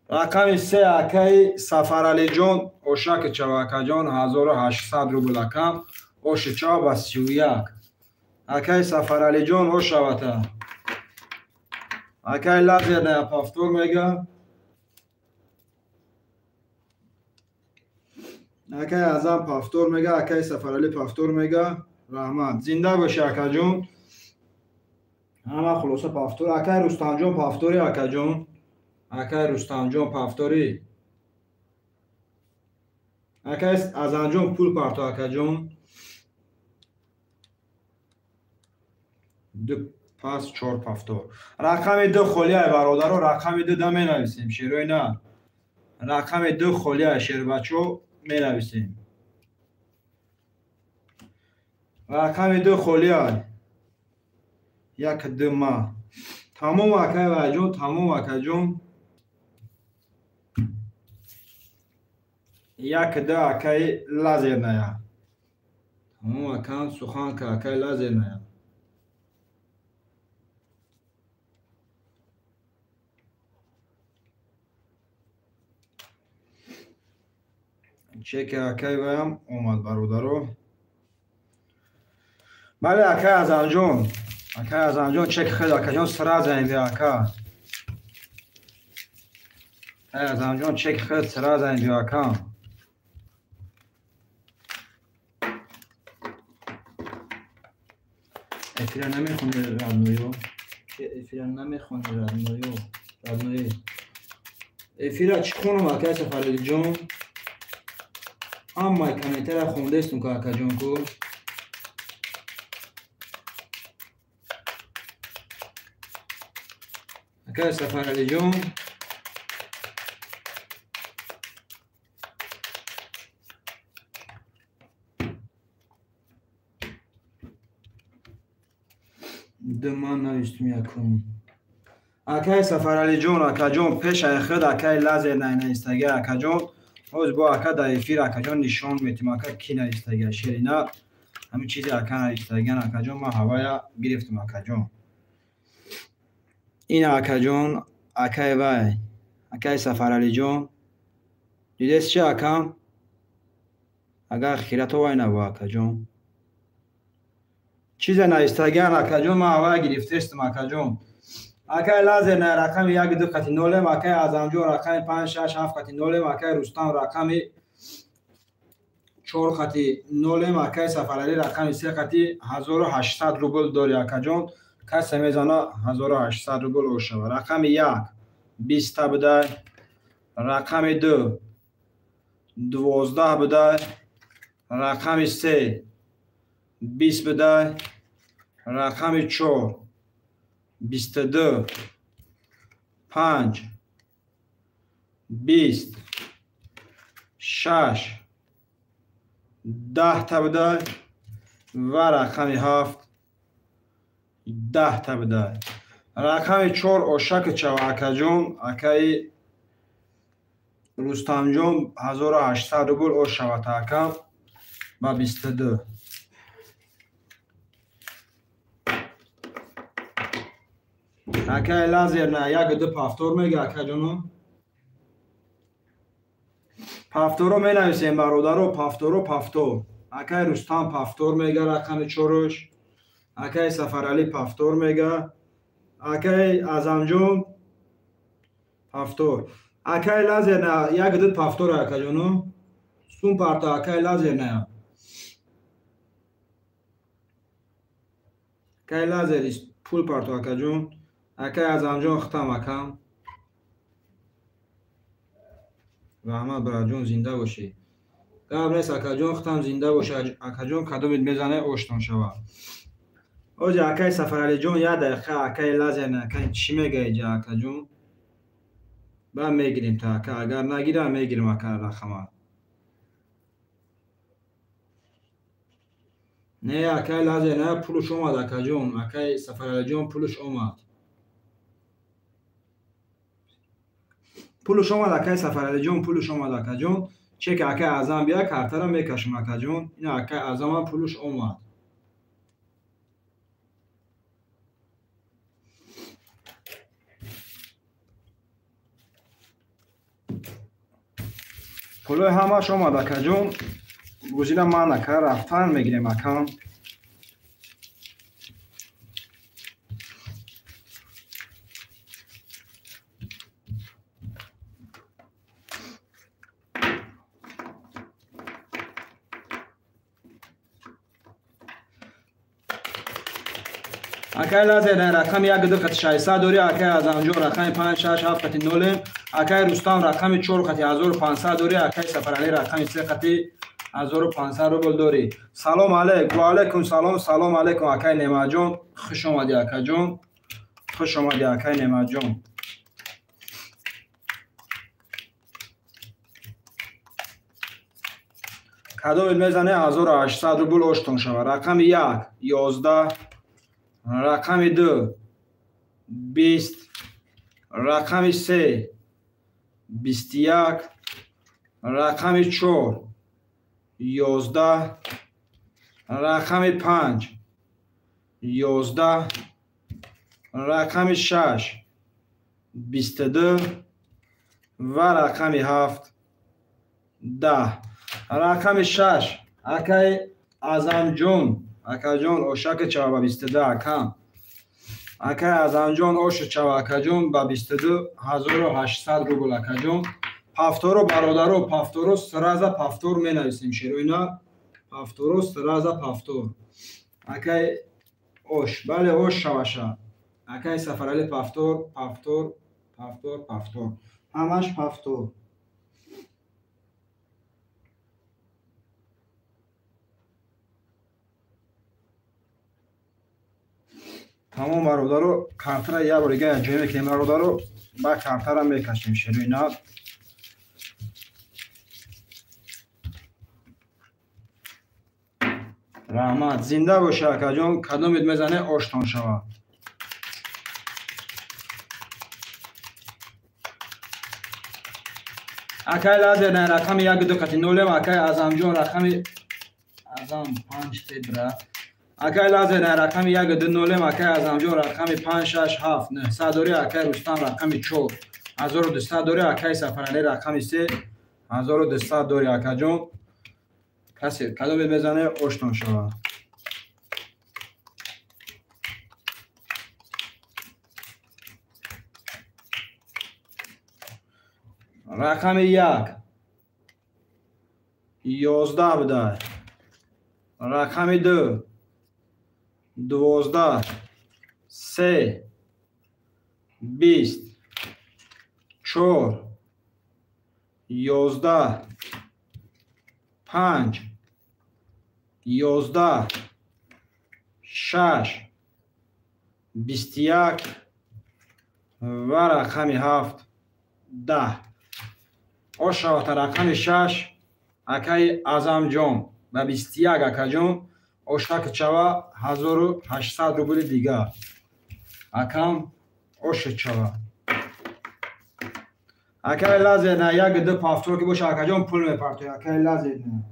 رقم 3 اکای سفر علی جون اوشک چواکا جون 1800 روبل اکم اوش چا با 31 اکای سفر علی جون اوشاوتا اکای لازر نه پافتور میگه اکای اعظم پافتور میگه اکای سفر علی پافتور میگه رحمت زنده باشه اکا جون همه خلاصه پافتور. اکای رستم جان پافتوری اکا جان. اکای رستم جان پافتوری. اکای از انجام پول پارتو اکا جان. دو پاس 4 پافتور. رقم 2 خالیه برادرو. رقم 2 دا می نویسیم شیروی نه. رقم 2 خالیه شیر بچو می نویسیم. رقم 2 خالیه. 1 2 ما. تمام اکای و جون. تمام اکا جون. 1 2 اکای لازر نیا. تمام اکان سخان که اکای لازر نیا. چک اکای ویم اومد برادرو. بله اکای از انجام. اکای از انجام چک خیلی اکای جان سرا زنیم بیا اکا. اکای از انجام چک خیلی سرا زنیم بیا اکا. افیرا نمیخونی ردنویو. افیرا نمیخونی ردنویو. افیرا چی خونم اکای سفرالی جان. اما کمیتر خونده استون که اکا جان کو. اکای سفرالی جان. دمان نوشتم یکم. اکای سفرالی جان اکا جان پیش خود اکای لازر نایستگی اکا جان. اوز با اکا در افیر اکا جان نشان میتیم اکا کی نایستگی شیرینا. همین چیزی اکا نایستگی اکا جان ما هوای گرفتم اکا جان. این اکا جان اکای وای. اکای سفرالی جان. دیدست چه اکا؟ اگر خیرت وای نبا اکا جان. چیز نایستگیان اکا جان ما هوای گرفته استم اکا جان. اکای لازر نه رقم 1 2 قطی نولم. اکای ازم جان رقم 5 6 7 قطی نولم. اکای رستم رقم 4 قطی نولم. اکای سفرالی رقم 3 قطی 1800 روبل داری اکا جان. کسی میزانه 1800 روبل او شود. رقم 1 20 بده. رقم 2 12 بده. رقم 3 20 بده. رقم 4 22 5 20 6 10 تا بده و رقم 7 10 تا بده. رقم 4 اوشک چو اکا جون اکای رستم جون 1800 روبل او شود اکا با 22. اکای لازر نه 1 2 پافتور میگه اکا جونو. پافتورو می نویسیم برادرو. پافتورو پافتور. اکای رستم پافتور میگه رقم 4ش. اکای سفرالی پافتور میگه. اکای ازم جون پافتور. اکای لازر نه 1 2 پافتور اکا جونو. سون پارتا اکای لازر نه. اکای لازر پول پارتا اکا جون. اکای ازم جون ختم اکا. رحمت برای جون زنده باشی. قبل نیست اکا جون ختم زنده باشه. اکا جون کدومت میزنه اوشتون شود. اوجه اکای سفرالی جون 1 دقیقه اکای لازر نه اکای چی میگه ایجا اکا جون. با میگیریم تا اکا. اگر نگیرم میگیریم اکا رقمه. نه اکای لازر نه پولش اومد اکا جون. اکای سفرالی جون پولش اومد. پولش اومد اکای سفرالی جون پولش اومد اکا جون. چک اکای ازم بیا کارترم میکشم اکا جون. این اکای ازم هم پولش اومد. پولای همش اومد اکا جون. گزینه من اکا رفتن میگیریم اکا. اکای لازه رقم 1 2 خط 600 دوری اکای از آنجا رقم 5 6 7 خط 0 اکای رستم رقم 4 خط 1500 دوری اکای سفر علی رقم 3 خط 1500 روبل دوری. سلام علیکم. و علیکم سلام. سلام علیکم اکای نعمت جان. خوش اومدی اکای جان. خوش اومدی اکای نعمت جان. کادو میزنه 1800 روبل اوشتون شود. رقم 1 11 رقم 2 20 رقم 3 21 رقم 4 11 رقم 5 11 رقم 6 22 و رقم 7 10. رقم 6 اکای ازم جون اکا جون اوشک چاوا با 22 اکا اکای ازم جون اوش چاوا اکا جون با 22800 روبل اکا جون. پافتورو برادرو پافتورو سرازا پافتور می نویسیم شیرو اینا پافتورو سرازا پافتور اکای اوش بله اوش شواشا اکای سفرالی پافتور پافتور پافتور پافتور همش پافتور. تمام برادرو کارتر یا بار دیگه انجام میکنیم برادرو با کارتر هم میکشیم شروع اینا. رحمت زنده باشه اکا جون. کدومت میزنه آشتان شوه. اکای لازه نه رقم 1 2 خط 0 اکای ازم جون رقم ازم 5 تبرا اکای لازه نه رقم 1 2 0 اکای ازم جون رقم 5 6 7 9 صدوری اکای رستم رقم 4 1200 دوری اکای سفرعلی رقم 3 1200 دوری اکا جون. کسی کدوم بزنه آشتون شوه. رقم 1 11 بده. رقم 2 12 3 20 4 11 5 11 6 21 و رقم 7 10. آشاوت رقم 6 اکای ازم جون و 21 اکا جون آشاک چوا 1800 روبل دیگه اکام آش چوا اکای لازه نه 1 2 پافتور که باشه اکا جون پول میپرتوی اکای لازه نه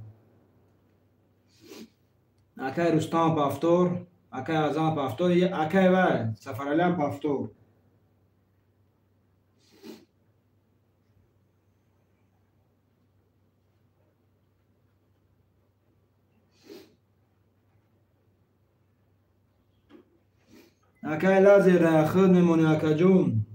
اکای رستم پافتور اکای ازم پافتور اکای و سفرعلی هم پافتور. اکای لازه را خود میمونه اکا جون.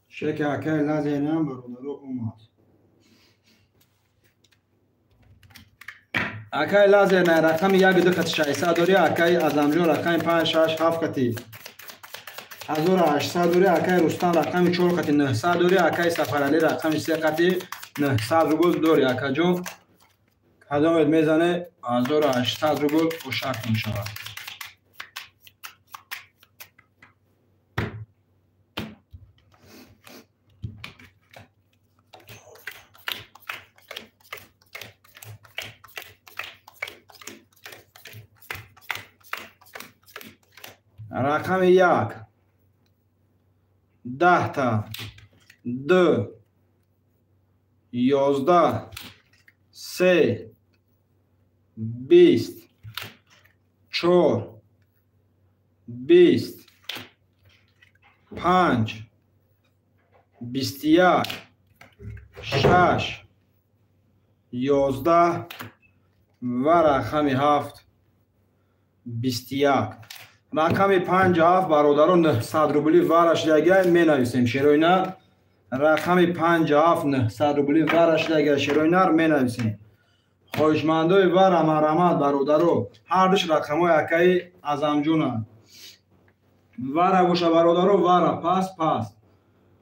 شکل اکای لازه نام برادرو اومد. اکای لازه نه رقم 1 2 خط 600 دوری اکای ازم جون رقم 5 6 7 خطی 1800 دوری اکای رستم رقم 4 خطی 900 دوری اکای سفرعلی رقم 3 خطی 900 روبل دوری اکا جون. کدومت میزنه 1800 روبل خوشحال میشود. رقم 1 10 تا 2 11 3 20 4 20 5 21 6 11 و رقم 7 21. رقم 57 برادران 900 روبلی ورش دیگه می نویسیم شیروی نر. رقم 57 900 روبلی ورش دیگه شیروی نر می نویسیم. خوشمندوی و رحمت برادرو هر دوش رقم های اکی ازم جونن. وره باشه برادرو وره پس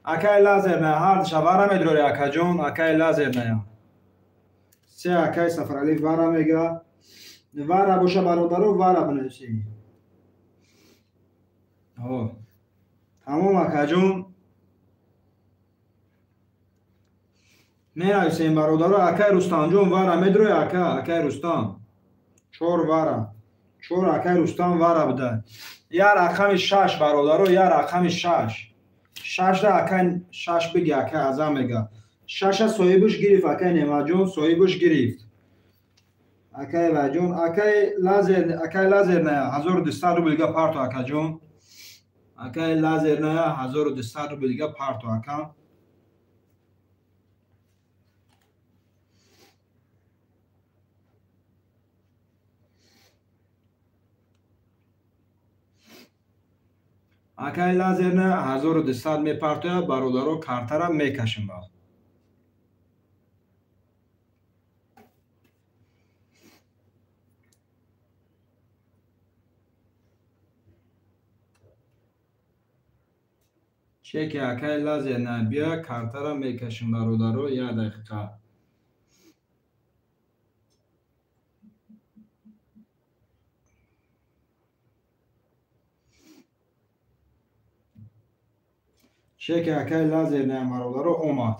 اکی لازر نه هر دوش وره میدروری اکا جون اکی لازر نه سه اکی سفر علی وره میگه وره باشه برادرو وره بنویسی. تمام اکا جون می نویسیم برادرو اکی رستم جون وره میدروی اکی رستم چور وره چور اکی رستم وره بده. یا رقم 6 برادرو یا رقم 6 ده اکی 6 بگی اکی ازم میگه 6 صاحبش گرفت اکی نیمه جون صاحبش گرفت اکی و جون اکی لازر نه 1200 روبل دیگه پارتو اکی جون اکی لازر نه 1200 روبل دیگه پارتو اکی اکی لازر نه 1200 میپرتوید برادرو کارت را میکشیم با چک اکی لازر نه بیا کارت را میکشیم برادرو 1 دقیقه چک اکی لازر نه برادرو اومد.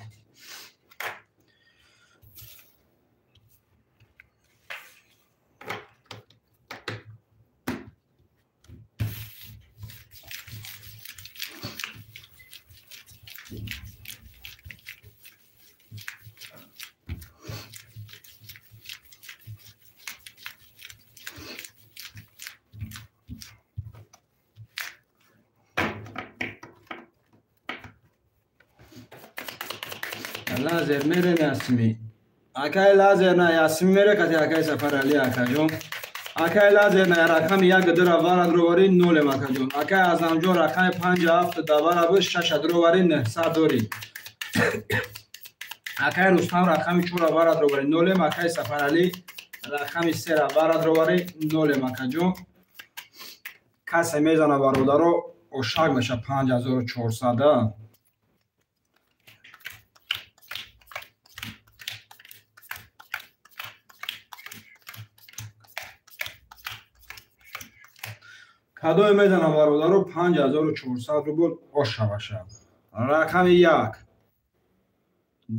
لازر میره یاسمی اکی لازر نه یاسمی میره کتی اکی سفر علی اکا جون اکی لازر نه رقم 1 در وارد رواری 0 اکا جون اکی ازم جون رقم 57 دوباره بش 6 درواری 900 دوری اکی رستم رقم 4 وارد رواری 0 اکی سفر علی رقم 3 وارد رواری 0 اکا جون کسی میزنه برادرو اشاق میشه 5400 کدوی میزنه برادرو 5400 روبل آشا باشه. رقم 1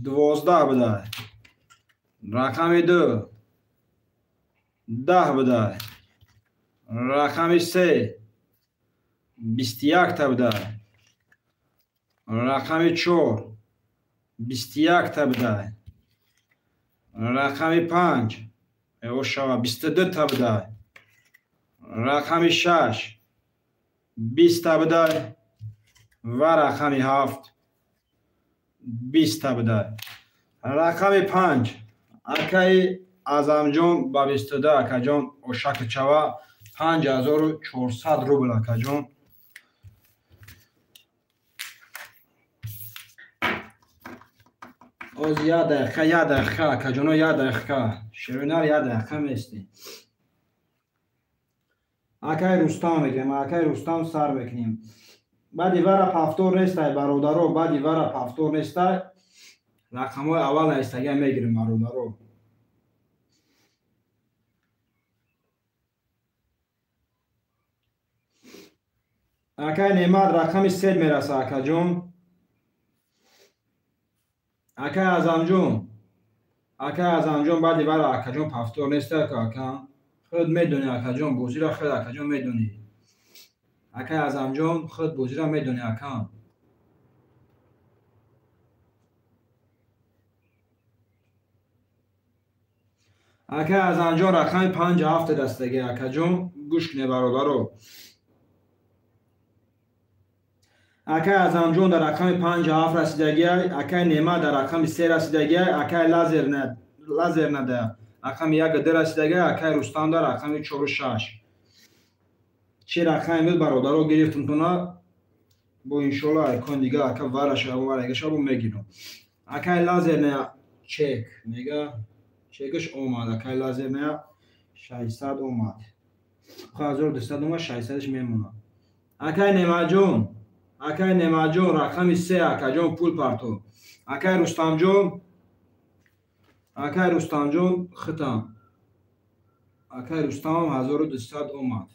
12 بده. رقم 2 10 بده. رقم 3 21 تا بده. رقم 4 21 تا بده. رقم 5 آشا 22 تا بده. رقم 6 20 تا بده و رقم 7 20 تا بده. رقم 5 اکی ازم جون با 22 اکا جون اشک چوا 5400 روبل اکا جون از 1 دقیقه اکا جونو 1 دقیقه شیرینار 1 دقیقه میستی. اکی رستم میکنیم اکی رستم سر میکنیم بعدی ورا پافتور نیسته برادرو بعدی ورا پافتور نیسته رقم های اول نیستگه میگیریم برادرو اکی نیمت رقم 3 میرسه اکا جون اکی ازم جون بعدی ورا اکا جون پافتور نیسته که اکا خود میدونی اکا جون بوزی را خود اکا جون میدونی اکا ازم جون خود بوزی را میدونی اکا اکا ازم جون رقم 57 دستگی اکا جون گوش کنی برادرو اکا ازم جون در رقم 57 رسیدگی اکا نیمه در رقم 3 رسیدگی اکا لازر نده رقم یک گده رسیدگی اکای رستم در رقم 4 و 6 چه رقمی بود برادرها گرفتم تونا با انشالله ایکون دیگه اکا ورش و ورگش رو میگیرم اکای لازر نه چک میگه چکش اومد اکای لازر نه 600 اومد خب 1200 اومد 600ش میمونه اکای نیمه جون رقم 3 اکا جون پول پارتو اکای رستم جون ختم اکای رستم 1200 اومد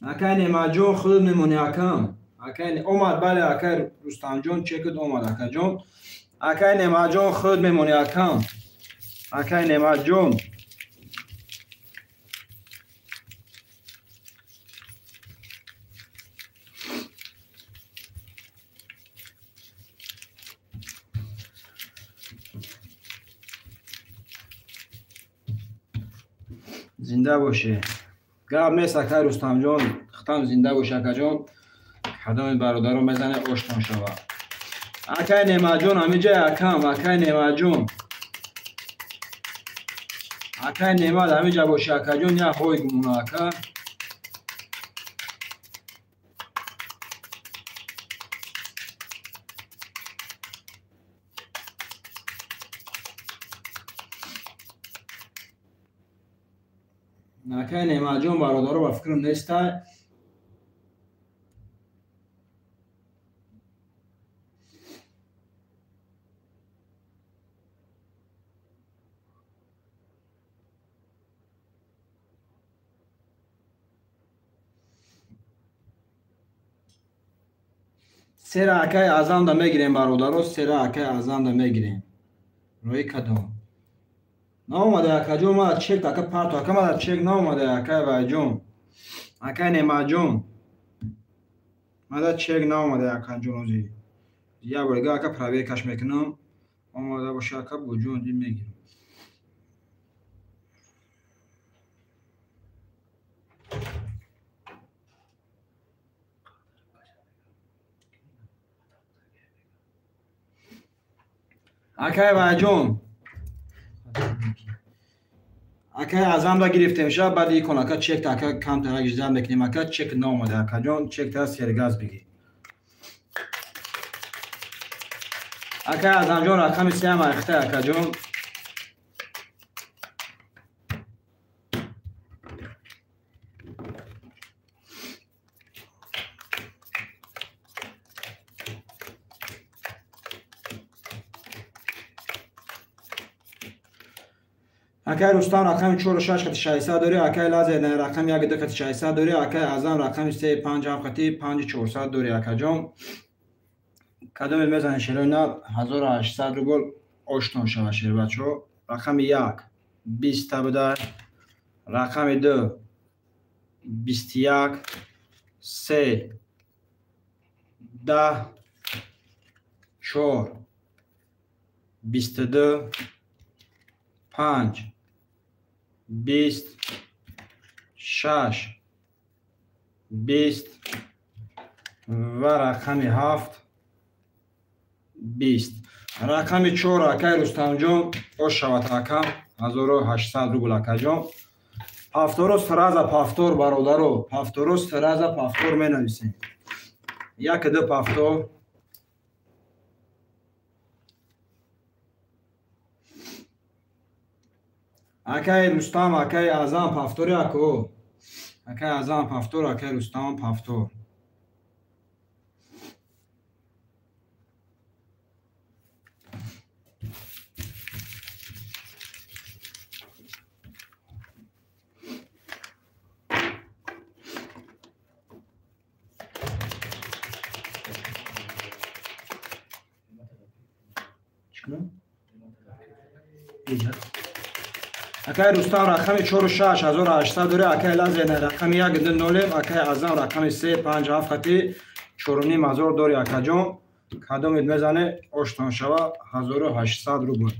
اکای نیمه جون خود میمونی اکم اکای اومد بله اکای رستم جون چکت اومد اکا جون اکای نیمه جون خود میمونی اکم اکای نیمه جون زنده باشه گاب نیست اکای رستم جون ختم زنده باشه اکا جون کدام برادرو میزنه آشنا شوه اکای نیمه جون همه جای اکم اکای نیمه جون اکای نیمه همه جا باشه اکا جون یا خوی گمونه اکا اکای نیمه جون برادرو با فکرم نیسته سر اکای ازم دا میگیریم برادرو سر اکای ازم دا میگیریم روی کدوم نامده اکا جون ما چک اکا پارتو اکا ما چک نامده اکای وای جون اکای نیمه جون ما چک نامده اکا جون روزی یا برگه اکا پراوی کش میکنم آماده باشه اکا بجون دی میگیرم اکای وای جون اکای ازم دا گرفته میشه بعد یکون اکا چک تا اکا کم تا اگه میکنیم اکا چک نامده اکا جون چک تا سرگاز بگی اکای ازم جون رقم 3 هم اخته اکا جون اکای رستم رقم 4 و 6 خط 600 داری اکای لازر نه رقم 1 2 خط 600 داری اکای ازم رقم 3 5 7 خطی 5400 داری اکا جون کدام میزنه شیرو نه 1800 روبل آشنا شوه شیر بچو رقم 1 20 بوده رقم 2 21 3 10 4 22 5 20 6 20 و رقم 7 20 رقم 4 اکای رستم جون اوش شود اکم 1800 روبل اکا جون پافتورس فراز پافتور برادرو پافتورس فراز پافتور می نویسیم یک دو پافتور اکای رستم اکای اعظم پافتوری اکو اکای اعظم پافتور اکای رستم پافتور اکای رستم رقم 4 و 6 1800 داره اکای لازر رقم 1 دن نولیم اکای اعظم رقم 3 5 7 خطی 4 و نیم هزار داری اکا جون کدام میزنه آشنا شوه 1800 روبل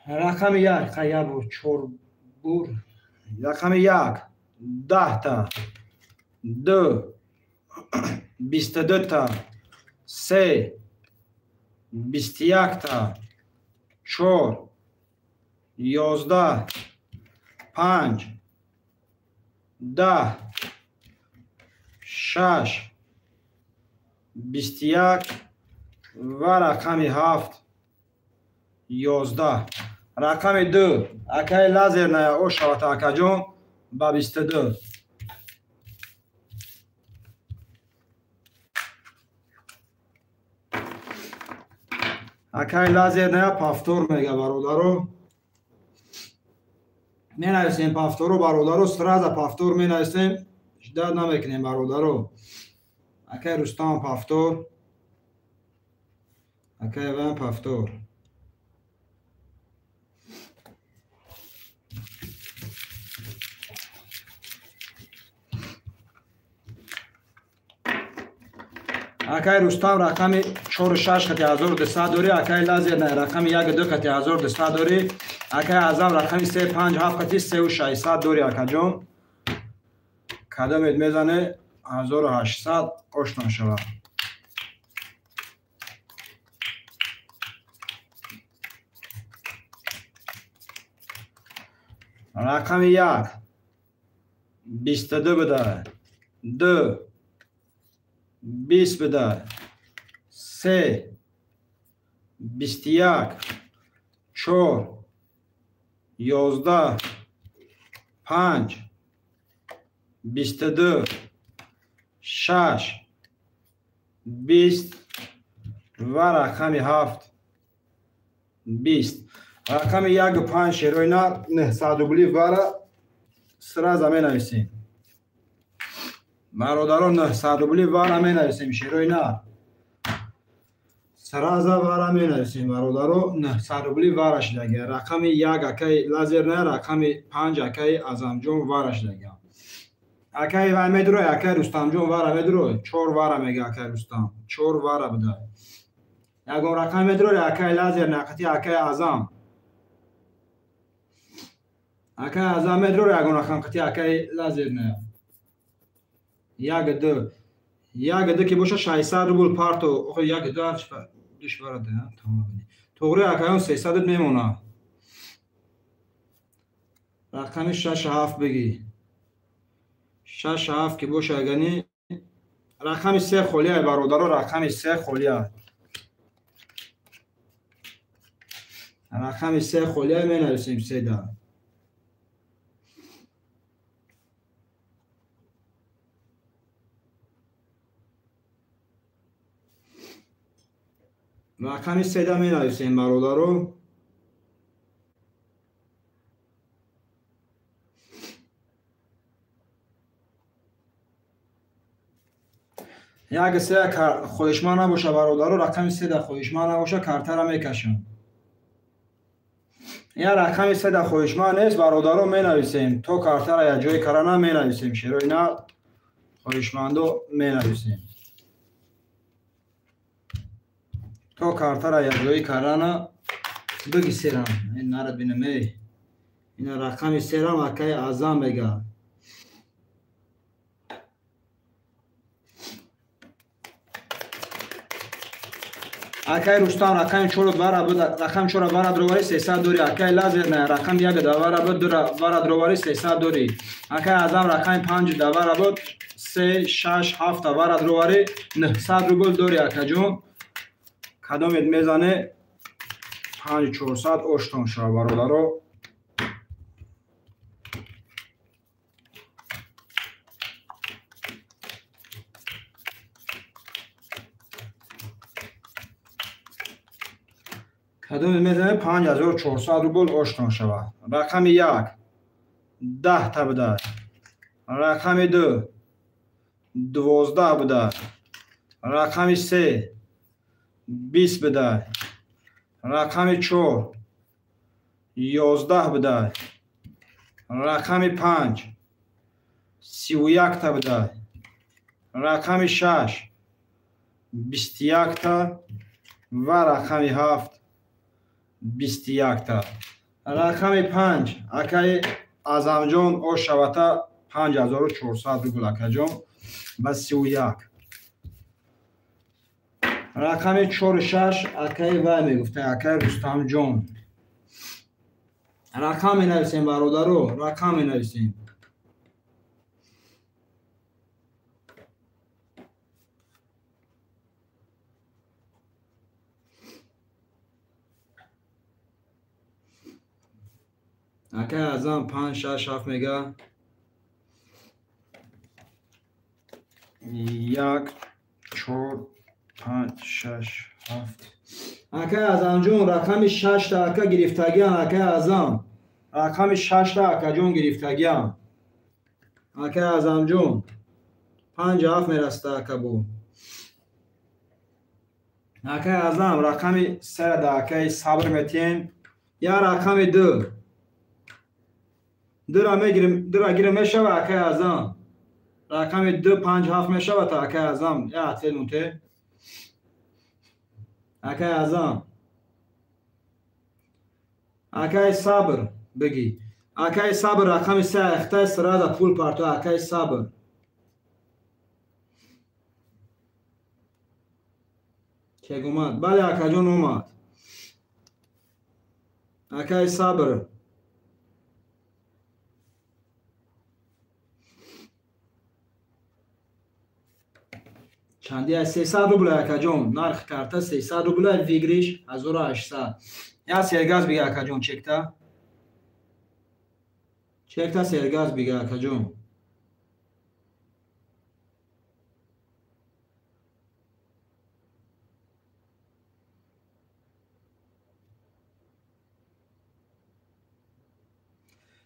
رقم یک قیه بود 4 بور. رقم یک 10 تا 2 22 تا 3 21 تا 4 11 5 10 6 21 و رقم 7 11. رقم 2 اکای لازر نه او شوات اکا جون با 22. اکای لازر نه پافتور میگه برادرو. می نویسیم پافتورو برادرو. سراز پافتور می نویسیم. شدت نمیکنیم برادرو. اکای رستم پافتور. اکای وان پافتور. اکای رستم رقم 4 و 6 خطی 1200 دوری. اکای لازر نه رقم 1 2 خطی 1200 دوری. اکای اعظم رقم 3 5 7 خطی 3 و 600 دوری. اکا جون کدام میزنه 1800 آشنا شود. رقم 1 22 بده. 2 20 بده. 3 21 4 11 5 22 6 20 و رقم 7 20. رقم 1 و 5 شیروینا نه صادوبلی وارا سرا زمین نویسیم. برادران نه صادوبلی وارا می نویسیم شیروینا. سرازا وارا می نویسیم برادران نه صادوبلی وارش لگه. رقم 1 اکای لازر نه رقم 5 اکای اعظم جون وارش لگه. اکای وای میدرو اکای رستم جون وارا میدرو 4 وارا میگه اکای رستم 4 وارا بده. یگو رقم میدرو اکای لازر نقطی اکای اعظم. اکای اعظم میدرو یگو رقم قطی اکای لازر نه. 1 2 1 2 که باشه 600 روبل پارتو خو 1 2 هرچ دوش برده تمام بینی. توغری اکایون 300 میمونه. رقم 6 7 بگی. 6 7 که باشه اگنی رقم 3 خولیه برادرو. رقم 3 خولیه. رقم 3 خولیه می نویسیم 3 دا. رقم 3 دا می نویسیم برادرو. یک 3 خودشما نباشه برادرو. رقم 3 دا خودشما نباشه کارت را میکشم. یا رقم 3 دا خودشما نیست برادرو می نویسیم. تو کارت را یا جای کارانه می نویسیم. شروع اینا خودشماندو می نویسیم. تو کارت را یا جای کارانه بگی سیرم. این نرد بینمی. این رقم 3 را اکای اعظم بگه. اکای رستم رقم 4 وارا بود. رقم 4 وارا درواری 300 دوری. اکای لازر نه رقم 1 دوارا بود. وارا درواری 300 دوری. اکای اعظم رقم 5 دوارا بود. 3 6 7 وارا درواری 900 روبل دوری. اکا جون کدام میزنه 5400 آشتون شو برادرو. کدام میزنه 5400 روبل آشتون شو. رقم 1 10 تا بده. رقم 2 12 بده. رقم 3 20 بده. رقم 4 11 بده. رقم 5 31 تا بده. رقم 6 21 تا و رقم 7 21 تا. رقم 5 اکای اعظمجان او شوتا 5400 روبل اکاجان با 31. رقم 46 اکای وای میگفته اکای رستم جان. رقم نویسیم برادرو، رقم نویسیم. اکای اعظم 5 6 7 میگه 1 4 5 6 7. اکای اعظم جون رقم 6 تا اکا گرفتگی اکای اعظم. رقم 6 تا اکا جون گرفتگی اکای اعظم جون 5 7 میرسته اکا بو. اکای اعظم رقم 3 دا اکای صبر میتین یا رقم 2 را میگیریم، دو را گیریم میشه و اکای اعظم رقم 2 5 7 میشه و تا اکای اعظم یا اطفیل مونته اکای اعظم. اکای صبر بگی اکای صبر رقم 3 اخته سرا دا پول پارتو اکای صبر. چه اومد؟ بله اکا جون اومد. اکای صبر چندی از 300 روبل اکا جون. نرخ کارت 300 روبل ویگریش 1800. یا سرگاز بگه اکا جون چکتا. چکتا سرگاز بگه اکا جون.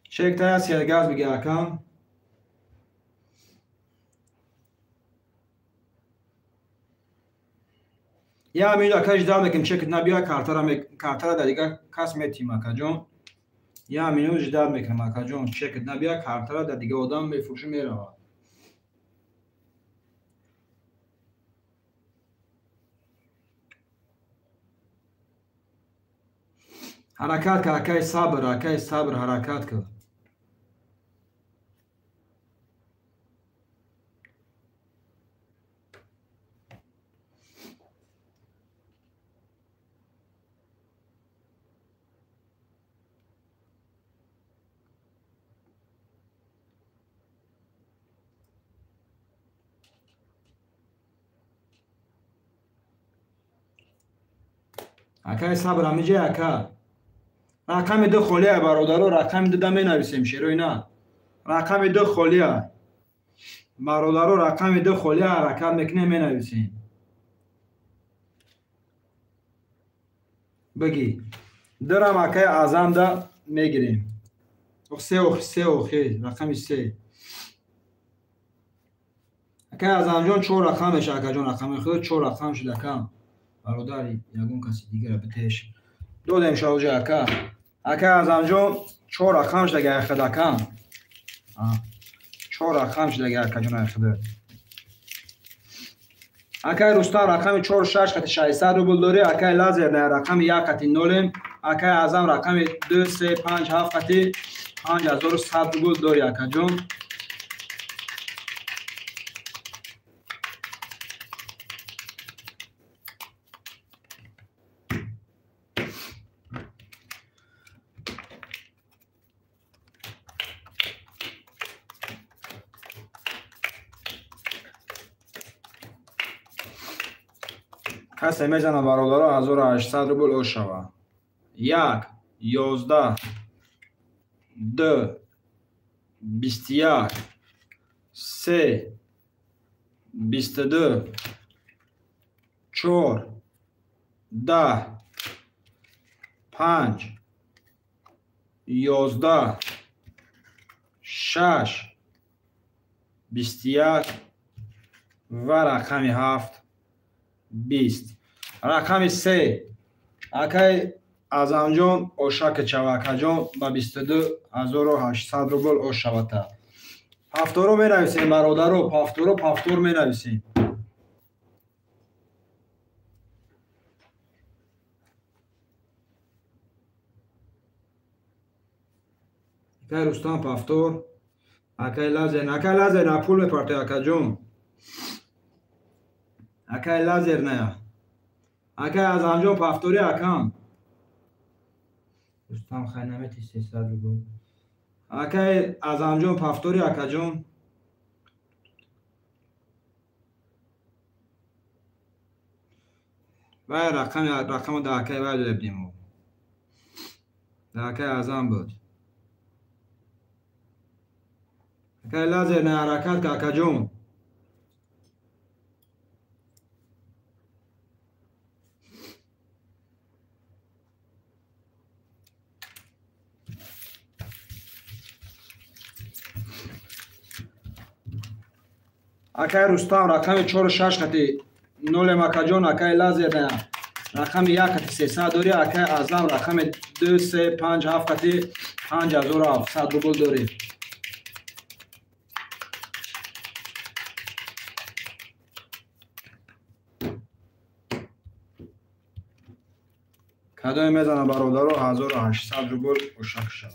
چکتا یا سرگاز بگه اکا. یا میگه اکاش دار میکنم چکت نبیا کارتر در دیگه کس میتیم اکا جون. یا مینو جدار میکنم اکا جون چکت نبیا کارتر در دیگه آدم میفروشه میره. حرکت که اکای صبر حرکت که اکای صبر همیجه اکا رقم 2 خالیه برادرو. رقم 2 می نویسیم شیروی نه. رقم 2 خالیه برادرو. رقم 2 خالیه حرکت میکنه می نویسیم. بگی درم اکای اعظم دا میگیریم. سه اوخی رقم 3 اکای اعظم جون 4 رقمش اکا جون رقم خود 4 رقم شده کم برادری یگون کسی دیگه بتش دو دیم شاوجه اکا. اکای اعظم جون 4 رقم شده اخدا کم 4 رقم شده اکا جون اخدا. اکای رستم رقم 4 6 قط 600 روبل داره. اکای لازر نه رقم 1 قط 0. اکای اعظم رقم 2 3 5 7 قط 5100 روبل داره اکا جون. کسی میزنه برادرها 1800 روبل او شوه. 1 11 2 21 3 22 4 10 5 11 6 21 و رقم 7 20. رقم 3 اکای اعظم جان اوشک چوکا جان با 22800 روبل او شوتا. پافتورو می نویسیم برادرو. پافتور می نویسیم. Акай Рустам пафтор. Акай лазер на пул мепарте акаҷон. Акай лазер на. Акай Азамҷон пафтори акам. Рустам хай намети 300 рубл. Акай Азамҷон пафтори акаҷон. Вай рақам да акай вай дебдим. Да акай Азам буд. Акай лазер на ҳаракат ка акаҷон. Акай Рустам рақами 4-6 хати 0 макаҷон. Акай лазер на рақами 1 хати 300 дори. Акай Азам рақами 2 3 5 7 хати 5700 рубл дори. کدای میزنه برادرو 1800 روبل اوشک شد.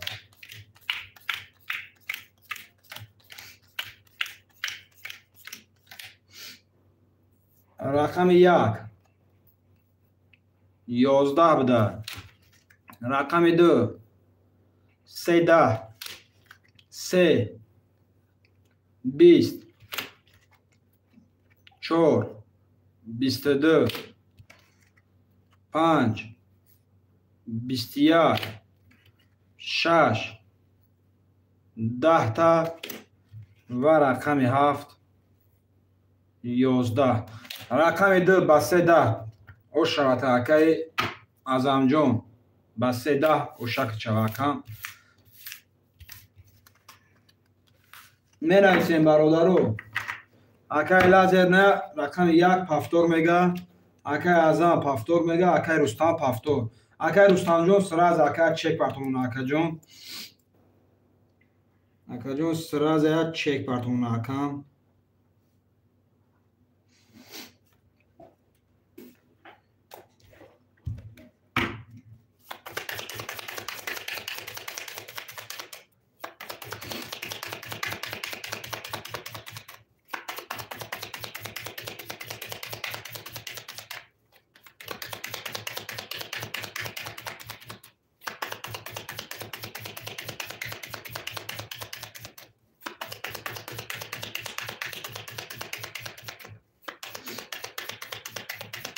رقم 1 11 بده. رقم 2 13 3 20 4 22 5 21 6 10 تا و رقم 7 11. رقم 2 با 13 او شود اکای Azamjon با 13 اوشک چواکم. می‌نویسیم برادرو. اکای لازر نه رقم 1 پافتور میگه. اکای Azam پافتور میگه. اکای رستم پافتور. اکای رستم جون سراز اکای چک پارتمون اکای جون. اکای جون سراز یا چک پارتمون اکام.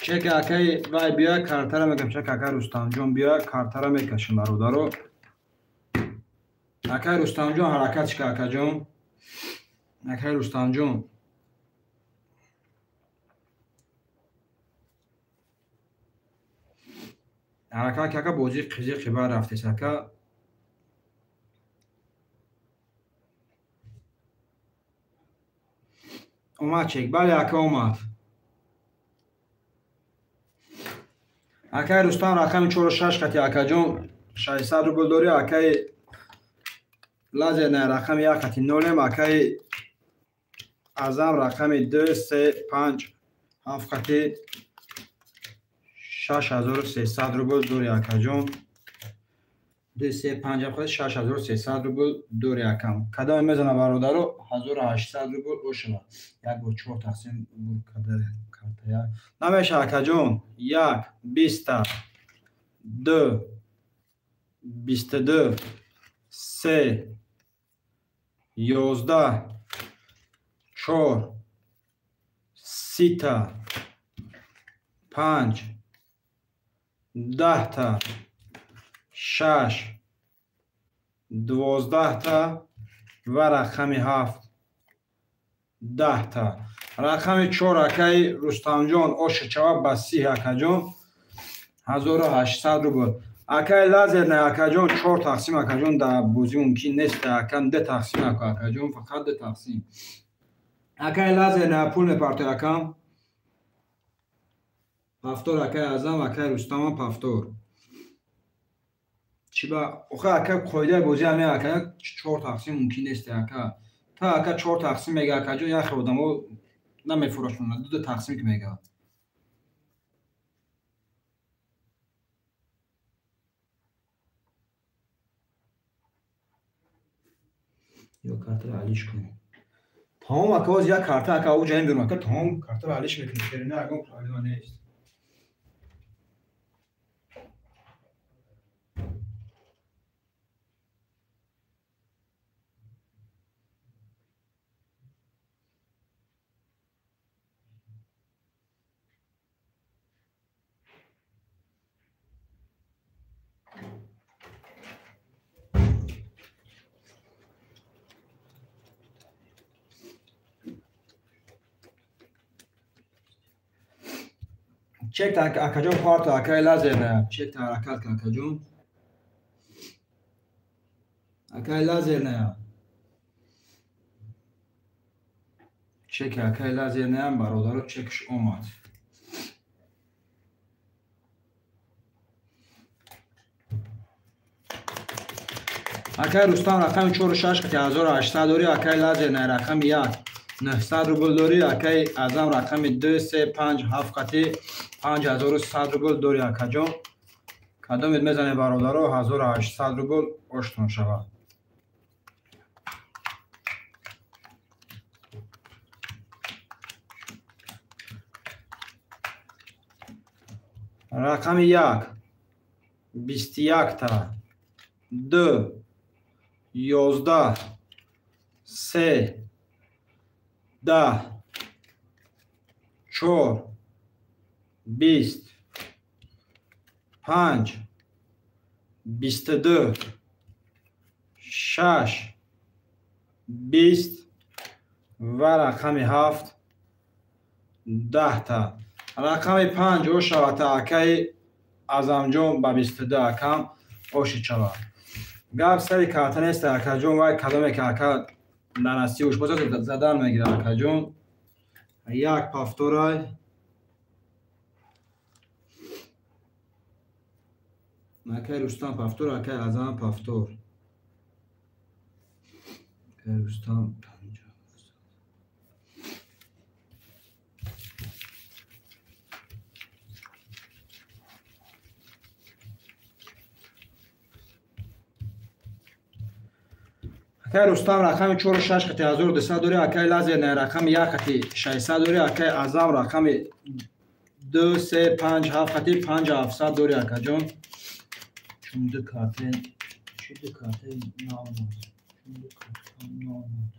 چک اکای وای بیا کارتر میگم. چک اکای رستم جون بیا کارتر میکشیم برادرو. اکای رستم جون حرکت چک اکای جون. اکای رستم جون حرکت که بازی قیزی خبر رفته سکا. اومد چک. بله اکا اومد. اکای رستم رقم 46 خطی اکای جون 600 روبل داری. اکای لازر نه رقم 1 خطی 0. اکای Azam رقم 2 3 5 7 خطی 6300 روبل داری اکای جون. 2 3 5 7 خطی 6300 روبل داری اکام. کدام میزنه برادرو 1800 روبل او شما. یک بار 4 تقسیم بر کدر کارت نمیشه اکای جون. 1 20 2 22 3 11 4 30 تا 5 10 تا 6 12 تا و رقم 7 10 تا. رقم 4 اکای رستم جان اوش چواب با 30 اکای جان 1800 روبل. اکای لازر نه اکای جان 4 تقسیم اکای جان در بازی ممکن نیست. اکام 2 تقسیم اکای جان فقط 2 تقسیم. اکای لازر نه پول میپارته اکام. پافتور اکای Azam اکای رستم پافتور. چی با اوخه اکای قاعده بازی همه اکای 4 تقسیم ممکن نیست. اکای تا اکای 4 تقسیم میگه اکای جان یخ آدمو نمیفروشونه. 2 تقسیم که میگه. یا کارت رو حلش کنیم تمام اکاز یک کارت اکا او جایم بیرون که تمام کارت رو حلش میکنیم که نه اگه پرابلم نیست چک تا اکاجون پارت اکای لازر نه چک تا حرکت که اکاجون اکای لازر نه چک اکای لازر نه برادر چکش اومد اکای رستم رقم 46 که 1800 داری اکای لازر نه رقم 1 900 روبل داری اکای اعظم رقم 2 3 5 7 قطعه 5100 روبل داری اکاجون کدام میزنه برادر 1800 روبل اشتون شود رقم 1 21 تا 2 11 3 10 4 20 5 22 6 20 و رقم 7 10 تا رقم 5 او شود تا اکای اعظم جون با 22 اکم اوشی شود گفت سری کارت نیست اکا جون وای کدام که اکا ننستی اوش بازد زدن میگیره اکا جون یک پافتورای اکای رستم پافتور اکای اعظم پافتور اکای رستم اکای رستم رقم 46 قطعه 1200 داری اکای لازر نه رقم 1 قطعه 600 داری اکای اعظم رقم 2 3 5 7 قطعه 5700 داری اکا جون چون دو کارت چی دو کارت نامد چون دو کارت نامد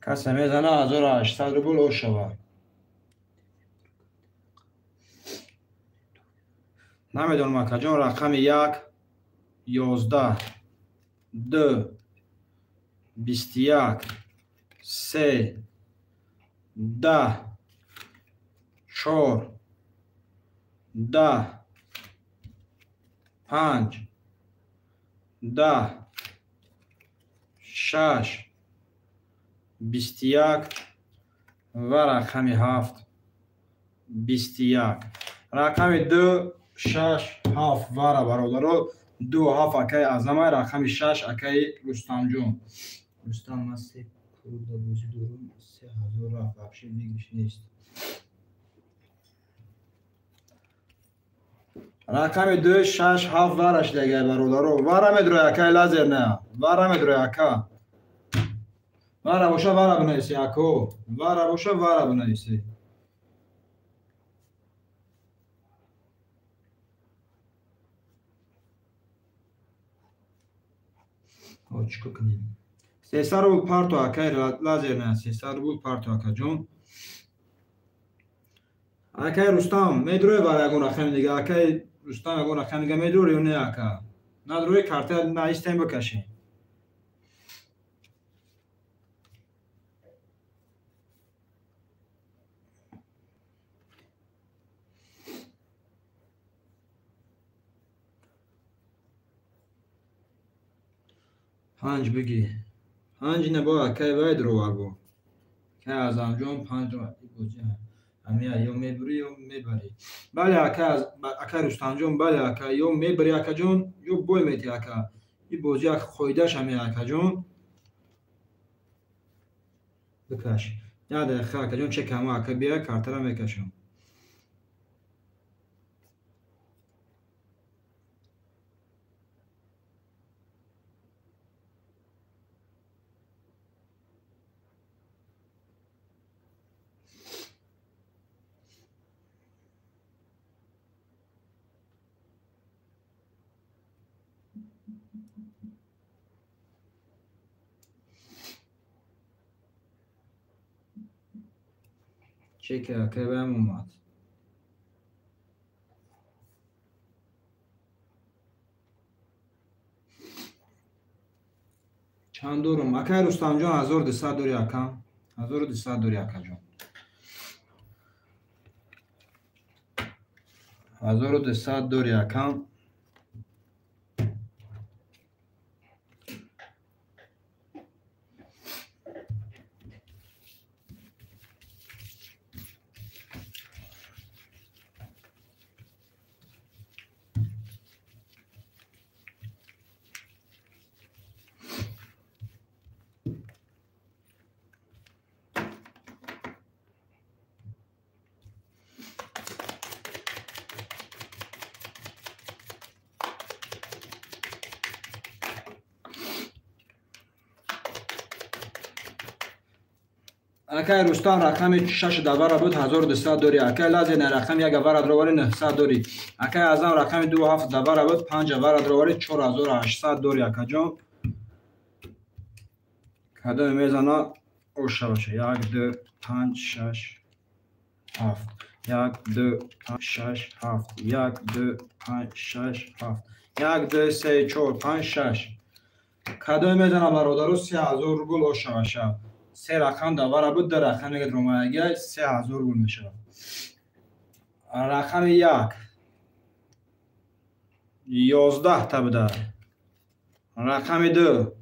کسی میزنه 1800 روبل او شود نمیدونم اکا جون رقم 1 11 2 21 3 10 4 10 5 10 6 21 و رقم 7 21 رقم 2 6 7 و را برادر 2 7 اکای اعظم رقم 6 اکای رستم جون رستم ما 3 کرود بوزی دورم 3000 رفت بخشی دیگش نیست رقم 2 6 7 ورش دیگه برادر ورم ادرو اکای لازر نه ورم ادرو اکا وارا باشه وارا بنویسی اکو وارا باشه وارا بنویسی چیکار کنیم 300 روبل پارتو اکای لازر نه 300 روبل پارتو اکا جون اکای رستم میدروی برای اگون رقم دیگه اکای رستم اگون رقم دیگه میدروی یا نه اکا ندروی کارت نه ایستیم بکشیم پنج بگی پنج نبا اکای باید رو بگو که اعظم جون پنج رو بگو همه یا میبری یا میبری. بله اکا رستم جان، بله اکا یا میبری اکا جان یا بول میتی اکا. این بازی اکا خویدش همه اکا جان. بکش. یا دقیقه اکا جان چه کمه اکا بیا کارتر هم میکشم. چه که اکا بهم اومد. چند دورم اکا رستم جان 1200 دوری اکا. 1200 دوری اکا جان. 1200 دوری اکا. اکای رستم رقم 6 داور بود 1200 دوری. اکای لازم رقم یک ور درواری 900 دوری. اکای ازم رقم 27 داور بود 5 ور درواری 4800 دوری اکا جان. کدام میزنه اوشه باشه. 1 2 5 6 7 1 2 5 6 7 1 2 5 6 7 1 2 3 4 5 6. کدام میزنه برادرو 3000 روبل اوشه باشه. سه رقم داور بود در رقم یک رومایگی 3000 گل میشه. رقم 1 11 تا بده. رقم 2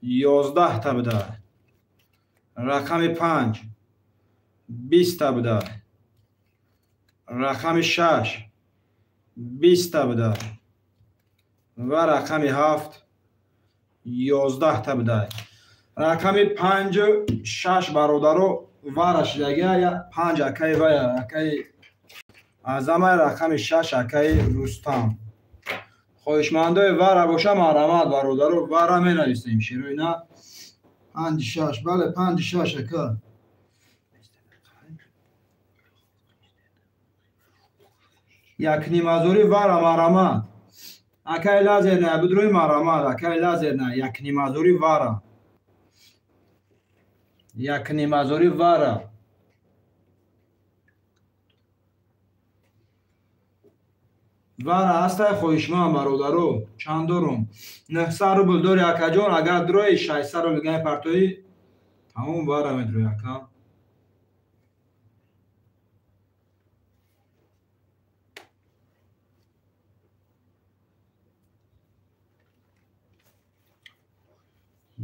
11 تا بده. رقم 5 20 تا بده. رقم 6 20 تا بده. و رقم 7 11 تا بده. رقم 5 6 برادرو وارش دیگه 5 اکای و اکای اعظم رقم 6 اکای رستم. خوشمنده وار باشه مرحمت برادرو وار می نویسیم شروع اینا 5 6 بله 5 6 اکا. یک نیمازوری وار مرحمت اکای لازم نه بدروی مرحمت اکای لازم نه یک نیمازوری وار. یک نیمازوری واره. واره هسته خویشمان برادرو چند دورم 900 روبل دوری اکا جان. اگر دروی 600 روبل گه پرتوی تمام واره میدروی اکا.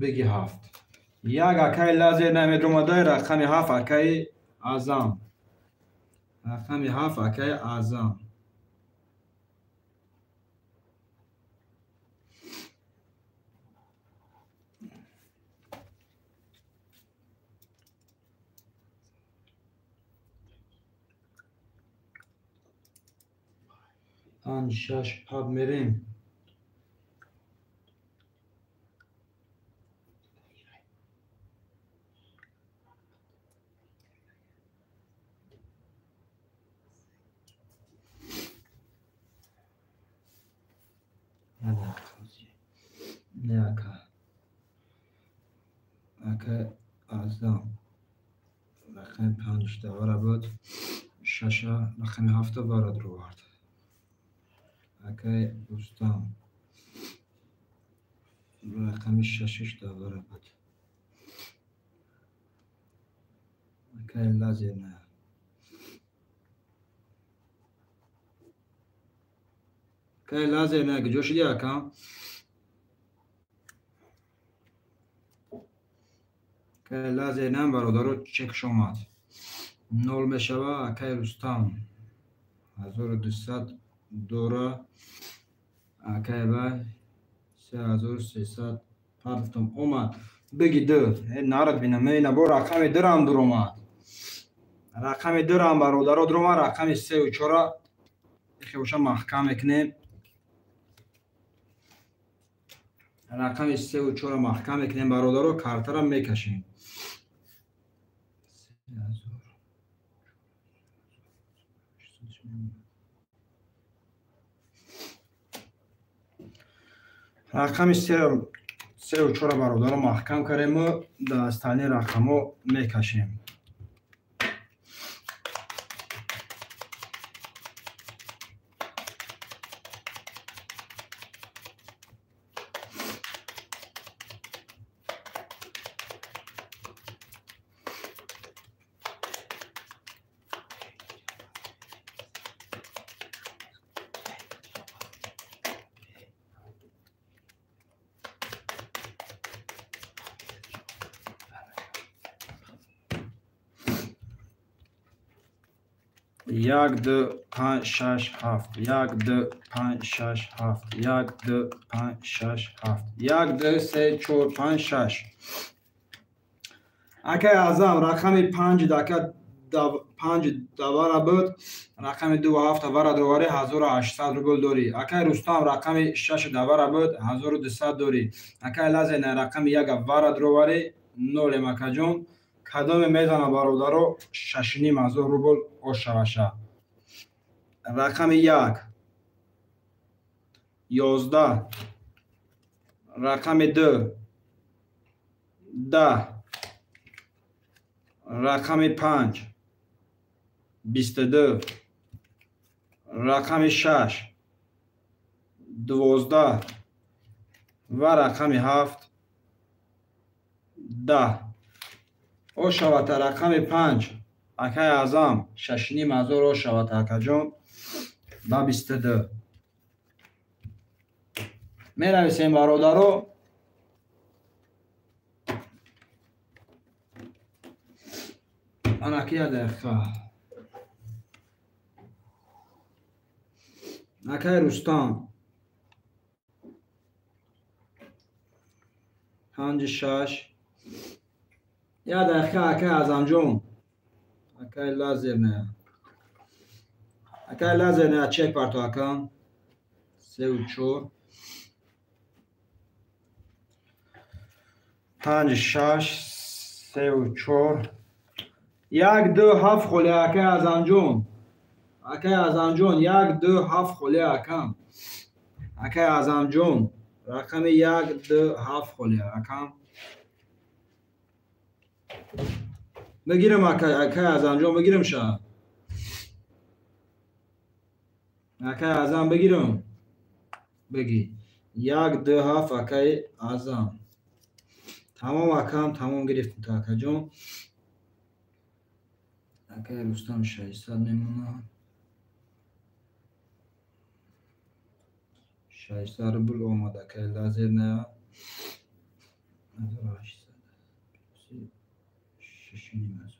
بگی 7 یک اکای لازم نمیدروم دای رقم 7 اکای اعظم. رقم 7 اکای اعظم. پنج شش پب میریم. نه اکا اعظم رقم 5 دواره بود 6 رقم 7 وارد رو برد. اکای رستم رقم 6 دواره بود. اکای لازم نه اکای لازم نه که جوش دیا اکا. که لازم نه برادرو چک شماد 0 میشود. اکای رستم 1200 دوره. اکای بای 3300 پرتم اومد. بگی دو نارد بینم اینه با رقم درم در اومد. رقم درم برادرها در اومد. رقم 3 و 4 خیوشا محکم میکنیم. رقم 3 و 4 محکم میکنیم برادرها. کارتر هم میکشیم. رقم 3 و 4 برادرها محکم کردیم و دستانی رقم ها میکشیم. یک دو پنج شش هفت. یک دو پنج شش هفت. یک دو پنج شش هفت. یک دو سه چهار پنج شش. اکای اعظم رقم 5 دکه 5 دوره بود. رقم 2 و 7 دوره دوری 1800 روبل داری. اکای رستم رقم 6 دوره بود 1200 داری. اکای لازم رقم 1 دوره دوری 0 مکجون. کدام میزنه برادرو 6500 روبل اوشاشه. رقم 1 11. رقم 2 10. رقم 5 22. رقم 6 12 و رقم 7 10. او شوات رقم 5 اکای اعظم 6500 او شوات اکا جون با 22. می نویسیم برادرو. انا کیا دقیقه اکای رستم 5 6. یا دقیقه اکای اعظم جون اکای لازر نه. اکای لازر نه چک پرتو اکا 3 و 4 5 6 3 و 4 1 2 7 خلی اکای اعظم جون. اکای اعظم جون 1 2 7 خلی اکم. اکای اعظم جون رقم 1 2 7 خلی اکم. بگیرم اکای اعظم جون بگیرم شا. اکای اعظم بگیرم. بگی 1 2 7 اکای اعظم. تمام اکم تمام گرفتیم تا اکا جون. اکای رستم 600 میمونه. 600 روبل اومد اکای لازر نه 1800 6500.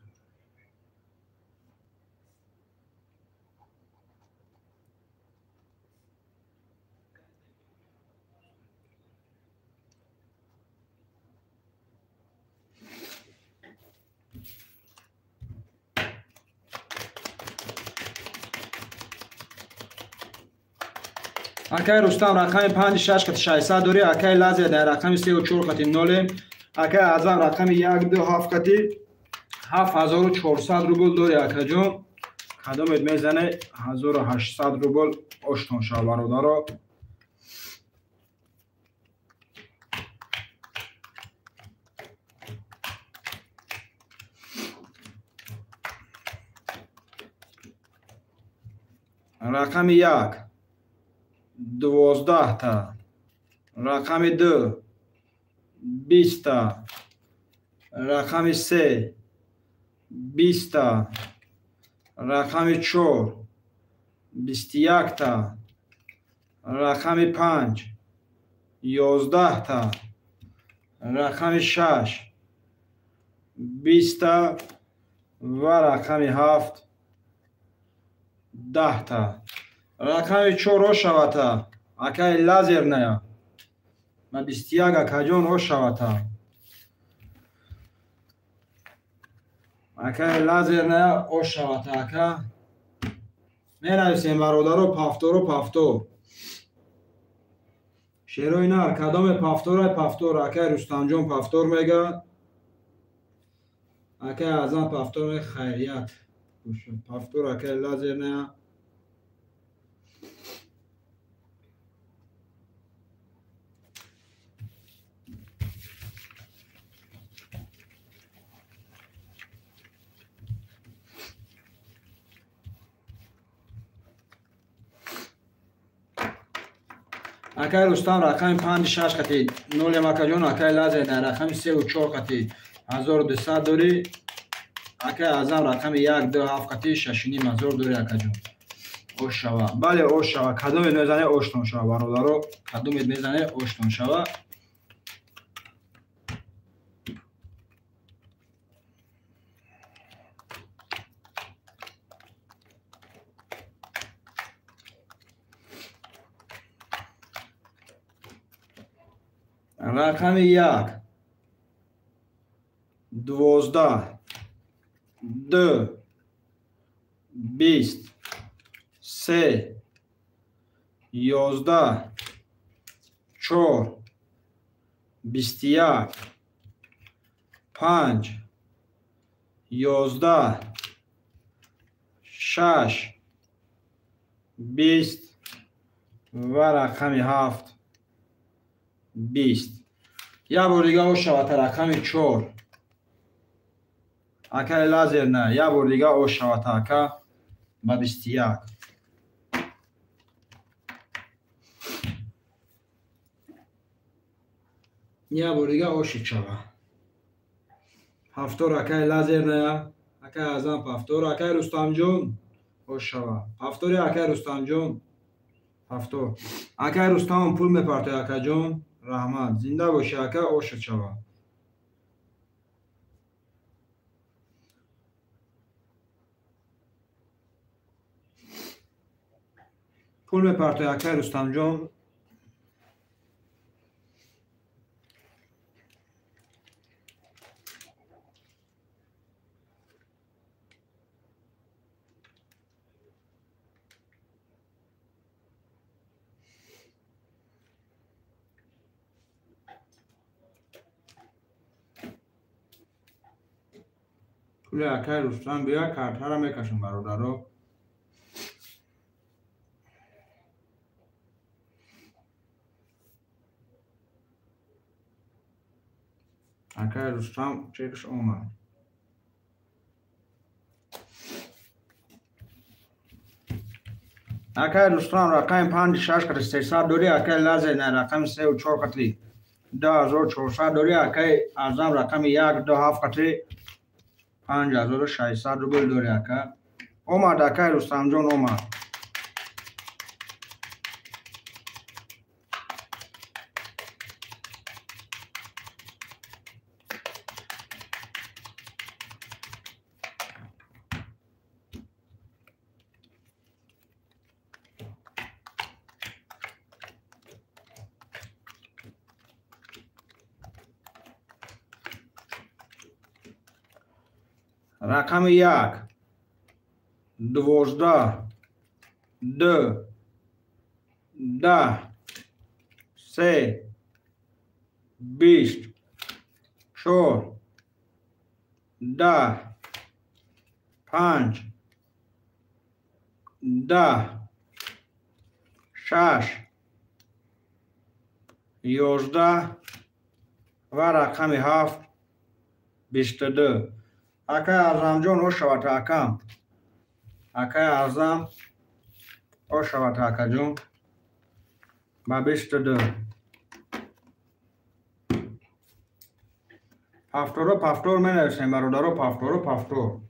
اکای رستم رقم 5 6 کت 600 دوری. اکای لازر در رقم 3 و 4 کت 0. اکای اعظم رقم 1 2 7 کتی 7400 روبل دوری اکا جون. کدام میزنه 1800 روبل اشتون شا برادرها. رقم 1 12 تا. رقم 2 20 تا. رقم 3 20 تا. رقم 4 21 تا. رقم 5 11 تا. رقم 6 20 تا. و رقم 7 10 تا. رقم 4 شوتا اکای لازر نیا ما 21 اکجون او شوتا اکای لازر نیا او شوتا اکا می‌نویسیم برادرو پافتو شیروی نار کدام پافتور اکای رستم جون پافتور میگه اکای ازم پافتور میگه خیریت پافتور اکای لازر نیا اکای رستم رقم 5 6 قطی 0 مکجون اکای لازر نیا رقم 3 و 4 قطی 1200 دوری اکای ازم رقم 1 2 7 قطی 6 نیم 1000 دوری اکجون او شوا بله او شوا کدوم میزنه اوشتون شوا برادرو کدوم میزنه اوشتون شوا رقم 1 12 2 20 3 11 4 21 5 11 6 20 و رقم 7 20 یا بار دیگه او شوات رقم 4 اکا لازر نه یا بار دیگه او شوات اکا با 21 یا بار دیگه او شچوا هفتور اکا لازر نه اکا ازم هفتور اکا رستم جون او شوا هفتور اکا رستم جون هفتور اکا رستم پول میپرته اکا جون رحمت زنده باشه اکا او شچوا پول میپرته اکا رستم جون پول اکای رستم بیا کارت را میکشم برادرو اکای رستم چکش اومد اکای رستم رقم 5 6 قطعه 300 دوری اکای لازر نه رقم 3 و 4 قطعه 2400 دوری اکای اعظم رقم 1 2 7 قطعه 5600 روبل دوری اکا اومد اکای رستم جون اومد رقم 1 12 2 10 3 20 4 10 5 10 6 11 و رقم 7 22 اکای اعظم جون او شوات اکا اکای اعظم او شوات اکا جون با 22 پافتور می نویسیم برادرو پافتور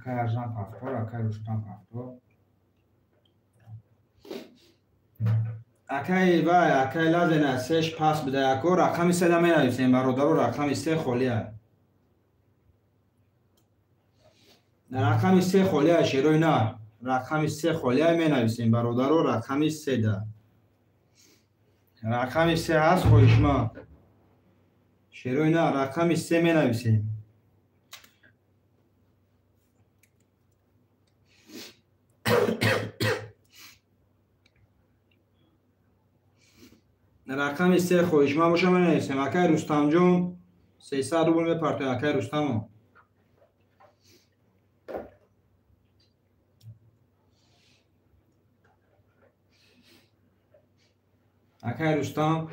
اکای اعظم پافتور اکای رستم پافتور اکای وای اکای لازم سهش پاس بده اکو رقم سه دا می نویسیم برادر رقم سه خالیه رقم سه خالیه شیروی نه رقم سه خالیه می نویسیم برادر رقم سه دا رقم سه هست خویش ما شیروی نه رقم سه می نویسیم رقم سه خویش ما باشه می نویسیم اکای رستم جون 300 روبل میپرته اکای رستم اکای رستم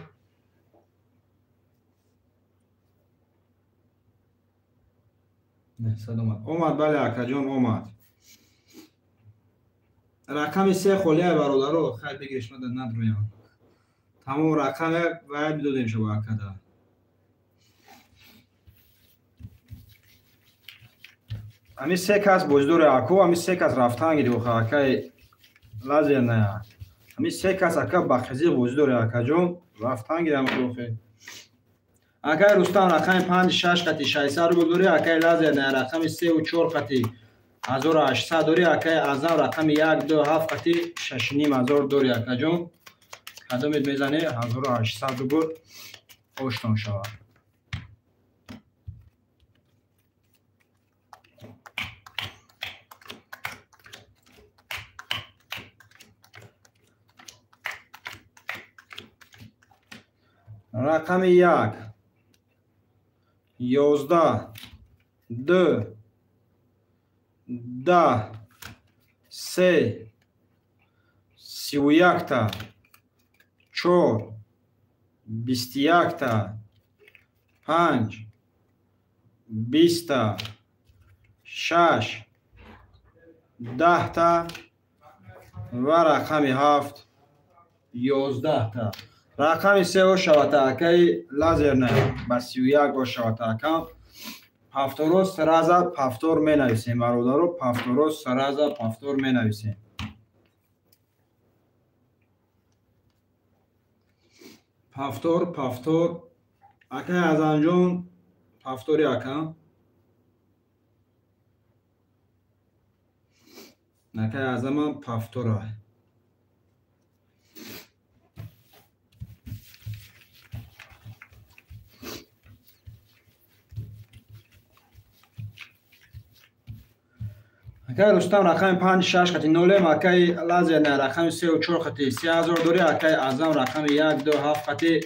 نه صد اومد بله اکا جون اومد رقم سه خالیه برادرو خیلی بگیرش مدد ندرویم تمام رقم باید بدودیم شو با اکا دا امی سه کس بزدور اکو امی سه کس رفتن گیدو خواه اکای لازم نه امی سه کس اکا بخزی بزدور اکا جون رفتن گیدم روخی اکای رستم رقم 5 6 قطی 600 رو بگوری اکای لازم نه رقم 3 و 4 قطی 1800 دوری اکای اعظم رقم 1 2 7 قطی 6500 دوری اکا جون کدومت میزنه 1800 رو بگور اوشتون شود رقم 1 11 2 10 3 31 تا 4 21 تا 5 20 تا 6 10 تا و رقم 7 11 تا رقم 3 و شوات اکای لازر نه با 31 و شوات اکا پافتورو سرازا پافتور می نویسیم برادرو پافتورو سرازا پافتور می نویسیم پافتور اکای از انجام پافتوری اکا اکای از من پافتوره اکای رستم رقم 5 6 خطی 0 اکای لازم نه رقم 3 و 4 خطی 3000 دوری اکای اعظم رقم 1 2 7 خطی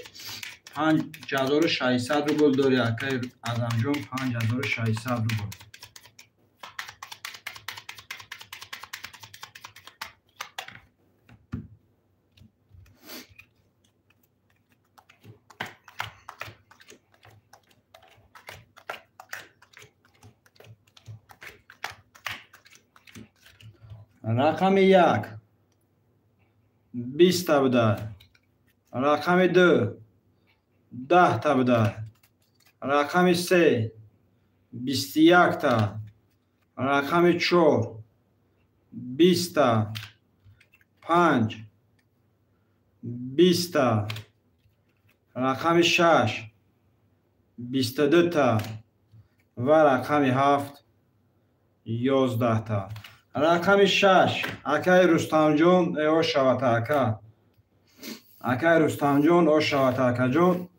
5600 روبل دوری اکای اعظم جون 5600 روبل رقم 1 20 تا بوده رقم 2 10 تا بوده رقم 3 21 تا رقم 4 20 تا 5 20 تا رقم 6 22 تا و رقم 7 11 تا رقم 6 اکای رستم جون او شوات اکا اکای رستم جون او شوات اکا جون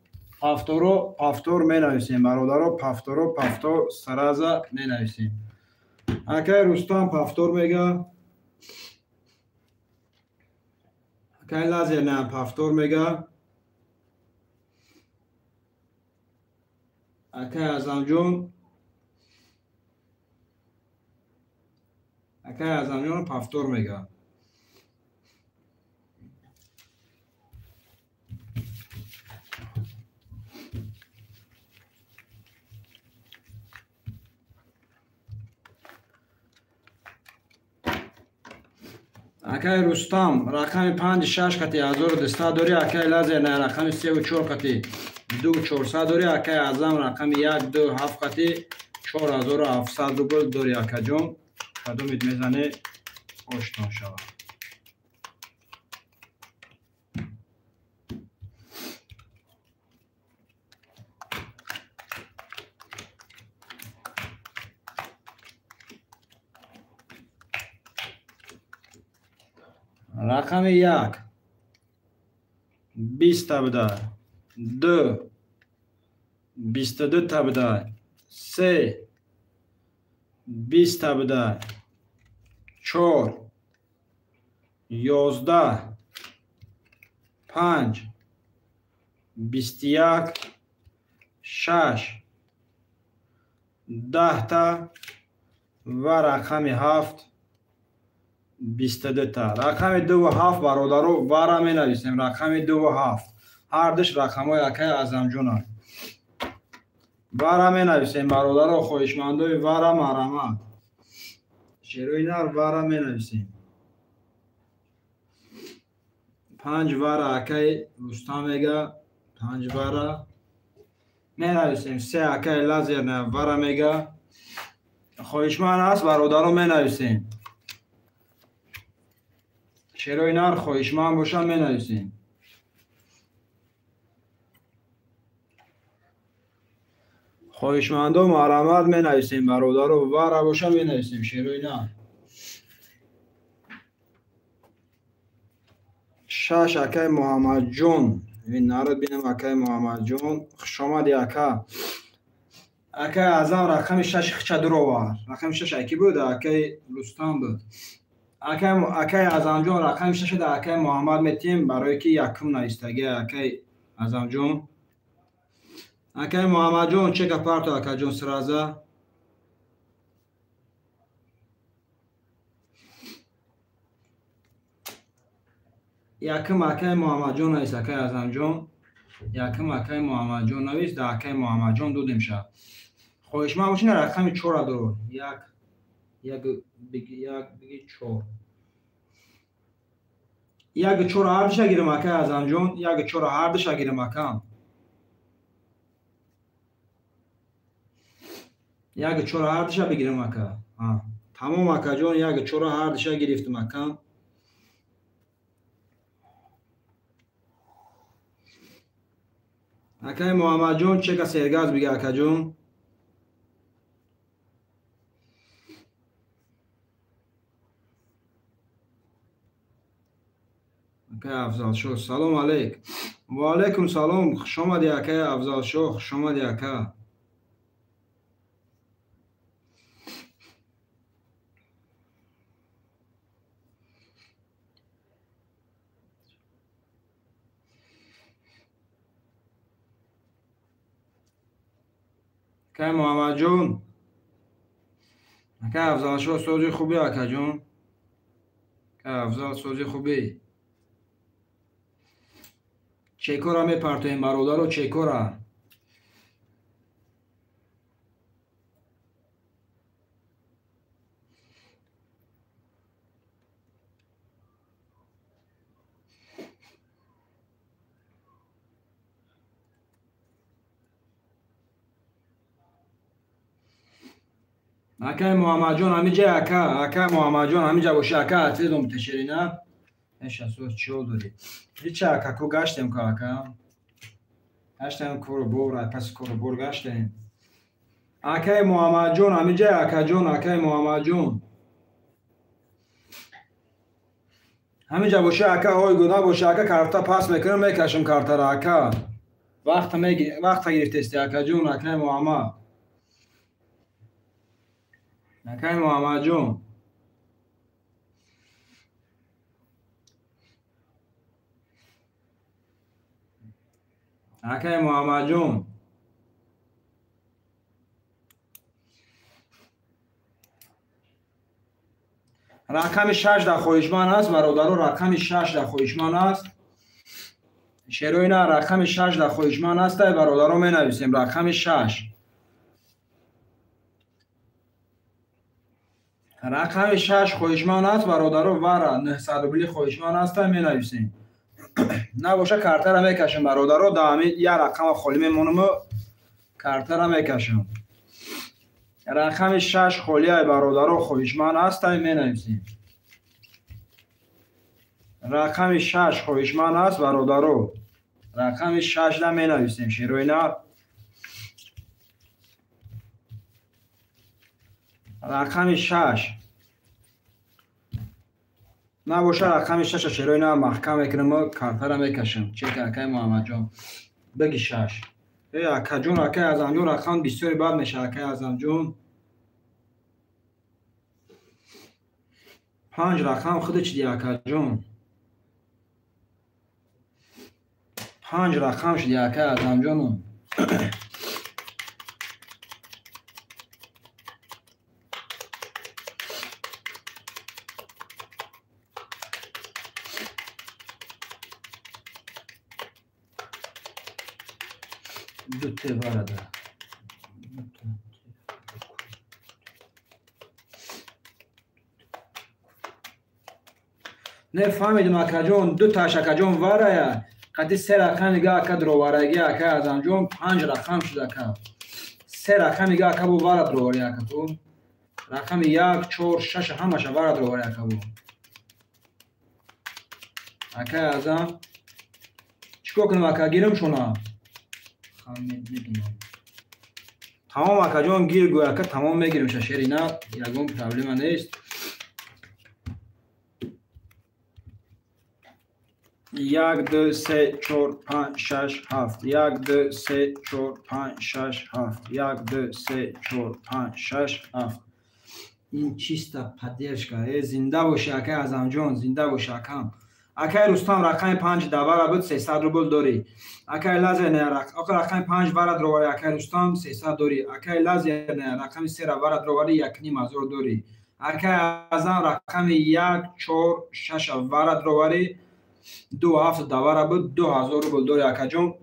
پافتور می نویسیم برادرو پافتور سرازا می نویسیم اکای رستم پافتور میگه اکای لازم نه پافتور میگه اکای اعظم جون اکای اعظم جون پافتور میگه اکای رستم رقم 5 6 قطی 1200 دوری اکای لازم نه رقم 3 و 4 قطی 2400 دوری اکای اعظم رقم 1 2 7 قطی 4700 روبل دوری اکا جون کدومت میزنه آشنا شود رقم 1 20 تا بوده. 2 22 تا بوده. 3 20 تا بوده. 4 11 5 21 6 10 تا و رقم 7 22 تا. رقم 2 و 7 برادرو وارا می نویسیم. رقم 2 و 7 هر دوش رقم های اکای اعظم جون وارا می نویسیم برادرو. خواهشمندوی وارا مرحمت شیروی نر وارا می نویسیم. 5 وارا اکای رستم میگه 5 وارا می نویسیم. 3 اکای لازر نه وارا میگه خواهشمند است برادرو می نویسیم. شیروی نر خواهشمند باشم می نویسیم. خواهشمندو مرحمت می نویسیم برادرو وارا باشم می نویسیم. شیروی نر 6 اکای محمد جون. این نارد بینم اکای محمد جون خوش آمدی اکا. اکای اعظم رقم 6 خچه درو وار. رقم 6 اکی بود اکای رستم بود. اکای اعظم جون رقم 6 ده اکای محمد میتیم برای که یکم نایستگی اکای اعظم جون. اکای محمد جون چه کپارتو اکای جون سرازه. یکم اکای محمد جون نویس اکای اعظم جون. یکم اکای محمد جون نویس ده اکای محمد جون دو دمشه. خواهشمند باشین رقم 4 درو. یک بگی 4. یک 4 هر دش گیرم اکای اعظم جون. یک 4 هر دش گیرم اکام. یک 4 هر دش بگیرم اکا. تمام اکا جون یک 4 هر دش گرفتم اکام. اکای محمد جون چه کسی سرگاز بگه اکا جون. اکای افضل شو سلام علیک. و علیکم سلام خوش آمدی اکای افضل شو خوش آمدی اکا. اکای محمد جون اکای افضل شو سوزی خوبی اکا جون. اکای افضل سوزی خوبی. چیکورا می پرتویم برادرو چیکورا. اکای محمد جون همینجا اکای محمد جون همینجا باشه اکا اتیدم تشرینا. ايش اسوس چو داری. هیچ اکا کو گشتم که اکا. گشتم کورو بور پس کورو بور گشتم. اکای محمد جون همینجا اکا جون اکای محمد جون. همینجا باشه اکا های گودا باشه اکا کارتا پاس میکنم میکشم کارتا را اکا. وقت گرفته استی اکا جون اکای محمد. اکای محمد جون. اکای محمد جون. رقم 6 در خواهشمند است برادرو. رقم 6 در خواهشمند است. شیروی نه رقم 6 در خواهشمند است برادرو می نویسیم. رقم 6 رقم 6 خواهشمند است برادرو وارا 900 خواهشمند است می نویسیم. نباشه کارتا را میکشم برادرو. دامی یا رقم خالی میمونم کارتا را میکشم. رقم 6 خالی برادرو خواهشمند است می نویسیم. رقم 6 خواهشمند است برادرو. رقم 6 را می نویسیم. شیروی نه رقم 6 نباشه رقم 6 چرا اینا محکم میکنم کارت را میکشم. چک اکای محمد جان بگی 6. ای اکا جون اکای اعظم جون رقم بسیاری بد میشه اکای اعظم جون. 5 رقم خودت چی دی اکا جون؟ 5 رقم شدی اکای اعظم جون. دو ته وارده. نه فهمیدم اکا جون دو تاش اکا جون واره قدی 3 رقم میگه اکا دروارگی اکا اعظم جون 5 رقم شد اکا 3 رقم میگه اکا بو واره درواری اکا تو رقم 1 4 6 همش واره درواری اکا بو اکا اعظم چیکار کنم اکا گیرم شونا خامید میگم تمام اکا جون گیر گو اکا تمام میگیرم ششری نه یگون پرابلم نیست. 1 2 3 4 5 6 7 1 2 3 4 5 6 7 1 2 3 4 5 6 7 این چیستا پدرشکا زنده باشه اکای اعظم جون زنده باشه اکام. اکای رستم رقم 5 دوباره بود 300 روبل داری. اکای لازر نه رقم 5 وارد رواری اکای رستم 300 داری. اکای لازر نه رقم 3 وارد رواری 1.5 داری. اکای اعظم رقم 1 4 6 وارد رواری 2 7 دوباره بود 2000 روبل داری اکا جون.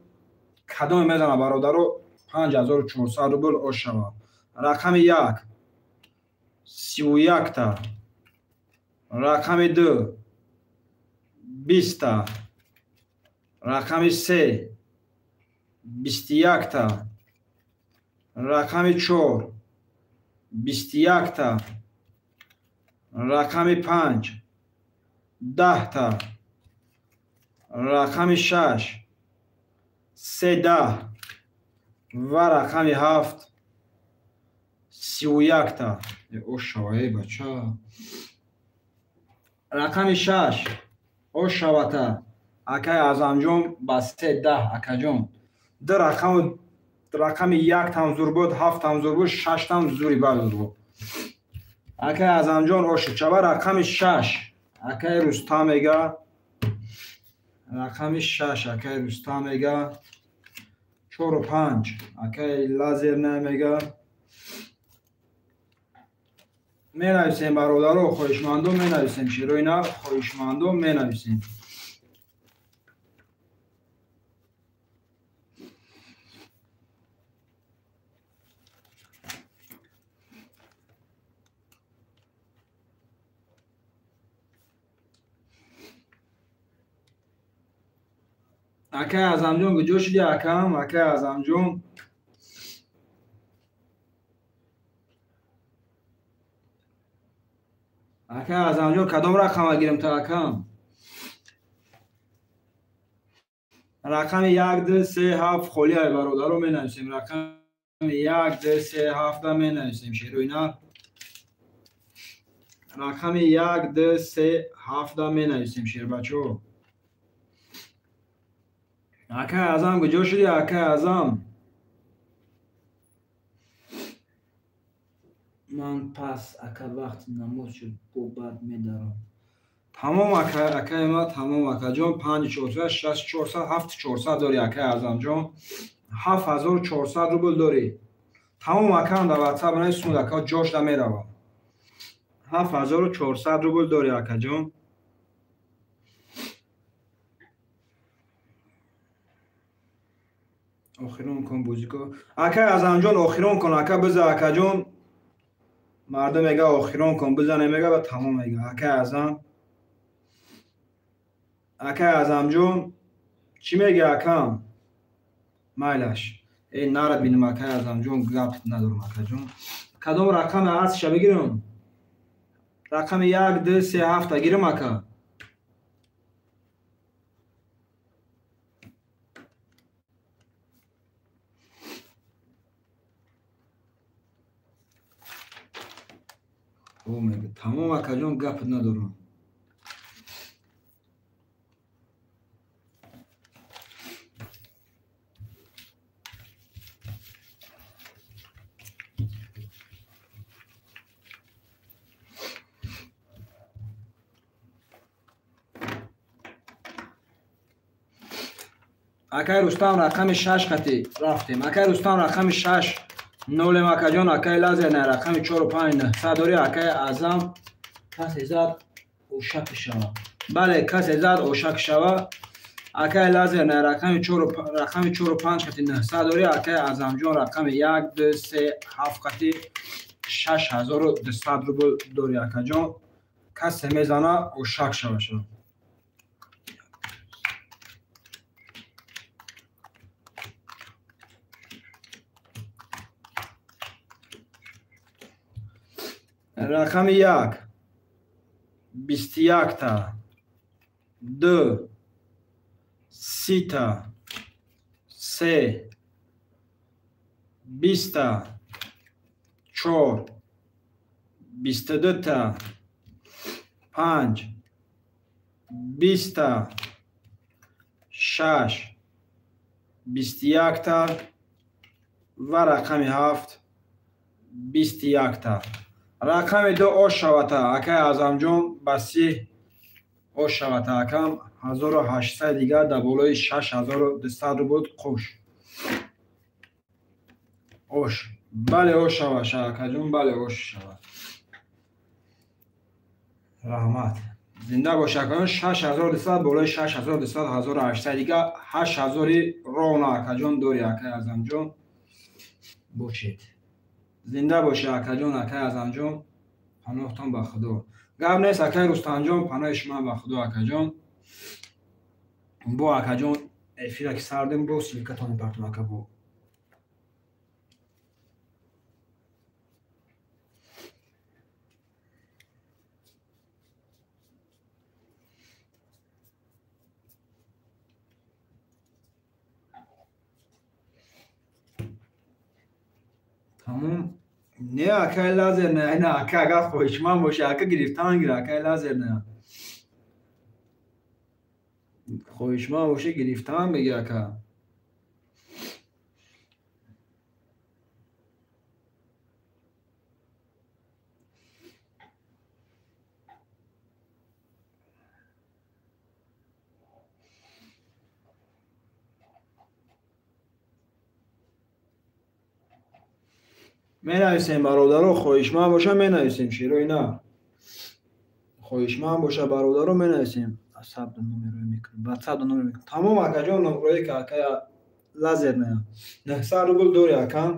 کدام میزنه برادرو 5400 روبل اوشوا. رقم 1 31 تا. رقم 2 20 تا. رقم 3 21 تا. رقم 4 21 تا. رقم 5 10 تا. رقم 6 13 و رقم 7 31 تا. او شوای بچه رقم 6 او شواتا اکای اعظم جون با 13 اکا جون دو رقم 1 تام زور بود 7 تام زور بود 6 تام زوری بر بود اکای اعظم جون او شچوا رقم 6 اکای رستم میگه رقم 6 اکای رستم میگه 4 و 5 اکای لازر نمیگه می نویسیم برادرو خوشمندو می نویسیم شیرو اینا خوشمندو می نویسیم. اکای اعظم جون گجو شدی اکام اکای اعظم جون اکای اعظم جون کدام رقم گیرم تا اکام رقم 1 2 3 7 خولی های برادر رو می نویسیم رقم 1 2 3 7 می نویسیم شیرو اینا رقم 1 2 3 7 می نویسیم شیر بچو اکای اعظم گجو شدی اکای اعظم من پس اکا وقت نماز شد با بعد می دارم تمام اکای ما تمام اکا جون 5 400 6 400 7 400 داری اکای اعظم جون 7400 روبل داری تمام اکا هم در واتساپ نویسم اکا جوش دا می روم 7400 روبل داری اکا جون آخرون کن بوزی کن اکا اعظم جون آخرون کن اکا بزن اکا جون مردم میگه آخرون کن بزنه میگه و تمام میگه اکا اعظم جون چی میگه اکام مایلش این نرد بینم اکا اعظم جون گپ ندارم اکا جون کدام رقم از شب بگیرم رقم 1 2 3 7 گیرم اکا او میگه تمام اکا جون گپ ندارم акай Рустам рақами 6 қати рафтем. Акай Рустам рақами 6 нолем акаҷон акай лазер на рақами 45900 дори акай Азам касе зад ошак шава. Бале касе зад ошак шава. Акай лазер на рақами 45 қати 900 дори акай Азамҷон рақами 1 2 3 7 қати 6200 рубл дори акаҷон. Касе мезана ошак шава шава. رقم 1 21 تا 2 30 تا 3 20 تا 4 22 تا 5 20 تا 6 21 تا و رقم 7 21 تا. رقم 2 ош шавата акай Азамҷон ба 3 ош шавата акам 1800 дига дар болои 6200 рубл қуш ош. бале ош шава шавакаҷон, бале ош шава. раҳмат. зинда бош акаҷон. 6200 болои 6200 1800 дига 8000 рона акаҷон дори акай Азамҷон. бошед. زنده باشه اکاجون اکای ازمجون. پناهتان به خدا. گپ نیست اکای رستمجان پناه شما به خدا اکاجون. با اکاجون افیره که سردیم با سلیکتان پرتون اکا با. تمام. نه اکای لازر نه اکا اگر خوشمان باشه اکا گرفتان گیره اکای لازر نه خوشمان باشه گرفتان بگی اکا. менависем бародаро хоҳишманд боша менависем широи на хоҳишманд боша бародаро менависем сабт номеро мекунем ба сабт номеро мекунем. тамом акаҷон номерои ки акая лазер на 900 рубл дори акам.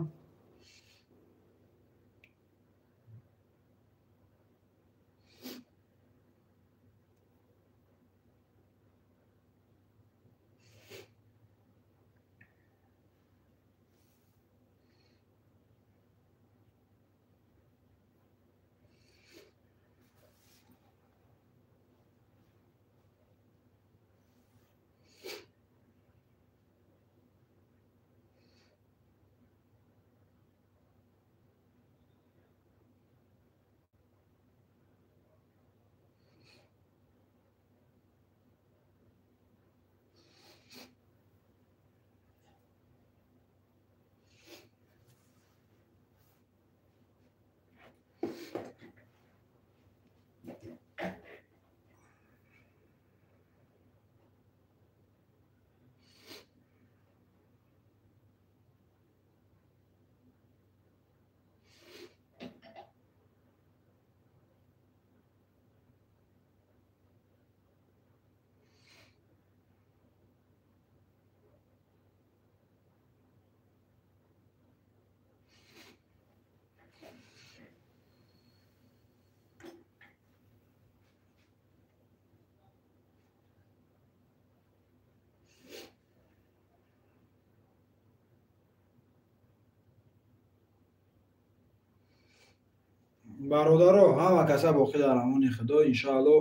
бародаро ҳама каса боқӣ дар амони худо. иншоалло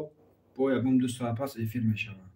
бо ягон 2 соат пас эфир мешавад.